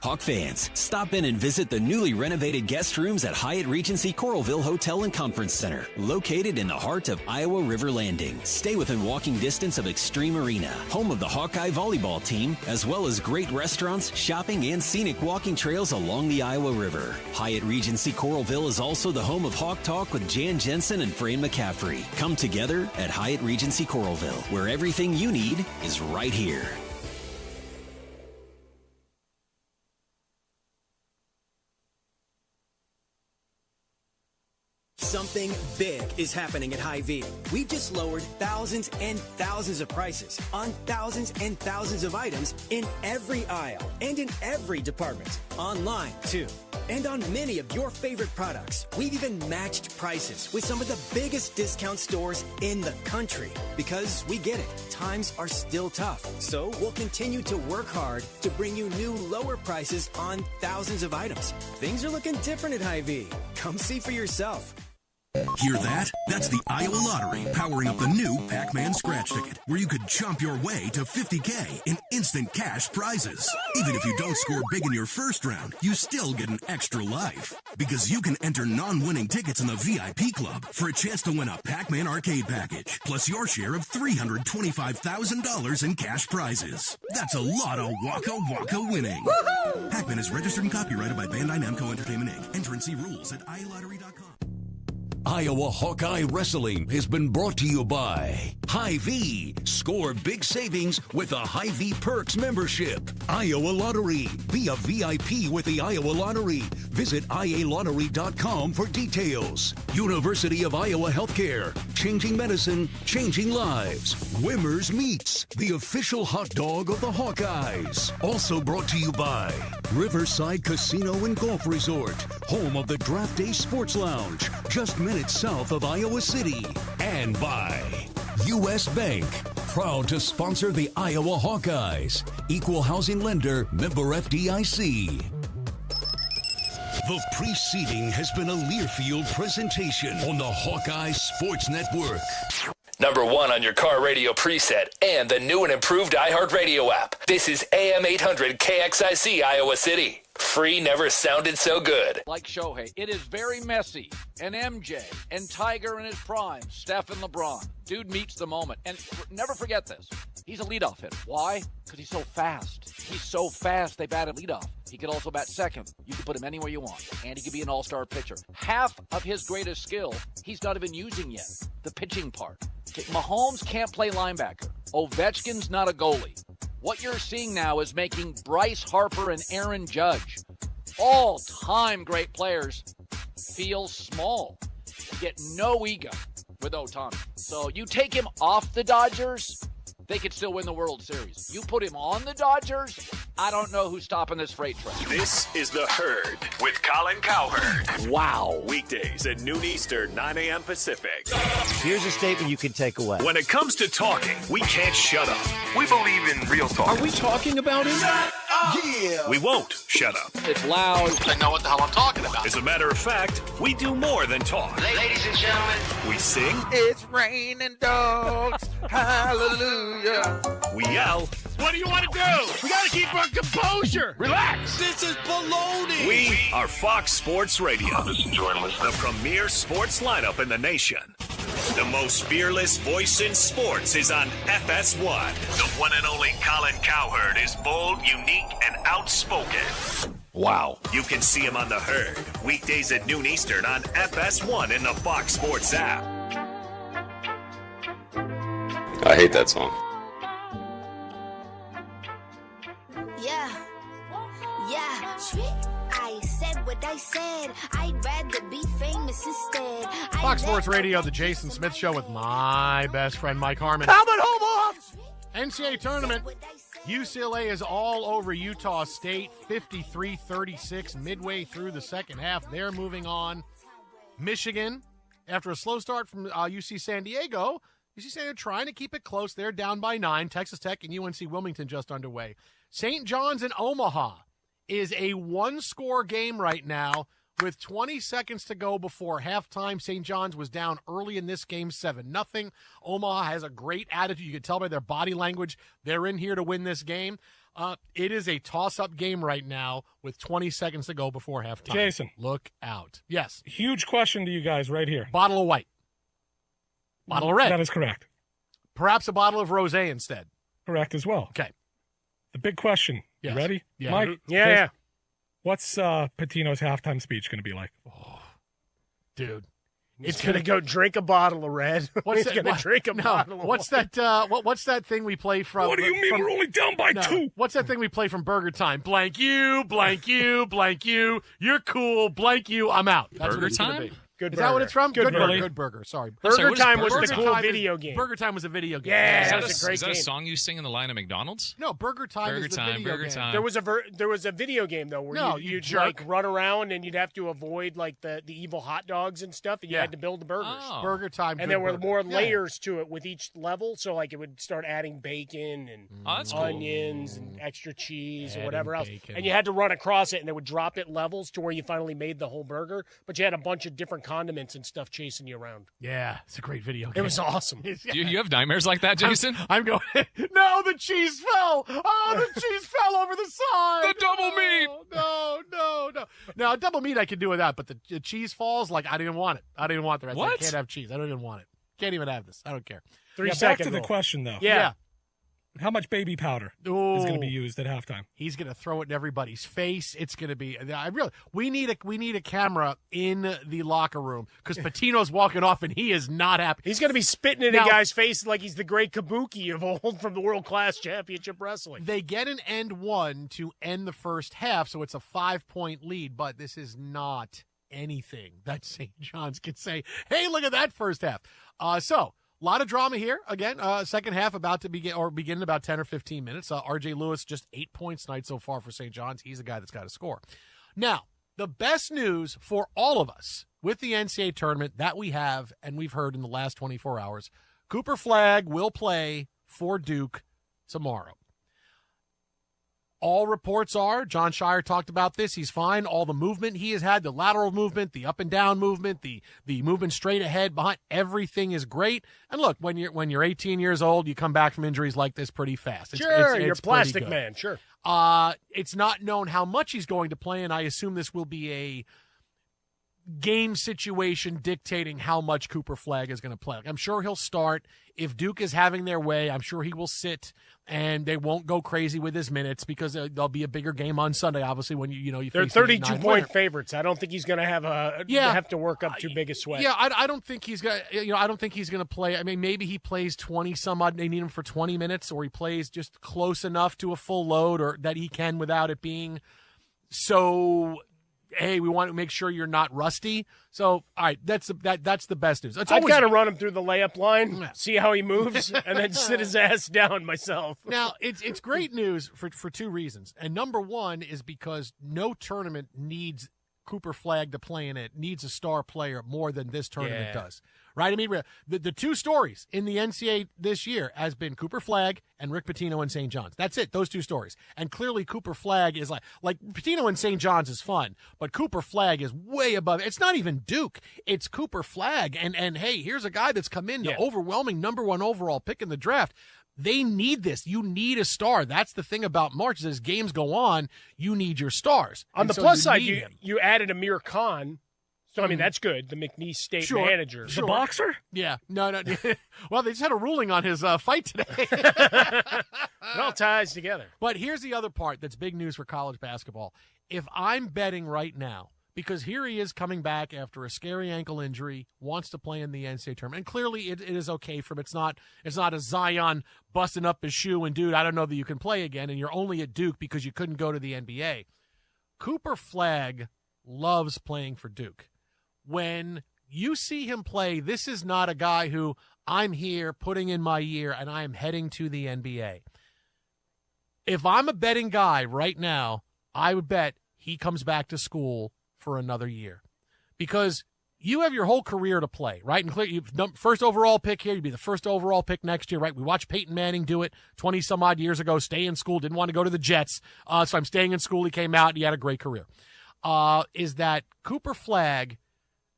Hawk fans, stop in and visit the newly renovated guest rooms at Hyatt Regency Coralville Hotel and Conference Center, located in the heart of Iowa River Landing. Stay within walking distance of Extreme Arena, home of the Hawkeye volleyball team, as well as great restaurants, shopping, and scenic walking trails along the Iowa River. Hyatt Regency Coralville is also the home of Hawk Talk with Jan Jensen and Fran McCaffrey. Come together at Hyatt Regency Coralville, where everything you need is right here. Something big is happening at Hy-Vee. We've just lowered thousands and thousands of prices on thousands and thousands of items in every aisle and in every department. Online, too. And on many of your favorite products, we've even matched prices with some of the biggest discount stores in the country. Because we get it, times are still tough. So we'll continue to work hard to bring you new lower prices on thousands of items. Things are looking different at Hy-Vee. Come see for yourself. Hear that? That's the Iowa Lottery powering up the new Pac-Man scratch ticket, where you could chomp your way to $50K in instant cash prizes. Even if you don't score big in your first round, you still get an extra life. Because you can enter non-winning tickets in the VIP club for a chance to win a Pac-Man arcade package, plus your share of $325,000 in cash prizes. That's a lot of Waka Waka winning. Woo-hoo! Pac-Man is registered and copyrighted by Bandai Namco Entertainment Inc. Enter and see rules at iLottery.com. Iowa Hawkeye Wrestling has been brought to you by Hy-Vee. Score big savings with a Hy-Vee Perks membership. Iowa Lottery. Be a VIP with the Iowa Lottery. Visit ialottery.com for details. University of Iowa Healthcare. Changing medicine, changing lives. Wimmer's Meats, the official hot dog of the Hawkeyes. Also brought to you by Riverside Casino and Golf Resort, home of the Draft Day Sports Lounge, just minutes south of Iowa City. And by U.S. Bank, proud to sponsor the Iowa Hawkeyes. Equal housing lender, member FDIC. The preceding has been a Learfield presentation on the Hawkeye Sports Network. #1 on your car radio preset, and the new and improved iHeartRadio app. This is AM 800 KXIC, Iowa City. Free never sounded so good. Like Shohei, it is very messy. And MJ, and Tiger in his prime, Steph and LeBron. Dude meets the moment. And never forget this. He's a leadoff hitter. Why? Because he's so fast. He's so fast, they batted leadoff. He could also bat second. You can put him anywhere you want. And he could be an all-star pitcher. Half of his greatest skill, he's not even using yet. The pitching part. Mahomes can't play linebacker. Ovechkin's not a goalie. What you're seeing now is making Bryce Harper and Aaron Judge, all-time great players, feel small. Get no ego with Ohtani. So you take him off the Dodgers, they could still win the World Series. You put him on the Dodgers, I don't know who's stopping this freight train. This is The Herd with Colin Cowherd. Wow. Weekdays at noon Eastern, 9 a.m. Pacific. Here's a statement you can take away. When it comes to talking, we can't shut up. We believe in real talk. Are we talking about it? Shut up! Yeah. We won't shut up. It's loud. I know what the hell I'm talking about. As a matter of fact, we do more than talk. Ladies and gentlemen. We sing. It's raining dogs. Hallelujah. We yell. What do you want to do? We got to keep our composure. Relax. This is baloney. We are Fox Sports Radio. This is journalist. The premier sports lineup in the nation. The most fearless voice in sports is on FS1. The one and only Colin Cowherd is bold, unique, and outspoken. Wow. You can see him on The Herd. Weekdays at noon Eastern on FS1 in the Fox Sports app. I hate that song. Yeah. I said what I said. I'd rather be famous instead. Fox Sports Radio, the Jason Smith Show with my best friend Mike Harmon. Helmet home off! NCAA tournament. UCLA is all over Utah State, 53-36, midway through the second half. They're moving on. Michigan, after a slow start from UC San Diego, trying to keep it close. They're down by 9. Texas Tech and UNC Wilmington just underway. St. John's and Omaha is a one-score game right now with 20 seconds to go before halftime. St. John's was down early in this game, 7-0. Omaha has a great attitude. You can tell by their body language they're in here to win this game. It is a toss-up game right now with 20 seconds to go before halftime. Jason. Look out. Yes. Huge question to you guys right here. Bottle of white. Bottle of red. That is correct. Perhaps a bottle of rosé instead. Correct as well. Okay. The big question. Yes. You ready? Yeah. Mike? Yeah. What's Patino's halftime speech going to be like? Oh, dude. It's going to go drink a bottle of red. What's going to drink a bottle of What's white. that what's that thing we play from? What do you mean we're only down by 2? What's that thing we play from Burger Time? Blank you, blank you, blank you. You're cool, blank you, I'm out. That's Burger what it's gonna Time? be. Good Is that what it's from? Good burger. Good burger. Sorry. Burger Time was the cool Time video game. Burger Time was a video game. Yeah, Is that that, was a great is that game. a song you sing in the line of McDonald's? No, Burger Time is the video Burger game. Time. There was a video game though where you'd jerk. like run around and you'd have to avoid like the evil hot dogs and stuff, and you had to build the burgers. Oh. Burger Time. And there were more Yeah. layers to it with each level, so like it would start adding bacon and that's cool. onions and extra cheese Adding or whatever else. bacon. And you had to run across it, and they would drop it levels to where you finally made the whole burger. But you had a bunch of different condiments and stuff chasing you around. Yeah, it's a great video game. It was awesome. Do you have nightmares like that, Jason? I'm going, no, the cheese fell. Oh, the cheese fell over the side. The double meat. No. Now, double meat I could do without, but the cheese falls, like, I didn't want it. I didn't want the rest. What? I can't have cheese. I don't even want it. Can't even have this. I don't care. 3 Back second to the rule. question, though. Yeah. How much baby powder is going to be used at halftime? He's going to throw it in everybody's face. It's going to be. We need a camera in the locker room because Patino's walking off and he is not happy. He's going to be spitting in a guy's face like he's the great Kabuki of old from the World Class Championship Wrestling. They get an end one to end the first half, so it's a 5-point lead, but this is not anything that St. John's could say, hey, look at that first half. So a lot of drama here. Again, second half about to begin in about 10 or 15 minutes. R.J. Lewis, just 8 points tonight so far for St. John's. He's a guy that's got to score. Now, the best news for all of us with the NCAA tournament that we have and we've heard in the last 24 hours, Cooper Flagg will play for Duke tomorrow. All reports are, John Shire talked about this, he's fine. All the movement he has had, the lateral movement, the up and down movement, the movement straight ahead, behind, everything is great. And look, when you're 18 years old, you come back from injuries like this pretty fast. You're a plastic man, sure. It's not known how much he's going to play, and I assume this will be a game situation dictating how much Cooper Flagg is going to play. I'm sure he'll start. If Duke is having their way, I'm sure he will sit, and they won't go crazy with his minutes because there'll be a bigger game on Sunday. Obviously, when you they're 32-point favorites. I don't think he's going to have to work up too big a sweat. Yeah, I don't think he's going. I don't think he's going to play. I mean, maybe he plays 20 some odd. They need him for 20 minutes, or he plays just close enough to a full load, or that he can without it being so. Hey, we want to make sure you're not rusty. So, all right, that's the best news. I've got to run him through the layup line, see how he moves, and then sit his ass down myself. Now, it's great news for two reasons. And number one is because no tournament needs Cooper Flagg to play in it, needs a star player more than this tournament does. Right? I mean, the two stories in the NCAA this year has been Cooper Flagg and Rick Pitino and St. John's. That's it, those two stories. And clearly Cooper Flagg is like Pitino and St. John's is fun, but Cooper Flagg is way above. It's not even Duke. It's Cooper Flagg. And hey, here's a guy that's come in to overwhelming #1 overall pick in the draft. They need this. You need a star. That's the thing about March. As games go on, you need your stars. On the plus side, you added Amir Khan. So, I mean, that's good. The McNeese State manager. The boxer? Yeah. No. Well, they just had a ruling on his fight today. It all ties together. But here's the other part that's big news for college basketball. If I'm betting right now, because here he is coming back after a scary ankle injury, wants to play in the NCAA tournament, and clearly it is okay for him. It's not a Zion busting up his shoe and, dude, I don't know that you can play again, and you're only at Duke because you couldn't go to the NBA. Cooper Flagg loves playing for Duke. When you see him play, this is not a guy who I'm here putting in my year and I am heading to the NBA. If I'm a betting guy right now, I would bet he comes back to school for another year because you have your whole career to play, right? And you've first overall pick here, you'd be the first overall pick next year, right? We watched Peyton Manning do it 20 some odd years ago, stay in school, didn't want to go to the Jets. So I'm staying in school. He came out and he had a great career. Is that Cooper Flagg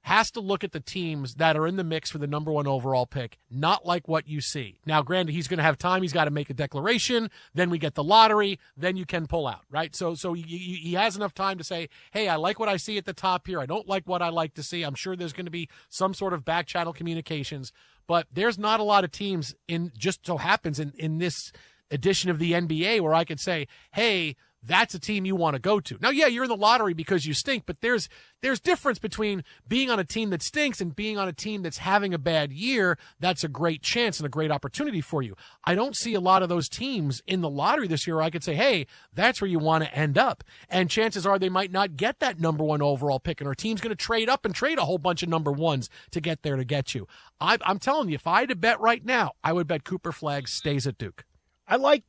has to look at the teams that are in the mix for the #1 overall pick, not like what you see. Now, granted, he's going to have time. He's got to make a declaration. Then we get the lottery. Then you can pull out, right? So he has enough time to say, hey, I like what I see at the top here. I don't like what I like to see. I'm sure there's going to be some sort of back channel communications, but there's not a lot of teams just so happens in this edition of the NBA where I could say, hey, that's a team you want to go to. Now, yeah, you're in the lottery because you stink, but there's difference between being on a team that stinks and being on a team that's having a bad year. That's a great chance and a great opportunity for you. I don't see a lot of those teams in the lottery this year where I could say, hey, that's where you want to end up. And chances are they might not get that #1 overall pick, and our team's going to trade up and trade a whole bunch of #1s to get there to get you. I'm telling you, if I had to bet right now, I would bet Cooper Flagg stays at Duke. I like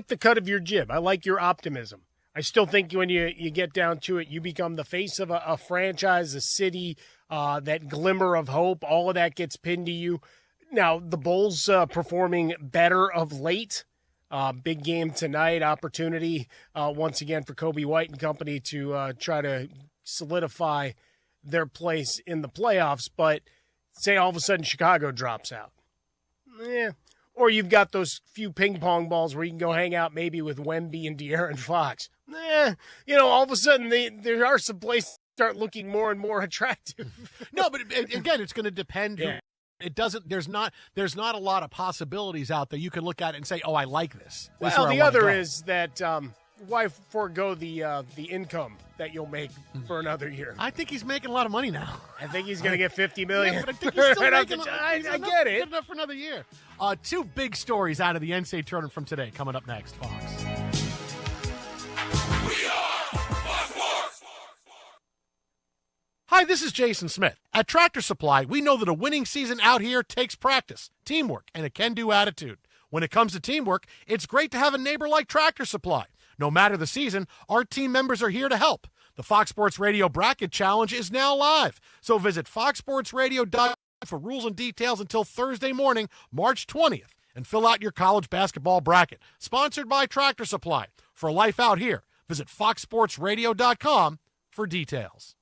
the cut of your jib. I like your optimism. I still think when you get down to it, you become the face of a franchise, a city, that glimmer of hope. All of that gets pinned to you. Now, the Bulls performing better of late. Big game tonight, opportunity once again for Kobe White and company to try to solidify their place in the playoffs. But say all of a sudden Chicago drops out. Or you've got those few ping pong balls where you can go hang out maybe with Wemby and De'Aaron Fox. All of a sudden there are some places that start looking more and more attractive. No, but again, it's going to depend. Yeah. It doesn't. There's not a lot of possibilities out there you can look at it and say, oh, I like this. Well, the other is that why forego the income that you'll make for another year? I think he's making a lot of money now. I think he's going to get $50 million. Yeah, but I think he's still making. I get it. Good enough for another year. Two big stories out of the NCAA tournament from today coming up next. Fox. Hi, this is Jason Smith. At Tractor Supply, we know that a winning season out here takes practice, teamwork, and a can-do attitude. When it comes to teamwork, it's great to have a neighbor like Tractor Supply. No matter the season, our team members are here to help. The Fox Sports Radio Bracket Challenge is now live, so visit foxsportsradio.com for rules and details until Thursday morning, March 20th. and fill out your college basketball bracket. Sponsored by Tractor Supply. For life out here, visit foxsportsradio.com for details.